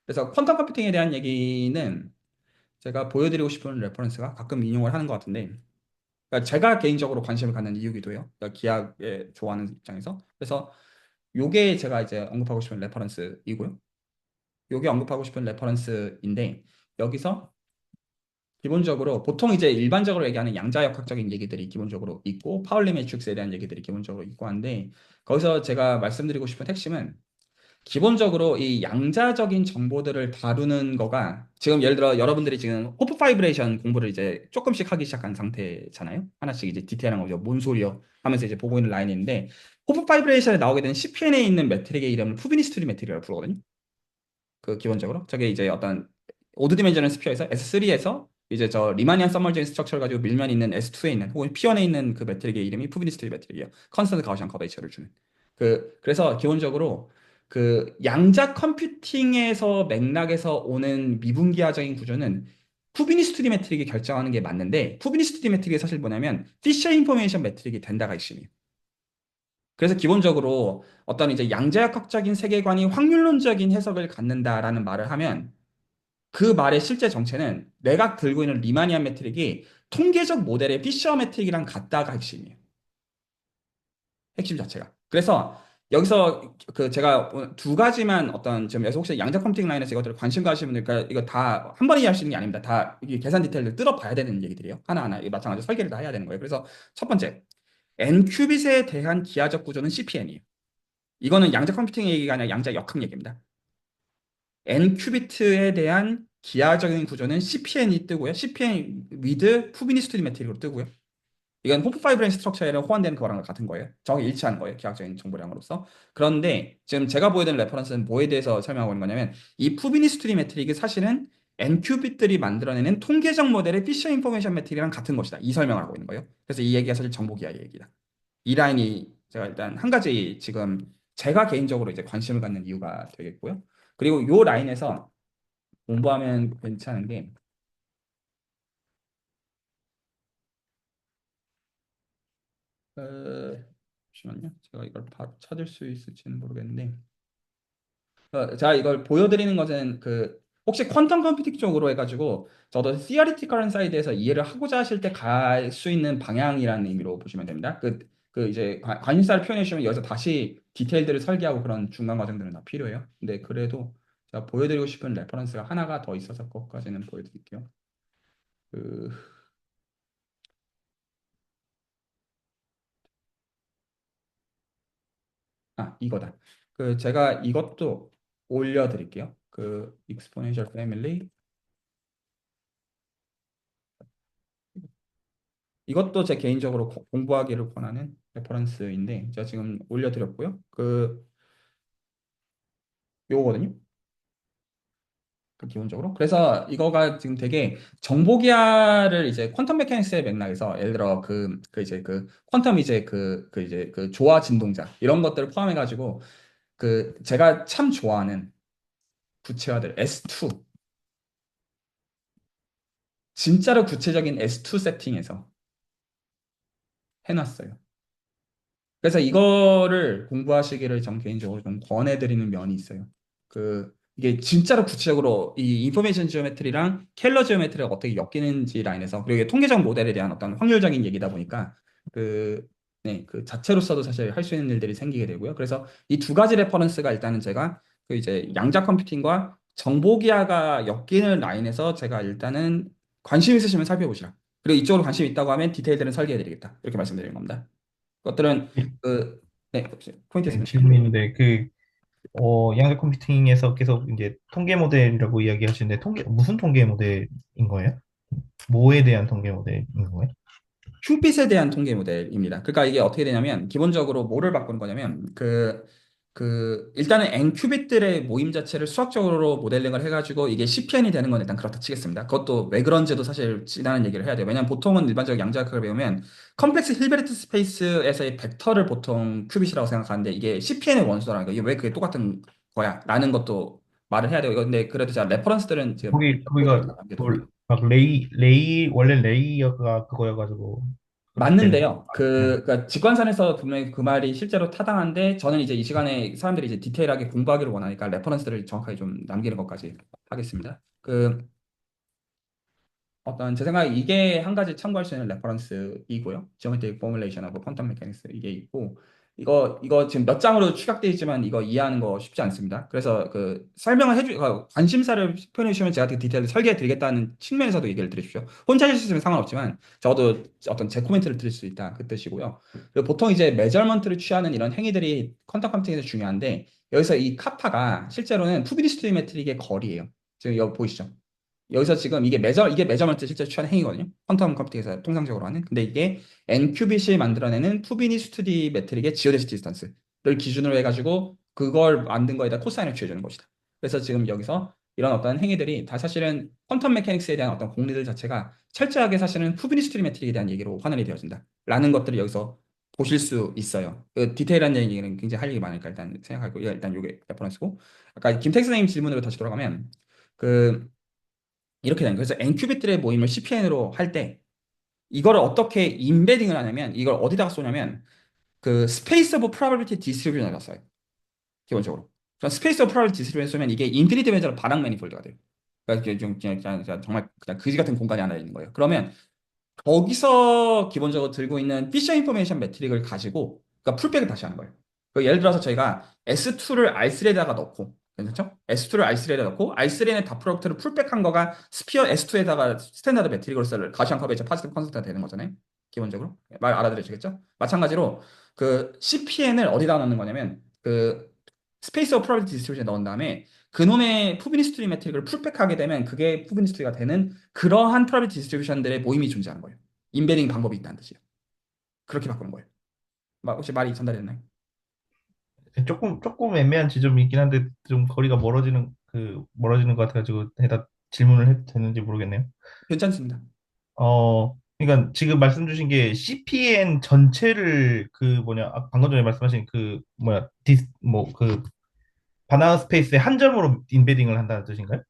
그래서 퀀텀 컴퓨팅에 대한 얘기는 제가 보여드리고 싶은 레퍼런스가 가끔 인용을 하는 것 같은데 그러니까 제가 개인적으로 관심을 갖는 이유기도 해요. 그러니까 기하에 좋아하는 입장에서. 그래서 요게 제가 이제 언급하고 싶은 레퍼런스이고요. 요게 언급하고 싶은 레퍼런스인데 여기서 기본적으로 보통 이제 일반적으로 얘기하는 양자역학적인 얘기들이 기본적으로 있고 파울리 매트릭스에 대한 얘기들이 기본적으로 있고 한데 거기서 제가 말씀드리고 싶은 핵심은 기본적으로 이 양자적인 정보들을 다루는 거가 지금 예를 들어 여러분들이 지금 호프 파이브레이션 공부를 이제 조금씩 하기 시작한 상태잖아요. 하나씩 이제 디테일한 거죠. 뭔 소리요? 하면서 이제 보고 있는 라인인데 호프 파이브레이션에 나오게 된 CPN에 있는 매트릭의 이름을 푸비니스트리 매트릭이라고 부르거든요. 그 기본적으로 저게 이제 어떤 오드 디멘전al 스피어에서 S3에서 이제 저 리마니안 서머제인 스트럭처를 가지고 밀면 있는 S2에 있는 혹은 P1에 있는 그 매트릭의 이름이 푸비니스트리 매트릭이에요. 컨스턴트 가우시안 커베이처를 주는. 그래서 기본적으로 그 양자 컴퓨팅에서 맥락에서 오는 미분기하적인 구조는 푸비니스트리 매트릭이 결정하는 게 맞는데 푸비니스트리 매트릭이 사실 뭐냐면 피셔 인포메이션 매트릭이 된다가 핵심이에요. 그래서 기본적으로 어떤 이제 양자역학적인 세계관이 확률론적인 해석을 갖는다라는 말을 하면 그 말의 실제 정체는 내가 들고 있는 리마니안 매트릭이 통계적 모델의 피셔 매트릭이랑 같다가 핵심이에요. 핵심 자체가. 그래서 여기서 그 제가 두 가지만 어떤 지금 여기서 혹시 양자 컴퓨팅 라인에서 이것들을 관심 가시면 그러니까 이거 다 한 번에 이해할 수 있는 게 아닙니다. 다 이게 계산 디테일을 뜯어봐야 되는 얘기들이에요. 하나하나 이게 마찬가지로 설계를 다 해야 되는 거예요. 그래서 첫 번째 n큐빗에 대한 기하적 구조는 CPN이에요. 이거는 양자 컴퓨팅 얘기가 아니라 양자 역학 얘기입니다. n큐비트에 대한 기하적인 구조는 CPN이 뜨고요. CPN with 푸비니스트리 매트릭으로 뜨고요. 이건 호프 파이브레인 스트럭처에는 호환되는 거랑 같은 거예요. 정확히 일치하는 거예요. 기하학적인 정보량으로서. 그런데 지금 제가 보여드린 레퍼런스는 뭐에 대해서 설명하고 있는 거냐면 이 푸비니스트리 매트릭이 사실은 n큐빗들이 만들어내는 통계적 모델의 피셔 인포메이션 매트릭이랑 같은 것이다. 이 설명을 하고 있는 거예요. 그래서 이 얘기가 사실 정보 기하의 얘기다. 이 라인이 제가 일단 한 가지 지금 제가 개인적으로 이제 관심을 갖는 이유가 되겠고요. 그리고 요 라인에서 공부하면 괜찮은 게 잠시만요. 제가 이걸 바로 찾을 수 있을지는 모르겠는데 제가 이걸 보여드리는 것은 그 혹시 퀀텀 컴퓨팅 쪽으로 해가지고 저도 theoretical 사이드에서 이해를 하고자 하실 때 갈 수 있는 방향이라는 의미로 보시면 됩니다. 그 이제 관심사를 표현해 주시면 여기서 다시 디테일들을 설계하고 그런 중간 과정들은 다 필요해요. 근데 그래도 제가 보여드리고 싶은 레퍼런스가 하나가 더 있어서 그것까지는 보여드릴게요. 그, 이거다. 그 제가 이것도 올려드릴게요. 그 exponential family 이것도 제 개인적으로 공부하기를 권하는 레퍼런스인데 제가 지금 올려드렸고요. 요거거든요. 그 기본적으로. 그래서 이거가 지금 되게 정보기하를 이제 퀀텀 메카닉스의 맥락에서 예를 들어 그 이제 그 퀀텀 이제 그 이제 그 조화 진동자 이런 것들을 포함해가지고 그 제가 참 좋아하는 구체화들 S2 진짜로 구체적인 S2 세팅에서 해놨어요. 그래서 이거를 공부하시기를 전 개인적으로 좀 권해드리는 면이 있어요. 이게 진짜로 구체적으로 이 인포메이션 지오메트리랑 켈러 지오메트리가 어떻게 엮이는지 라인에서 그리고 이게 통계적 모델에 대한 어떤 확률적인 얘기다 보니까 그, 네, 그 자체로서도 사실 할 수 있는 일들이 생기게 되고요. 그래서 이 두 가지 레퍼런스가 일단은 제가 그 이제 양자 컴퓨팅과 정보기하가 엮이는 라인에서 제가 일단은 관심 있으시면 살펴보시라. 그리고 이쪽으로 관심 있다고 하면 디테일들은 설계해드리겠다. 이렇게 말씀드리는 겁니다. 것들은 그, 네, 포인트 있습니다.
질문이 있는데 양자 컴퓨팅에서 계속 이제 통계 모델이라고 이야기하시는데 무슨 통계 모델인 거예요? 뭐에 대한 통계 모델인 거예요?
큐빗에 대한 통계 모델입니다. 그러니까 이게 어떻게 되냐면 기본적으로 뭐를 바꾸는 거냐면 일단은 n 큐빗들의 모임 자체를 수학적으로 모델링을 해가지고 이게 CPN이 되는 건 일단 그렇다 치겠습니다. 그것도 왜 그런지도 사실 지나는 얘기를 해야 돼요. 왜냐면 보통은 일반적으로 양자역학을 배우면 컴플렉스 힐베르트 스페이스에서의 벡터를 보통 큐빗이라고 생각하는데 이게 CPN의 원소라는 거. 이게 왜 그게 똑같은 거야? 라는 것도 말을 해야 돼요. 이거 근데 그래도 제가 레퍼런스들은 지금
거기가
남겨뒀네요.
막 원래 레이어가 그거여가지고 그렇게 되는
맞는데요. 그러니까 직관산에서 분명히 그 말이 실제로 타당한데 저는 이제 이 시간에 사람들이 이제 디테일하게 공부하기를 원하니까 레퍼런스들을 정확하게 좀 남기는 것까지 하겠습니다. 어떤 제 생각에 이게 한 가지 참고할 수 있는 레퍼런스이고요. 지오메트릭 포뮬레이션하고 퀀텀 메카닉스 이게 있고 이거 지금 몇 장으로 축약되어 있지만 이거 이해하는 거 쉽지 않습니다. 그래서 그 설명을 관심사를 표현해 주시면 제가 그 디테일을 설계해 드리겠다는 측면에서도 얘기를 드려주십시오. 혼자 하실 수 있으면 상관없지만 저도 어떤 제 코멘트를 드릴 수 있다. 그 뜻이고요. 그리고 보통 이제 메저먼트를 취하는 이런 행위들이 퀀텀 컴퓨팅에서 중요한데 여기서 이 카파가 실제로는 푸비리스토리 메트릭의 거리예요. 지금 여기 보이시죠? 여기서 지금 이게 메저먼트 실제 취하는 행위거든요. 퀀텀 컴퓨팅에서 통상적으로 하는. 근데 이게 n큐빗이 만들어내는 투비니 스투디 매트릭의 지오데시 디스턴스를 기준으로 해가지고 그걸 만든 거에다 코사인을 취해주는 것이다. 그래서 지금 여기서 이런 어떤 행위들이 다 사실은 퀀텀 메카닉스에 대한 어떤 공리들 자체가 철저하게 사실은 투비니 스투디 매트릭에 대한 얘기로 환원이 되어진다. 라는 것들을 여기서 보실 수 있어요. 그 디테일한 얘기는 굉장히 할 얘기 많으니까 일단 생각하고 일단 요게 레퍼런스고 아까 김택 선생님 질문으로 다시 돌아가면 그 이렇게 되는 거예요. 그래서 n큐빗들의 모임을 CPN으로 할 때 이거를 어떻게 임베딩을 하냐면 이걸 어디다가 쏘냐면 그 스페이스 오브 프로바빌리티 디스트리뷰션을 써요. 기본적으로. 그럼 스페이스 오브 프로바빌리티 디스트리뷰션 쏘면 이게 인피니트 멘저로 반항 매니폴드가 돼요. 그러니까 그냥 정말 그냥 그지 같은 공간이 하나 있는 거예요. 그러면 거기서 기본적으로 들고 있는 피셔 인포메이션 매트릭을 가지고 그러니까 풀백을 다시 하는 거예요. 그 예를 들어서 저희가 S2를 R3에다가 넣고 괜찮죠? S2를 R3에다 넣고 R3의 다 프로덕트를 풀백한 거가 스피어 S2에다가 스탠다드 매트릭으로서 가시안 커베이처 파지티브 컨스턴트가 되는 거잖아요. 기본적으로 말 알아들으시겠죠? 마찬가지로 그 CPN을 어디다 넣는 거냐면 그 스페이스 오브 프로비티 디스트리뷰션에 넣은 다음에 그놈의 푸비니스트리 매트릭을 풀백하게 되면 그게 푸비니스트리가 되는 그러한 프로비티 디스트리뷰션들의 모임이 존재하는 거예요. 인베딩 방법이 있다는 뜻이에요. 그렇게 바꾸는 거예요. 혹시 말이 전달됐나요?
조금 애매한 지점이 있긴 한데 좀 거리가 멀어지는 것 같아가지고 해다 질문을 해도 되는지 모르겠네요.
괜찮습니다.
그러니까 지금 말씀 주신 게 CPN 전체를 방금 전에 말씀하신 바나나 스페이스의 한 점으로 인베딩을 한다는 뜻인가요?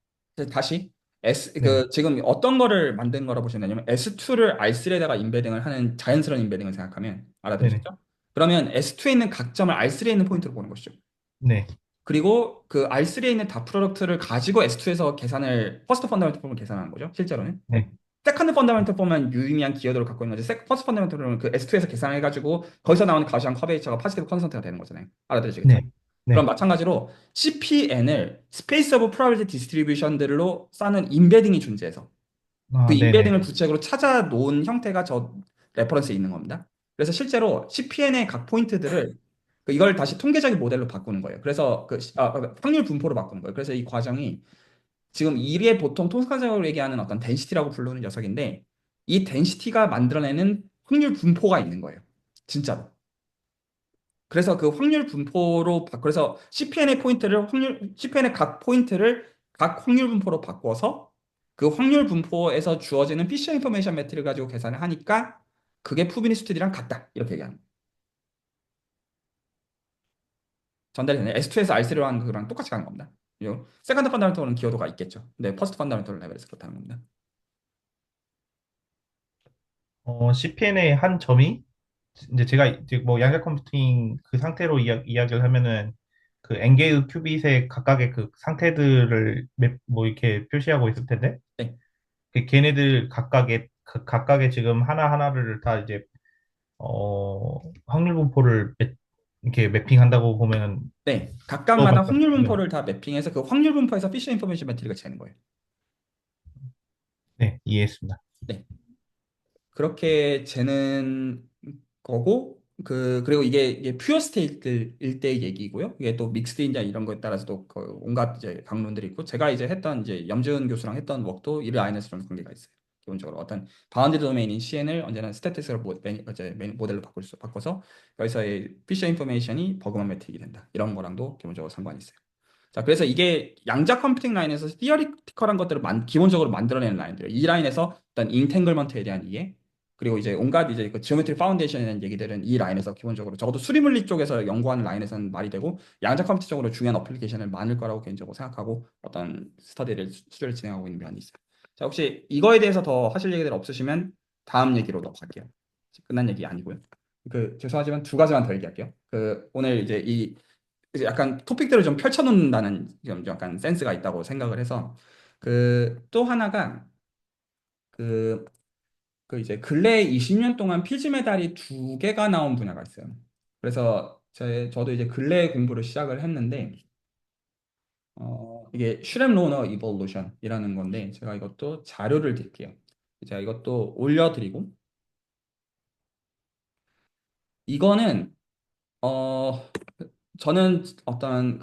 다시
네네.
지금 어떤 거를 만든 거라 보시면 되냐면 S2를 R3에다가 인베딩을 하는 자연스러운 인베딩을 생각하면
네네.
알아들으셨죠? 그러면 S2에 있는 각점을 R3에 있는 포인트로 보는 것이죠.
네.
그리고 그 R3에 있는 다 프로덕트를 가지고 S2에서 퍼스트 펀더멘털 폼을 계산하는 거죠. 실제로는.
네.
세컨드 펀더멘털 폼은 유의미한 기여도를 갖고 있는 거지. 퍼스트 펀더멘털 폼은 그 S2에서 계산해가지고 거기서 나오는 가시안 커베이처가 파지티브 컨스턴트가 되는 거잖아요. 알아들으시겠죠?
네.
그럼
네.
마찬가지로 CPN을 스페이스 오브 프로바빌리티 디스트리뷰션들로 쌓는 인베딩이 존재해서 그
아, 네네.
인베딩을 구체적으로 찾아 놓은 형태가 저 레퍼런스에 있는 겁니다. 그래서 실제로 CPN의 각 포인트들을 이걸 다시 통계적인 모델로 바꾸는 거예요. 그래서 확률 분포로 바꾸는 거예요. 그래서 이 과정이 지금 이게 보통 통상적으로 얘기하는 어떤 덴시티라고 부르는 녀석인데 이 덴시티가 만들어내는 확률 분포가 있는 거예요. 진짜로. 그래서 그 확률 분포로 그래서 CPN의 각 포인트를 각 확률 분포로 바꿔서 그 확률 분포에서 주어지는 피셔 인포메이션 매트를 가지고 계산을 하니까 그게 푸비니스트리랑 같다. 이렇게 얘기하는 거예요. 전달이 되네. S2에서 R3로 하는 그거랑 똑같이 가는 겁니다. 세컨드 펀다멘털은 기여도가 있겠죠. 근데 퍼스트 펀다멘털 레벨에서 그렇다는 겁니다.
CPN의 한 점이 이제 제가 이제 뭐 양자 컴퓨팅 그 상태로 이야기를 하면은 그 엔게이 큐빗의 각각의 그 상태들을 이렇게 표시하고 있을 텐데
네.
그 걔네들 각각의 지금 하나하나를 다 이제 확률 분포를 이렇게 매핑한다고 보면은
네.
또
각각마다
맞다.
확률
네.
분포를 다 매핑해서 그 확률 분포에서 피셔 인포메이션 매트릭을 재는 거예요.
네, 이해했습니다.
네. 그렇게 재는 거고 그리고 이게 퓨어 스테이트일 때의 얘기고요. 이게 또 믹스드인자 이런 거에 따라서도 그 온갖 이제 강론들이 있고 제가 이제 했던 이제 염지은 교수랑 했던 웍도 이 라인에서 좀 관계가 있어요. 기본적으로 어떤 바운드 도메인인 CN을 언제나 스태티스로 모델로 바꿔서 여기서의 피셔 인포메이션이 버그만 매트릭이 된다. 이런 거랑도 기본적으로 상관이 있어요. 자, 그래서 이게 양자 컴퓨팅 라인에서 티어리티컬한 것들을 기본적으로 만들어내는 라인들이에요. 이 라인에서 어떤 인탱글먼트에 대한 이해, 그리고 이제 온갖 이제 그 지오메트리 파운데이션에 대한 얘기들은 이 라인에서 기본적으로 적어도 수리물리 쪽에서 연구하는 라인에서는 말이 되고 양자 컴퓨팅 쪽으로 중요한 어플리케이션을 많을 거라고 개인적으로 생각하고 어떤 수리를 진행하고 있는 면이 있어요. 자, 혹시 이거에 대해서 더 하실 얘기들 없으시면 다음 얘기로 넘어갈게요. 끝난 얘기 아니고요. 죄송하지만 두 가지만 더 얘기할게요. 오늘 이제 약간 토픽들을 좀 펼쳐놓는다는 좀 약간 센스가 있다고 생각을 해서 또 하나가 그, 이제 근래 20년 동안 피지 메달이 두 개가 나온 분야가 있어요. 그래서 저도 이제 근래 공부를 시작을 했는데, 이게 슈렘 로너 이볼루션이라는 건데, 제가 이것도 자료를 드릴게요. 제가 이것도 올려드리고, 이거는, 어, 저는 어떤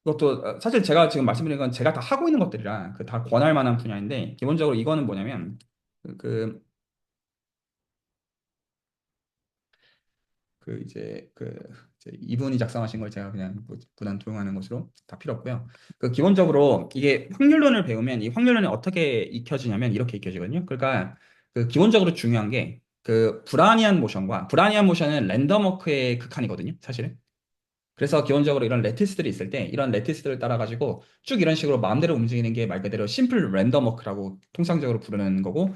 그것도 사실 제가 지금 말씀드린 건 제가 다 하고 있는 것들이라 그 다 권할 만한 분야인데, 기본적으로 이거는 뭐냐면, 그, 그 이제 이분이 작성하신 걸 제가 그냥 무단 도용하는 것으로 다 필요 없고요. 기본적으로 이게 확률론을 배우면 이 확률론이 어떻게 익혀지냐면 이렇게 익혀지거든요. 그러니까 기본적으로 중요한 게 불라니안 모션은 랜덤 워크의 극한이거든요, 사실은. 그래서 기본적으로 이런 레티스들이 있을 때 이런 레티스들을 따라 가지고 쭉 이런 식으로 마음대로 움직이는 게 말 그대로 심플 랜덤 워크라고 통상적으로 부르는 거고,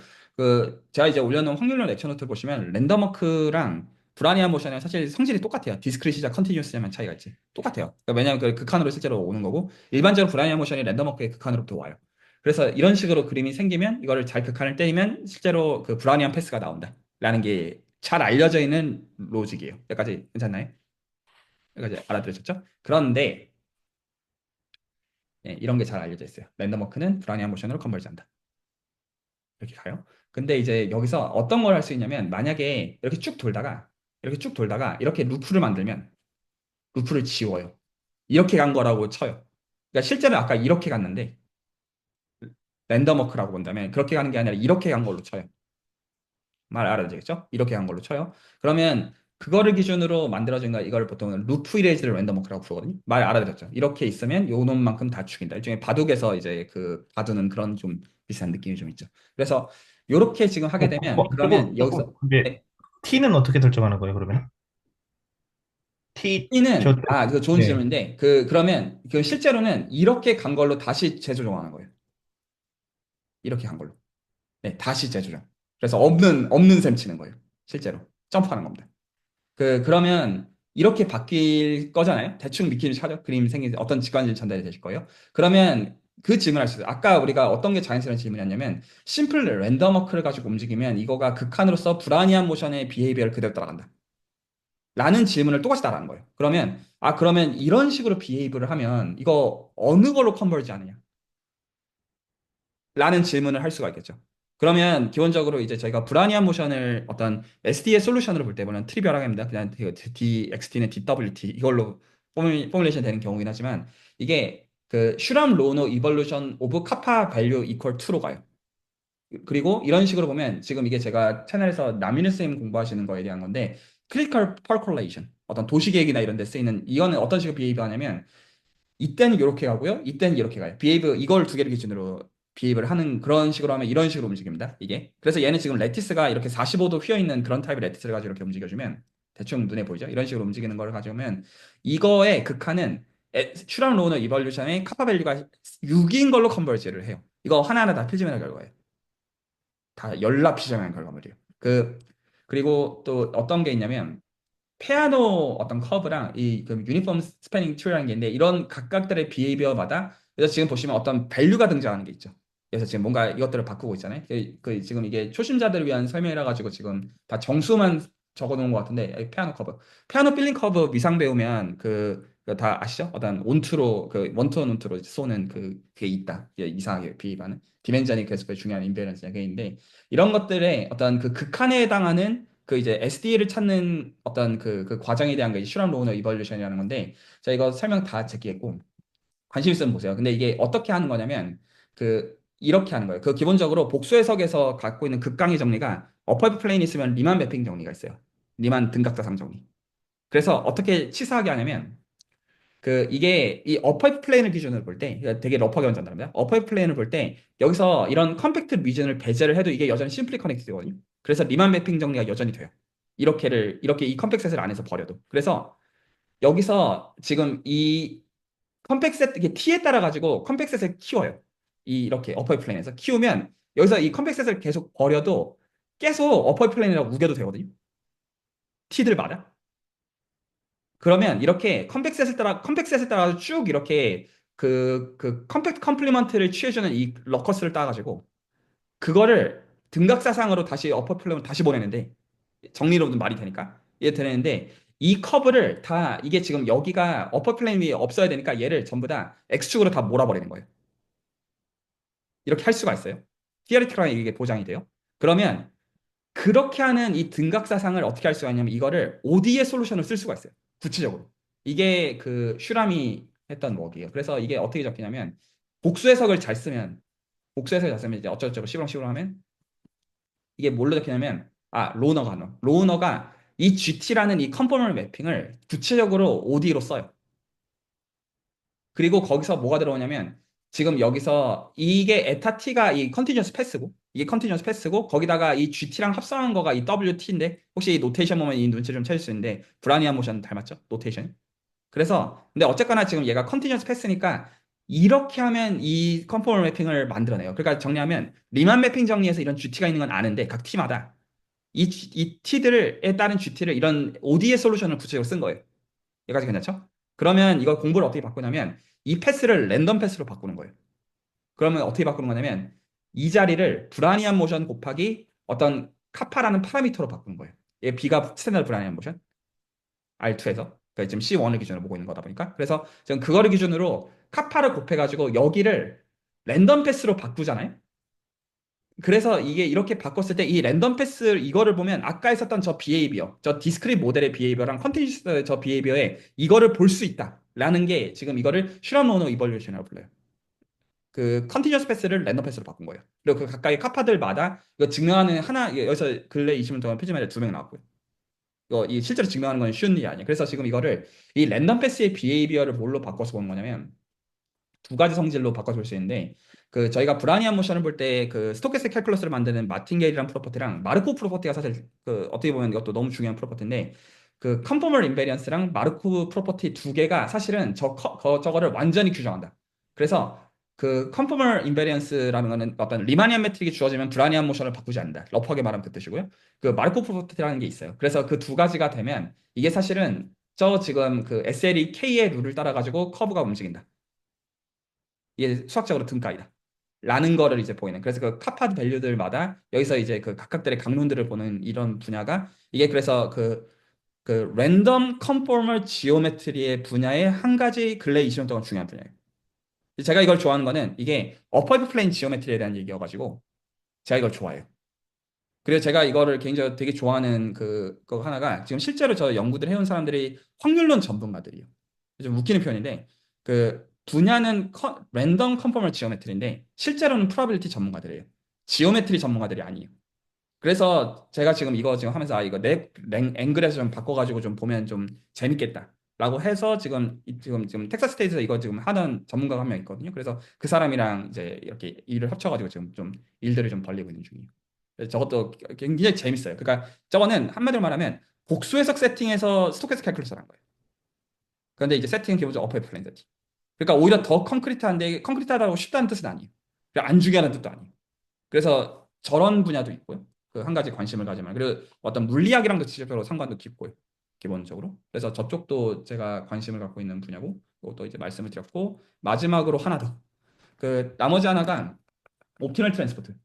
제가 이제 올려놓은 확률론 액션 노트 보시면 랜덤 워크랑 브라니안 모션은 사실 성질이 똑같아요. 디스크릿이자 컨티뉴어스만 차이가 있지. 똑같아요. 그러니까 왜냐하면 그 극한으로 실제로 오는 거고, 일반적으로 브라니안 모션이 랜덤 워크의 극한으로부터 와요. 그래서 이런 식으로 그림이 생기면 이거를 잘 극한을 때리면 실제로 그 브라니안 패스가 나온다 라는 게 잘 알려져 있는 로직이에요. 여기까지 괜찮나요? 여기까지 알아들으셨죠? 그런데 이런 게 잘 알려져 있어요. 랜덤 워크는 불안이한 모션으로 컨버지한다. 이렇게 가요. 근데 이제 여기서 어떤 걸 할 수 있냐면, 만약에 이렇게 쭉 돌다가 이렇게 루프를 만들면 루프를 지워요. 이렇게 간 거라고 쳐요. 그러니까 실제로 아까 이렇게 갔는데 랜덤 워크라고 본다면 그렇게 가는 게 아니라 이렇게 간 걸로 쳐요. 말 알아되겠죠? 이렇게 간 걸로 쳐요. 그러면 그거를 기준으로 만들어진 거, 이걸 보통 루프 이레이즈를 랜덤 워크라고 부르거든요. 말 알아들었죠? 이렇게 있으면 요 놈만큼 다 죽인다. 일종의 바둑에서 이제 바두는 그런 좀 비슷한 느낌이 좀 있죠. 그래서 요렇게 지금 하게 되면, 그러면 여기서
근데 T는 어떻게 설정하는 거예요, 그러면? T, 저,
그거 좋은
네.
질문인데, 그러면 실제로는 이렇게 간 걸로 다시 재조정하는 거예요. 이렇게 간 걸로. 네, 다시 재조정. 그래서 없는 셈 치는 거예요. 실제로. 점프하는 겁니다. 그러면 이렇게 바뀔 거잖아요. 대충 느낌이 차죠. 그림 생긴 어떤 직관적인 전달이 되실 거예요. 그러면 그 질문을 할 수 있어요. 아까 우리가 어떤 게 자연스러운 질문이었냐면, 심플 랜덤 워크를 가지고 움직이면 이거가 극한으로서 불안이한 모션의 비헤이비어를 그대로 따라간다 라는 질문을 똑같이 따라하는 거예요. 그러면 이런 식으로 비헤이브를 하면 이거 어느 걸로 컨버지 하느냐 라는 질문을 할 수가 있겠죠. 그러면 기본적으로 이제 저희가 불안이한 모션을 어떤 SD의 솔루션으로 볼 때, 보면 트리비얼하게 합니다. 그냥 DXT는 DWT 이걸로 포뮬레이션 되는 경우긴 하지만, 이게 슈람 로너 이볼루션 오브 카파 밸류 이퀄 2로 가요. 그리고 이런 식으로 보면, 지금 이게 제가 채널에서 남윤희 선생님 공부하시는 거에 대한 건데, 클리컬 퍼콜레이션 어떤 도시계획이나 이런 데 쓰이는, 이거는 어떤 식으로 비헤이브 하냐면, 이때는 이렇게 가고요. 이때는 이렇게 가요. 비헤이브 이걸 두 개를 기준으로 비헤이브를 하는, 그런 식으로 하면 이런 식으로 움직입니다. 이게. 그래서 얘는 지금 레티스가 이렇게 45도 휘어 있는 그런 타입의 레티스를 가지고 이렇게 움직여주면 대충 눈에 보이죠? 이런 식으로 움직이는 거를 가져오면, 이거의 극한은 슈랑 로너 이벌루션의 카파 밸류가 6인 걸로 컨버지를 해요. 이거 하나하나 다 필지면의 결과예요. 다 연락 필지면의 결과물이에요. 그리고 또 어떤 게 있냐면, 페아노 어떤 커브랑 유니폼 스패닝 트리라는 게 있는데, 이런 각각들의 비헤이비어마다, 그래서 지금 보시면 어떤 밸류가 등장하는 게 있죠. 그래서 지금 뭔가 이것들을 바꾸고 있잖아요. 지금 이게 초심자들을 위한 설명이라 가지고 지금 다 정수만 적어 놓은 것 같은데, 페아노 커브, 페아노 필링 커브 미상 배우면 다 아시죠? 어떤 온투로 원투원 온투로 쏘는 그게 있다. 이상하게 비해하는 디멘전이 계속 중요한 인베런스 개인데, 이런 것들의 어떤 극한에 해당하는 이제 SD를 찾는 어떤 그 과정에 대한 게 슈람 로우너 이벌루션이라는 건데, 제가 이거 설명 다 제끼겠고 관심 있으면 보세요. 근데 이게 어떻게 하는 거냐면, 이렇게 하는 거예요. 기본적으로 복수 해석에서 갖고 있는 극강의 정리가, 어퍼 플레인이 있으면 리만 매핑 정리가 있어요. 리만 등각자상 정리. 그래서 어떻게 치사하게 하냐면, 이게 이 어퍼 플레인을 기준으로 볼 때 되게 러프하게 전달합니다. 어퍼 플레인을 볼 때 여기서 이런 컴팩트 리전을 배제를 해도 이게 여전히 심플리 커넥트거든요. 그래서 리만 매핑 정리가 여전히 돼요. 이렇게 이 컴팩트 셋을 안에서 버려도. 그래서 여기서 지금 이 컴팩트 셋, 이게 t에 따라 가지고 컴팩트 셋을 키워요. 이렇게 어퍼 플레인에서 키우면, 여기서 이 컴팩트 셋을 계속 버려도 계속 어퍼 플레인이라고 우겨도 되거든요. t들마다. 그러면 이렇게 컴팩셋을 따라 쭉 이렇게 컴팩트 컴플리먼트를 취해주는 이 러커스를 따가지고 그거를 등각사상으로 다시 어퍼 플레이로 다시 보내는데, 정리로는 말이 되니까 이게 되는데 이 커브를 다 이게 지금 여기가 어퍼 플레인 위에 없어야 되니까 얘를 전부 다 X축으로 다 몰아버리는 거예요. 이렇게 할 수가 있어요. 티어리티컬하게 이게 보장이 돼요. 그러면 그렇게 하는 이 등각 사상을 어떻게 할 수가 있냐면 이거를 ODE 솔루션을 쓸 수가 있어요. 구체적으로. 이게 그 슈람이 했던 웍이에요. 그래서 이게 어떻게 적히냐면 복수 해석을 잘 쓰면 복수 해석을 잘 쓰면 이제 어쩌고저쩌고 시부렁시부렁 하면 이게 뭘로 적히냐면 로너가 나와. 로너가 이 GT라는 이 컨포멀 매핑을 구체적으로 ODE로 써요. 그리고 거기서 뭐가 들어오냐면 지금 여기서 이게 에타 t가 이 컨티뉴어스 패스고 이게 컨티뉴어스 패스고 거기다가 이 GT랑 합성한 거가 이 WT인데 혹시 이 노테이션 보면 이 눈치 좀 찾을 수 있는데 브라니안 모션 닮았죠? 노테이션. 그래서 근데 어쨌거나 지금 얘가 컨티뉴어스 패스니까 이렇게 하면 이 컨포멀 매핑을 만들어내요. 그러니까 정리하면 리만 매핑 정리해서 이런 GT가 있는 건 아는데 각 T마다 이 T들에 따른 GT를 이런 ODE 솔루션을 구체적으로 쓴 거예요. 여기까지 괜찮죠? 그러면 이걸 공부를 어떻게 바꾸냐면 이 패스를 랜덤 패스로 바꾸는 거예요. 그러면 어떻게 바꾸는 거냐면 이 자리를 브라니안 모션 곱하기 어떤 카파라는 파라미터로 바꾸는 거예요. 얘 B가 스탠다드 브라니안 모션 R2에서 그러니까 지금 C1을 기준으로 보고 있는 거다 보니까 그래서 지금 그거를 기준으로 카파를 곱해가지고 여기를 랜덤 패스로 바꾸잖아요. 그래서 이게 이렇게 바꿨을 때 이 랜덤 패스 이거를 보면 아까 했었던 저 비헤이비어, 저 디스크릿 모델의 비헤이비어랑 컨티뉴스 저 비헤이비어에 이거를 볼 수 있다라는 게 지금 이거를 슈럼 로너 이벌루션이라고 불러요. 그 컨티뉴스 패스를 랜덤 패스로 바꾼 거예요. 그리고 그 각각의 카파들마다 이거 증명하는 하나 여기서 근래 20분 동안 표지마다 2명 나왔고요. 이거 이 실제로 증명하는 건 쉬운 일이 아니에요. 그래서 지금 이거를 이 랜덤 패스의 비헤이비어를 뭘로 바꿔서 보는 거냐면 두 가지 성질로 바꿔서 볼 수 있는데 그 저희가 브라니안 모션을 볼 때 그 스토캐스틱 캘큘러스를 만드는 마틴게일이라는 프로퍼티랑 마르코프 프로퍼티가 사실 그 어떻게 보면 이것도 너무 중요한 프로퍼티인데 그 컨포멀 인베리언스랑 마르코프 프로퍼티 두 개가 사실은 저거를 완전히 규정한다. 그래서 그 컨포멀 인베리언스라는 거는 어떤 리마니안 매트릭이 주어지면 브라니안 모션을 바꾸지 않는다. 러프하게 말하면 그 뜻이고요. 그 마르코프 프로퍼티라는 게 있어요. 그래서 그 두 가지가 되면 이게 사실은 저 지금 그 SLE K의 룰을 따라 가지고 커브가 움직인다. 이게 수학적으로 등가이다. 라는 거를 이제 보이는. 그래서 그 카파 밸류들마다 여기서 이제 그 각각들의 강론들을 보는 이런 분야가 이게 그래서 그 랜덤 컨포멀 지오메트리의 분야의 한 가지 근래 20년 동안 중요한 분야예요. 제가 이걸 좋아하는 거는 이게 어퍼 플레인 지오메트리에 대한 얘기여가지고 제가 이걸 좋아해요. 그래서 제가 이거를 개인적으로 되게 좋아하는 그거 하나가 지금 실제로 저 연구들 해온 사람들이 확률론 전문가들이에요. 좀 웃기는 표현인데 그 분야는 랜덤 컨포멀 지오메트리인데 실제로는 프로바빌리티 전문가들이에요. 지오메트리 전문가들이 아니에요. 그래서 제가 지금 이거 지금 하면서 이거 내 앵글에서 좀 바꿔가지고 좀 보면 좀 재밌겠다라고 해서 지금 텍사스 스테이트에서 이거 지금 하는 전문가가 한 명 있거든요. 그래서 그 사람이랑 이제 이렇게 일을 합쳐가지고 지금 좀 일들을 좀 벌리고 있는 중이에요. 그래서 저것도 굉장히 재밌어요. 그러니까 저거는 한마디로 말하면 복수 해석 세팅에서 스토캐스틱 캘큘러스를 한 거예요. 그런데 이제 세팅은 기본적으로 어퍼 플레인 세팅. 그러니까 오히려 더 concrete한데 concrete하다고 쉽다는 뜻은 아니에요. 안 중요하는 뜻도 아니에요. 그래서 저런 분야도 있고요. 그 한 가지 관심을 가지면 그리고 어떤 물리학이랑도 직접적으로 상관도 깊고요. 기본적으로. 그래서 저쪽도 제가 관심을 갖고 있는 분야고 그것도 이제 말씀을 드렸고 마지막으로 하나 더. 그 나머지 하나가 옵티널 트랜스포트.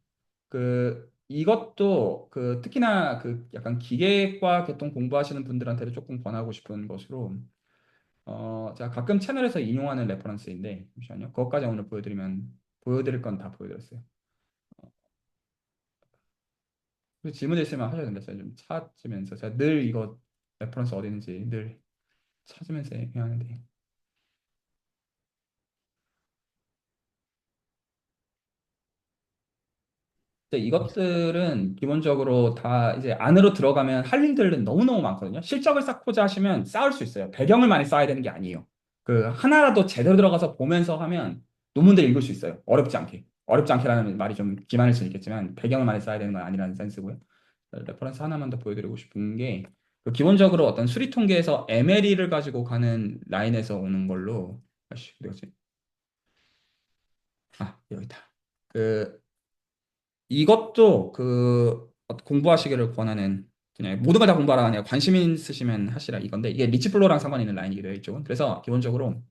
그 이것도 그 특히나 그 약간 기계과 계통 공부하시는 분들한테도 조금 권하고 싶은 것으로 제가 가끔 채널에서 인용하는 레퍼런스인데 잠시만요. 그것까지 오늘 보여드릴 건 다 보여드렸어요. 혹시 질문 있으면 하셔도 됩니다. 제가 좀 찾으면서 제가 늘 이거 레퍼런스 어디 있는지 늘 찾으면서 얘기하는데 근데 이것들은 기본적으로 다 이제 안으로 들어가면 할 일들은 너무너무 많거든요. 실적을 쌓고자 하시면 쌓을 수 있어요. 배경을 많이 쌓아야 되는 게 아니에요. 그 하나라도 제대로 들어가서 보면서 하면 논문들 읽을 수 있어요. 어렵지 않게. 어렵지 않게라는 말이 좀 기만일 수 있겠지만 배경을 많이 쌓아야 되는 건 아니라는 센스고요. 레퍼런스 하나만 더 보여드리고 싶은 게 기본적으로 어떤 수리 통계에서 MLE를 가지고 가는 라인에서 오는 걸로 아씨 어디 갔지? 여기 있다. 그 이것도 공부하시기를 권하는 그냥 모든 걸 다 공부하라 아니라 관심 있으시면 하시라 이건데 이게 리치 플로우랑 상관 있는 라인이기도 해요 이쪽은. 그래서 기본적으로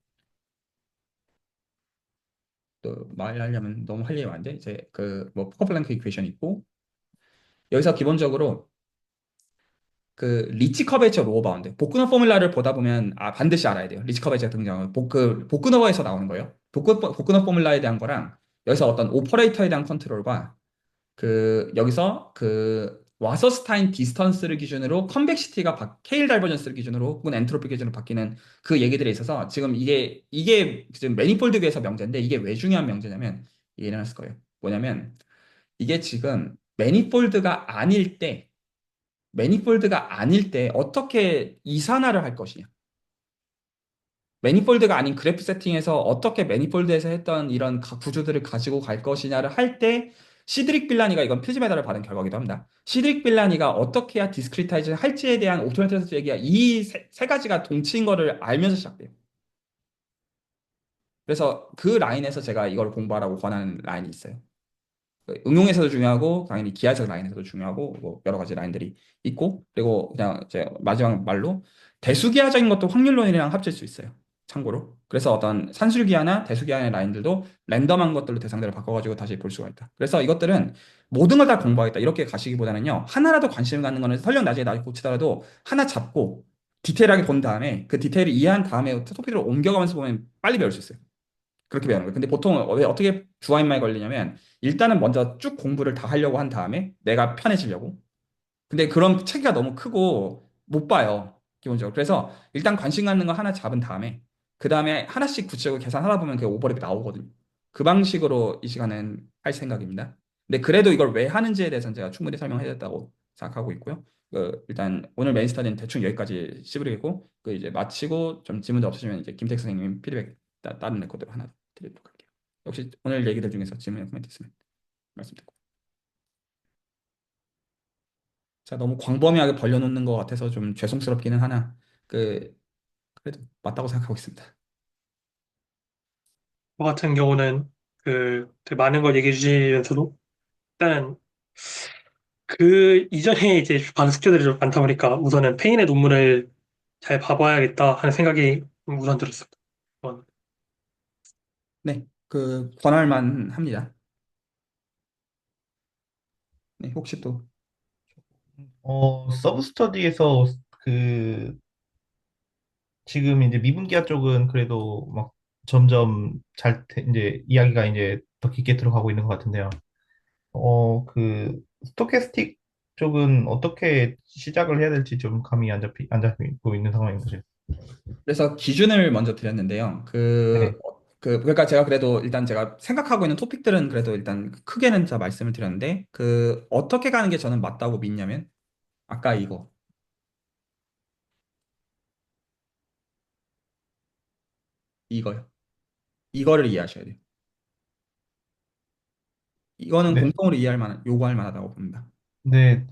또 말하려면 너무 할 얘기 많은데 이제 그 뭐 포커플랭크 이퀘이션 있고 여기서 기본적으로 그 리치 커베이처 로어 바운드. 복근어 포뮬라를 보다 보면 반드시 알아야 돼요. 리치 커베이처 등장은 복근어에서 나오는 거예요. 복근어 포뮬라에 대한 거랑 여기서 어떤 오퍼레이터에 대한 컨트롤과 여기서 와서스타인 디스턴스를 기준으로 케일 다이버전스를 기준으로 혹은 엔트로피 기준으로 바뀌는 그 얘기들에 있어서 지금 이게 지금 매니폴드 위에서 명제인데 이게 왜 중요한 명제냐면 이게 일어났을 거예요. 뭐냐면 이게 지금 매니폴드가 아닐 때 어떻게 이산화를 할 것이냐. 매니폴드가 아닌 그래프 세팅에서 어떻게 매니폴드에서 했던 이런 구조들을 가지고 갈 것이냐를 할 때 시드릭 빌라니가 이건 필즈 메달을 받은 결과기도 합니다. 시드릭 빌라니가 어떻게 해야 디스크리타이즈 할지에 대한 오토메이션 얘기가 이 세 가지가 동치인 거를 알면서 시작돼요. 그래서 그 라인에서 제가 이걸 공부하라고 권하는 라인이 있어요. 응용에서도 중요하고 당연히 기하적 라인에서도 중요하고 뭐 여러 가지 라인들이 있고 그리고 그냥 제 마지막 말로 대수기하적인 것도 확률론이랑 합칠 수 있어요. 참고로. 그래서 어떤 산술기하나 대수기하의 라인들도 랜덤한 것들로 대상들을 바꿔가지고 다시 볼 수가 있다. 그래서 이것들은 모든 걸 다 공부하겠다 이렇게 가시기보다는요 하나라도 관심을 갖는 거는 설령 나중에 고치더라도 하나 잡고 디테일하게 본 다음에 그 디테일을 이해한 다음에 토픽으로 옮겨가면서 보면 빨리 배울 수 있어요. 그렇게 배우는 거예요. 근데 보통 왜 어떻게 주화인마에 걸리냐면 일단은 먼저 쭉 공부를 다 하려고 한 다음에 내가 편해지려고. 근데 그런 체계가 너무 크고 못 봐요. 기본적으로. 그래서 일단 관심 갖는 거 하나 잡은 다음에 그 다음에 하나씩 구체적으로 계산하다 보면 그 오버랩이 나오거든요. 그 방식으로 이 시간은 할 생각입니다. 근데 그래도 이걸 왜 하는지에 대해서는 제가 충분히 설명해줬다고 생각하고 있고요. 일단 오늘 메인 스타디는 대충 여기까지 씹으리겠고 이제 마치고 좀 질문도 없으시면 이제 김택 선생님 피드백 다른 레코드로 하나 드리도록 할게요. 혹시 오늘 얘기들 중에서 질문 코멘트 있으면 말씀 드리고. 제가 너무 광범위하게 벌려놓는 것 같아서 좀 죄송스럽기는 하나 그래도 맞다고 생각하고 있습니다.
저 같은 경우는 되게 많은 걸 얘기해 주시면서도 일단은 그 이전에 이제 받은 숙제들이 좀 많다 보니까 우선은 페인의 논문을 잘 봐봐야겠다 하는 생각이 우선 들었습니다. 어,
네, 권할만 합니다. 네, 혹시 또
서브 스터디에서 그 지금 이제 미분기하 쪽은 그래도 막 점점 이제 이야기가 이제 더 깊게 들어가고 있는 것 같은데요. 그 스토캐스틱 쪽은 어떻게 시작을 해야 될지 좀 감이 안 잡히고 있는 상황인 거죠.
그래서 기준을 먼저 드렸는데요.
네.
그러니까 제가 그래도 일단 제가 생각하고 있는 토픽들은 그래도 일단 크게는 다 말씀을 드렸는데 어떻게 가는 게 저는 맞다고 믿냐면 아까 이거요. 이거를 이해하셔야 돼요. 이거는
네.
공통으로 요구할 만하다고 봅니다.
근데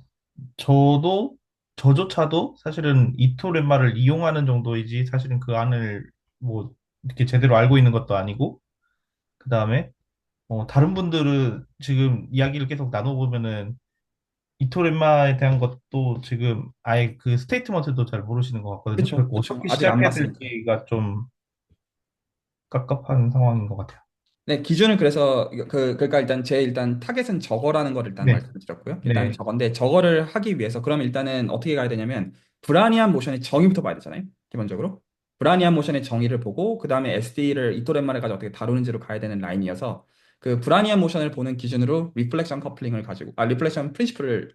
저조차도 사실은 이토렘마를 이용하는 정도이지 사실은 그 안을 뭐 이렇게 제대로 알고 있는 것도 아니고 그 다음에 다른 분들은 지금 이야기를 계속 나눠보면은 이토렘마에 대한 것도 지금 아예 그 스테이트먼트도 잘 모르시는 것 같거든요.
그렇죠,
그리고
그렇죠.
어떻게
아직 안
시작해야
봤으니까.
될지가 좀 깝깝한 상황인 것 같아요.
네, 기준을 그래서 그러니까 일단 타겟은 저거라는 걸 일단
네,
말씀을 드렸고요. 일단
네,
저건데 저거를 하기 위해서 그러면 일단은 어떻게 가야 되냐면 브라니안 모션의 정의부터 봐야 되잖아요. 기본적으로. 브라니안 모션의 정의를 보고 그다음에 SD를 이토렘마를 가지고 어떻게 다루는지로 가야 되는 라인이어서 그 브라니안 모션을 보는 기준으로 리플렉션 프린시플을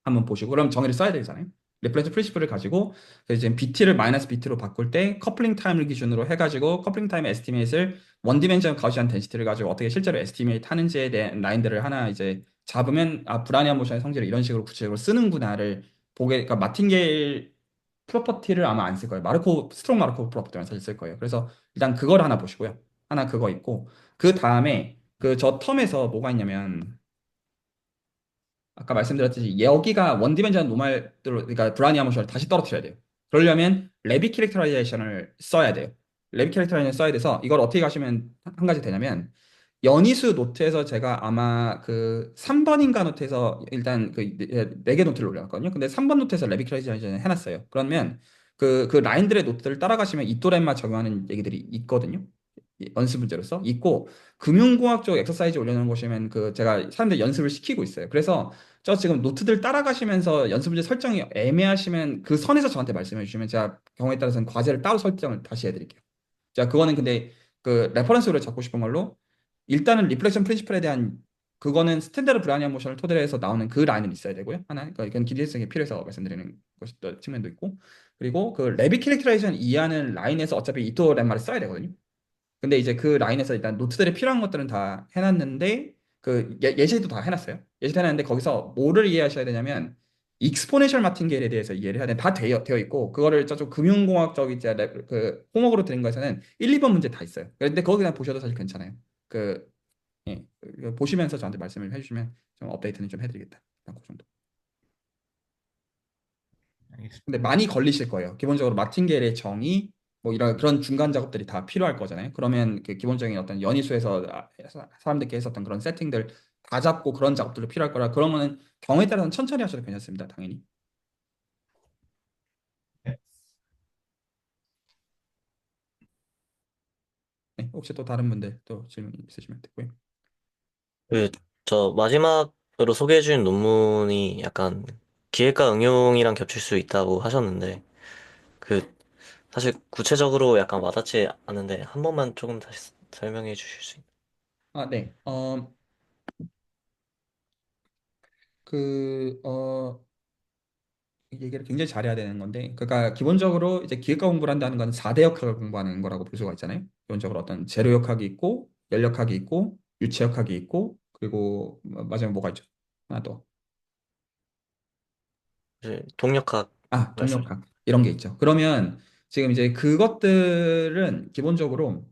한번 보시고 그럼 정의를 써야 되잖아요. 리플렉션 프린시플을 가지고 이제 BT를 마이너스 BT로 바꿀 때 커플링 타임을 기준으로 해가지고 커플링 타임 에스티메이트를 원 디멘션 가우시안 덴시티를 가지고 어떻게 실제로 에스티메이트 하는지에 대한 라인들을 하나 이제 잡으면 브라니안 모션의 성질을 이런 식으로 구체적으로 쓰는구나를 그러니까 마틴게일 프로퍼티를 아마 안 쓸 거예요. 스트롱 마르코브 프로퍼티만 사실 쓸 거예요. 그래서 일단 그걸 하나 보시고요. 하나 그거 있고 그 다음에 저 텀에서 뭐가 있냐면 아까 말씀드렸듯이 여기가 원 디멘전 노말대로 그러니까 브라니아 모션을 다시 떨어뜨려야 돼요. 그러려면 레비 캐릭터라이제이션을 써야 돼요. 레비 캐릭터라이제이션 써야 돼서 이걸 어떻게 가시면 한 가지 되냐면 연희수 노트에서 제가 아마 3번인가 노트에서 일단 4개 노트를 올려놨거든요. 근데 3번 노트에서 레비 캐릭터라이제이션을 해놨어요. 그러면 그 라인들의 노트를 따라가시면 이토렘마 적용하는 얘기들이 있거든요. 연습 문제로서 있고 금융공학 쪽 엑서사이즈 올려놓은 곳이면 제가 사람들 연습을 시키고 있어요. 그래서 저 지금 노트들 따라가시면서 연습 문제 설정이 애매하시면 그 선에서 저한테 말씀해 주시면 제가 경우에 따라서는 과제를 따로 설정을 다시 해드릴게요. 자, 그거는 근데 그 레퍼런스를 잡고 싶은 걸로 일단은 리플렉션 프린시플에 대한 그거는 스탠다드 브라니안 모션을 토대로 해서 나오는 그 라인은 있어야 되고요. 하나, 그러니까 이건 기대성이 필요해서 말씀드리는 것이 또 측면도 있고 그리고 그 레빗 캐릭터라이제이션 이해하는 라인에서 어차피 이토 lem마를 써야 되거든요. 근데 이제 그 라인에서 일단 노트들이 필요한 것들은 다 해놨는데 그 예시도 다 해놨어요. 예시도 해놨는데 거기서 뭐를 이해하셔야 되냐면 익스포네셜 마틴게일에 대해서 이해를 해야 돼. 다 되어 있고 그거를 저쪽 금융공학적 이제 그 홈워크로 드린 거에서는 1, 2번 문제 다 있어요. 근데 거기 그냥 보셔도 사실 괜찮아요. 그 예, 보시면서 저한테 말씀을 해주시면 좀 업데이트는 좀 해드리겠다. 그 정도. 근데
알겠습니다.
많이 걸리실 거예요. 기본적으로 마틴게일의 정의, 뭐 이런 그런 중간 작업들이 다 필요할 거잖아요. 그러면 그 기본적인 어떤 연희수에서 사람들께 했었던 그런 세팅들 다 잡고 그런 작업들도 필요할 거라 그런 거는 경우에 따라서는 천천히 하셔도 괜찮습니다. 당연히.
네.
네, 혹시 또 다른 분들 또 질문 있으시면 되고요.
그, 저 마지막으로 소개해준 논문이 약간 기획과 응용이랑 겹칠 수 있다고 하셨는데, 그, 사실 구체적으로 약간 와닿지 않는데, 한 번만 조금 다시 설명해 주실 수 있나요?
아, 네. 그, 이 얘기를 굉장히 잘해야 되는 건데, 그러니까 기본적으로 이제 기획과 공부를 한다는 건 4대 역학을 공부하는 거라고 볼 수가 있잖아요. 기본적으로 어떤 재료 역학이 있고, 열 역학이 있고, 유체 역학이 있고, 그리고 마지막에 뭐가 있죠? 하나 더.
이제 동력학
아,
말씀.
동력학. 이런 게 있죠. 그러면 지금 이제 그것들은 기본적으로,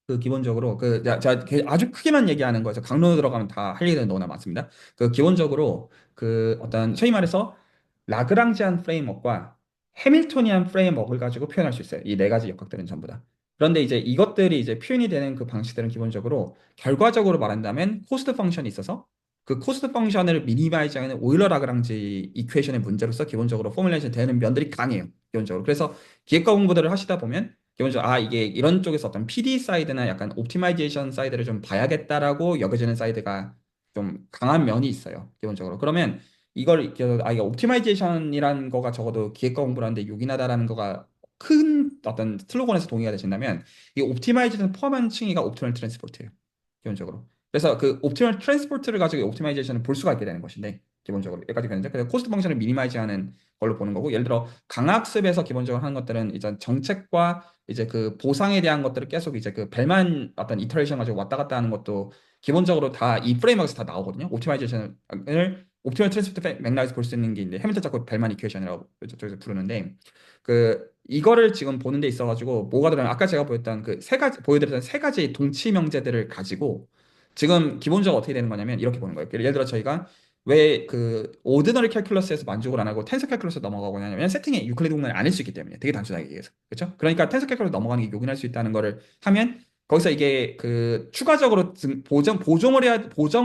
그 기본적으로 자, 아주 크게만 얘기하는 거죠. 강론으로 들어가면 다 할 얘기는 너무나 많습니다. 그 기본적으로 그 어떤 소위 말해서 라그랑지안 프레임워크와 해밀토니안 프레임워크를 가지고 표현할 수 있어요. 이 네 가지 역학들은 전부 다. 그런데 이제 이것들이 이제 표현이 되는 그 방식들은 기본적으로 결과적으로 말한다면 코스트 펑션이 있어서 그 코스트 펑션을 미니마이즈하는 오일러 라그랑지 이퀘이션의 문제로서 기본적으로 포뮬레이션 되는 면들이 강해요. 기본적으로. 그래서 기획과 공부들을 하시다 보면 기본적으로 이게 이런 쪽에서 어떤 PD 사이드나 약간 옵티마이제이션 사이드를 좀 봐야겠다라고 여겨지는 사이드가 좀 강한 면이 있어요. 기본적으로. 그러면 이게 옵티마이제이션이라는 거가 적어도 기획과 공부를 하는데 요긴하다라는 거가 큰 어떤 슬로건에서 동의가 되신다면 이 옵티마이제이션 포함한 층위가 옵티멀 트랜스포트예요. 기본적으로. 그래서 그 옵티멀 트랜스포트를 가지고 옵티마이제이션을 볼 수가 있게 되는 것인데 기본적으로 여기까지 되는데 그래서 코스트 펑션을 미니마이즈하는 걸로 보는 거고 예를 들어 강학습에서 기본적으로 하는 것들은 이제 정책과 이제 그 보상에 대한 것들을 계속 이제 그 벨만 어떤 이터레이션 가지고 왔다 갔다 하는 것도 기본적으로 다 이 프레임워크에서 다 나오거든요. 옵티마이제이션을 옵티멀 트랜스포트 맥락에서 볼 수 있는 게 있는데 해밀턴 자꾸 벨만 이퀘이션이라고 저쪽에서 부르는데 그 이거를 지금 보는 데 있어 가지고 뭐가 들어요? 아까 제가 보였던 그 세 가지 보여드렸던 세 가지 동치 명제들을 가지고 지금 기본적으로 어떻게 되는 거냐면 이렇게 보는 거예요. 예를 들어 저희가 왜 그 오디너리 캘큘러스에서 만족을 안 하고 텐서 캘큘러스 넘어가고 하냐면 세팅에 유클리드 공간을 아닐 수 있기 때문에 되게 단순하게 얘기해서 그렇죠? 그러니까 텐서 캘큘러스 넘어가는 게 요긴할 수 있다는 거를 하면 거기서 이게 그 추가적으로 보정을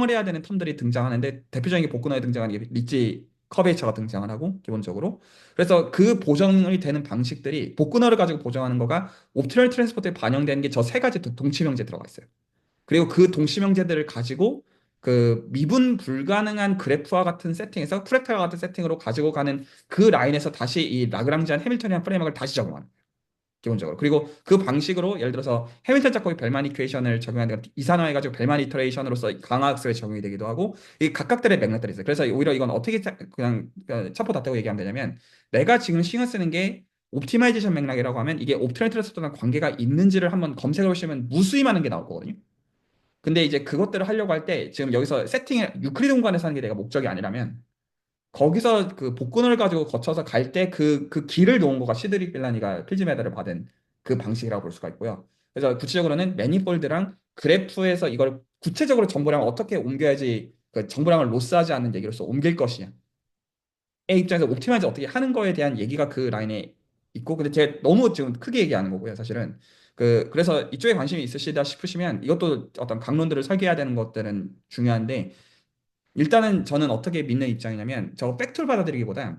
해야 되는 텀들이 등장하는데 대표적인 게 복근화에 등장하는 게 리치 커베이처가 등장을 하고 기본적으로 그래서 그 보정이 되는 방식들이 복근화를 가지고 보정하는 거가 옵티널 트랜스포트에 반영되는 게 저 세 가지 동치명제 들어가 있어요. 그리고 그 동시명제들을 가지고 그 미분 불가능한 그래프와 같은 세팅에서 프랙탈과 같은 세팅으로 가지고 가는 그 라인에서 다시 이 라그랑지안 해밀턴이한 프레임워크를 다시 적용하는 거예요. 기본적으로. 그리고 그 방식으로 예를 들어서 해밀턴 작곡의 벨만 이퀘이션을 적용하는 이산화해가지고 벨만 이터레이션으로서 강화학습에 적용이 되기도 하고 이 각각들의 맥락들이 있어요. 그래서 오히려 이건 어떻게 그냥 차포 닿다고 얘기하면 되냐면 내가 지금 신경 쓰는 게 옵티마이제이션 맥락이라고 하면 이게 옵티널 트랜스포랑 관계가 있는지를 한번 검색해 보시면 무수히 많은 게 나올 거거든요. 근데 이제 그것들을 하려고 할 때 지금 여기서 세팅을 유클리드 공간에서 하는 게 내가 목적이 아니라면 거기서 그 복근을 가지고 거쳐서 갈 때 그 길을 놓은 거가 시드릭 빌라니가 필즈 메달을 받은 그 방식이라고 볼 수가 있고요. 그래서 구체적으로는 매니폴드랑 그래프에서 이걸 구체적으로 정보량을 어떻게 옮겨야지 그 정보량을 로스하지 않는 얘기로서 옮길 것이냐. 의 입장에서 옵티마이즈 어떻게 하는 거에 대한 얘기가 그 라인에 있고 근데 제가 너무 지금 크게 얘기하는 거고요 사실은 그래서 이쪽에 관심이 있으시다 싶으시면 이것도 어떤 강론들을 설계해야 되는 것들은 중요한데 일단은 저는 어떻게 믿는 입장이냐면 저거 팩트를 받아들이기보다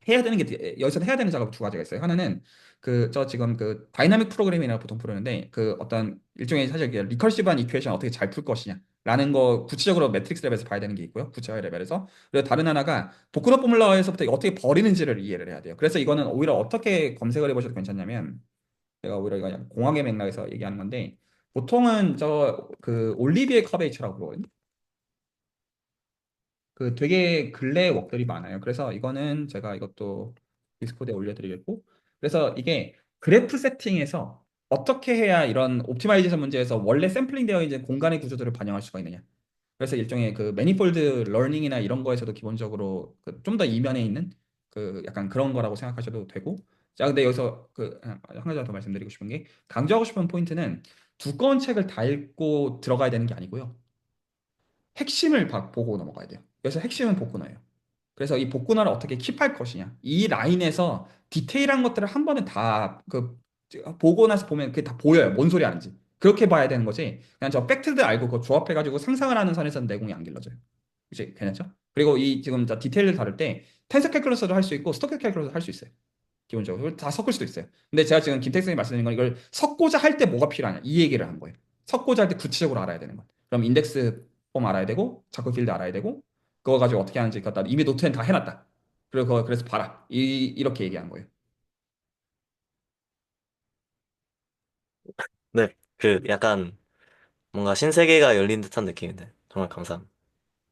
해야 되는 게 여기서 해야 되는 작업 두 가지가 있어요. 하나는 그 저 지금 그 다이나믹 프로그래밍이라고 보통 부르는데 그 어떤 일종의 사실 리커시브한 이퀘이션 어떻게 잘 풀 것이냐 라는 거 구체적으로 매트릭스 레벨에서 봐야 되는 게 있고요. 구체화 레벨에서. 그리고 다른 하나가 복근화 포뮬러에서부터 어떻게 버리는지를 이해를 해야 돼요. 그래서 이거는 오히려 어떻게 검색을 해보셔도 괜찮냐면 제가 오히려 이거 그냥 공학의 맥락에서 얘기하는 건데 보통은 저 그 올리비에 커베이처라고 그러거든요. 그 되게 근래 웍들이 많아요. 그래서 이거는 제가 이것도 디스코드에 올려드리겠고 그래서 이게 그래프 세팅에서 어떻게 해야 이런 옵티마이제이션 문제에서 원래 샘플링 되어 있는 공간의 구조들을 반영할 수가 있느냐. 그래서 일종의 그 매니폴드 러닝이나 이런 거에서도 기본적으로 좀 더 이면에 있는 그 약간 그런 거라고 생각하셔도 되고 자 근데 여기서 그 한 가지 더 말씀드리고 싶은 게 강조하고 싶은 포인트는 두꺼운 책을 다 읽고 들어가야 되는 게 아니고요. 핵심을 보고 넘어가야 돼요. 그래서 핵심은 복근화예요. 그래서 이 복근화를 어떻게 킵할 것이냐. 이 라인에서 디테일한 것들을 한 번에 다 보고 나서 보면 그게 다 보여요. 뭔 소리 하는지. 그렇게 봐야 되는 거지. 그냥 저 팩트들 알고 그거 조합해가지고 상상을 하는 선에서는 내공이 안 길러져요. 이제 괜찮죠? 그리고 이 지금 저 디테일을 다룰 때 텐서 캘큘러스도 할 수 있고 스토크 캘큘러스도 할 수 있어요. 기본적으로 다 섞을 수도 있어요. 근데 제가 지금 김택 선생님이 말씀드린 건 이걸 섞고자 할 때 뭐가 필요하냐 이 얘기를 한 거예요. 섞고자 할 때 구체적으로 알아야 되는 것. 그럼 인덱스 폼 알아야 되고 자크 필드 알아야 되고 그거 가지고 어떻게 하는지 갖다 이미 노트엔 다 해놨다. 그리고 그거 그래서 봐라. 이렇게 얘기한 거예요.
네, 그 약간 뭔가 신세계가 열린 듯한 느낌인데 정말 감사합니다.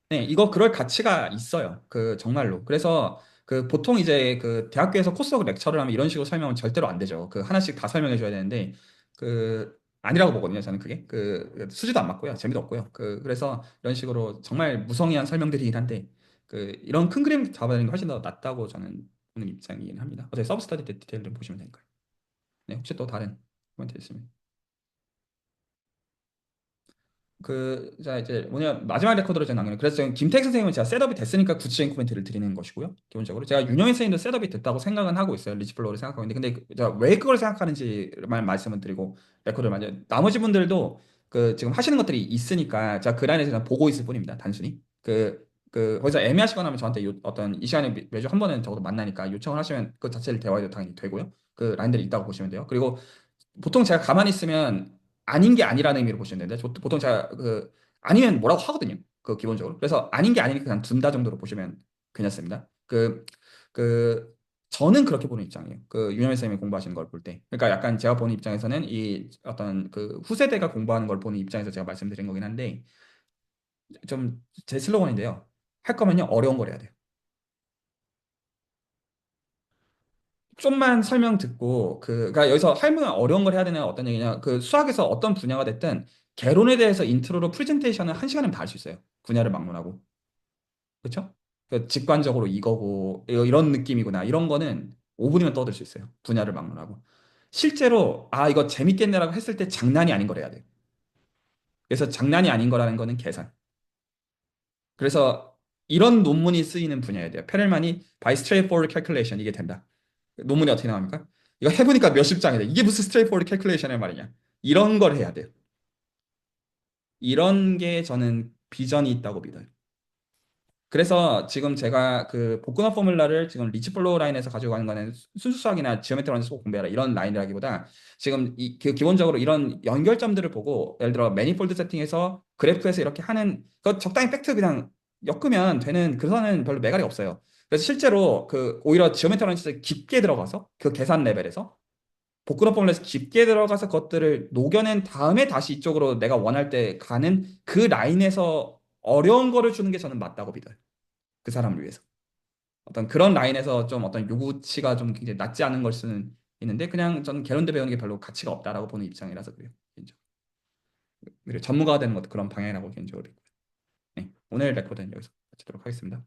네, 이거 그럴 가치가 있어요. 그 정말로. 그래서 그 보통 이제 그 대학교에서 코스워크 렉처를 하면 이런 식으로 설명은 절대로 안 되죠. 그 하나씩 다 설명해 줘야 되는데 그 아니라고 보거든요. 저는 그게 그 수지도 안 맞고요. 재미도 없고요. 그래서 이런 식으로 정말 무성의한 설명들이긴 한데 그 이런 큰 그림 잡아내는 게 훨씬 더 낫다고 저는 보는 입장이긴 합니다. 어차피 서브스터디 때 디테일 좀 보시면 되니까요. 네, 혹시 또 다른 코멘트 있으면. 자, 이제, 마지막 레코드로 제가 남기는. 그래서 지금 김택 선생님은 제가 셋업이 됐으니까 구체적인 코멘트를 드리는 것이고요. 기본적으로. 제가 윤영희 선생님도 셋업이 됐다고 생각은 하고 있어요. 리치플로우를 생각하고 있는데. 근데 제가 왜 그걸 생각하는지만 말씀을 드리고, 레코드를 만져. 나머지 분들도 지금 하시는 것들이 있으니까, 제가 그 라인에서 그냥 보고 있을 뿐입니다. 단순히. 거기서 애매하시거나 하면 저한테 어떤 이 시간에 매주 한 번은 적어도 만나니까 요청을 하시면 그 자체를 대화해도 당연히 되고요. 그 라인들이 있다고 보시면 돼요. 그리고 보통 제가 가만히 있으면 아닌 게 아니라는 의미로 보시면 되는데 보통 제가 아니면 뭐라고 하거든요. 기본적으로. 그래서 아닌 게 아니니까 그냥 둔다 정도로 보시면 괜찮습니다. 그 저는 그렇게 보는 입장이에요. 유념혜 선생님이 공부하시는 걸 볼 때. 그러니까 약간 제가 보는 입장에서는 이 어떤 후세대가 공부하는 걸 보는 입장에서 제가 말씀드린 거긴 한데 좀 제 슬로건인데요. 할 거면요 어려운 걸 해야 돼요. 좀만 설명 듣고 그러니까 여기서 할면 어려운 걸 해야 되는 어떤 얘기냐 수학에서 어떤 분야가 됐든 개론에 대해서 인트로로 프레젠테이션을 한 시간이면 다 할 수 있어요. 분야를 막론하고 그렇죠? 직관적으로 이거고 이런 느낌이구나 이런 거는 5분이면 떠들 수 있어요. 분야를 막론하고 실제로 이거 재밌겠네라고 했을 때 장난이 아닌 걸 해야 돼요. 그래서 장난이 아닌 거라는 거는 계산. 그래서 이런 논문이 쓰이는 분야에 돼요. 페렐만이 by straightforward calculation 이게 된다. 논문이 어떻게 나옵니까? 이거 해보니까 몇십 장이 돼. 이게 무슨 스트레이트포워드 캘큘레이션의 말이냐. 이런 걸 해야 돼요. 이런 게 저는 비전이 있다고 믿어요. 그래서 지금 제가 복근화 포뮬라를 지금 리치플로우 라인에서 가지고 가는 거는 순수 수학이나 지오메트리 원에서 꼭 공부해라 이런 라인이라기보다 지금 기본적으로 이런 연결점들을 보고 예를 들어 매니폴드 세팅에서 그래프에서 이렇게 하는 적당히 팩트 그냥 엮으면 되는 그선은 별로 매갈이 없어요. 그래서 실제로 오히려 지오메트리 원에서 깊게 들어가서 계산 레벨에서 복근화 포뮬러에서 깊게 들어가서 것들을 녹여낸 다음에 다시 이쪽으로 내가 원할 때 가는 그 라인에서 어려운 거를 주는 게 저는 맞다고 믿어요. 그 사람을 위해서. 어떤 그런 라인에서 좀 어떤 요구치가 좀 굉장히 낮지 않은 걸 수는 있는데 그냥 저는 개론대 배우는 게 별로 가치가 없다라고 보는 입장이라서 그래요. 개인적으로. 그리고 전문가가 되는 것도 그런 방향이라고 개인적으로 믿고요. 네, 오늘 레코드는 여기서 마치도록 하겠습니다.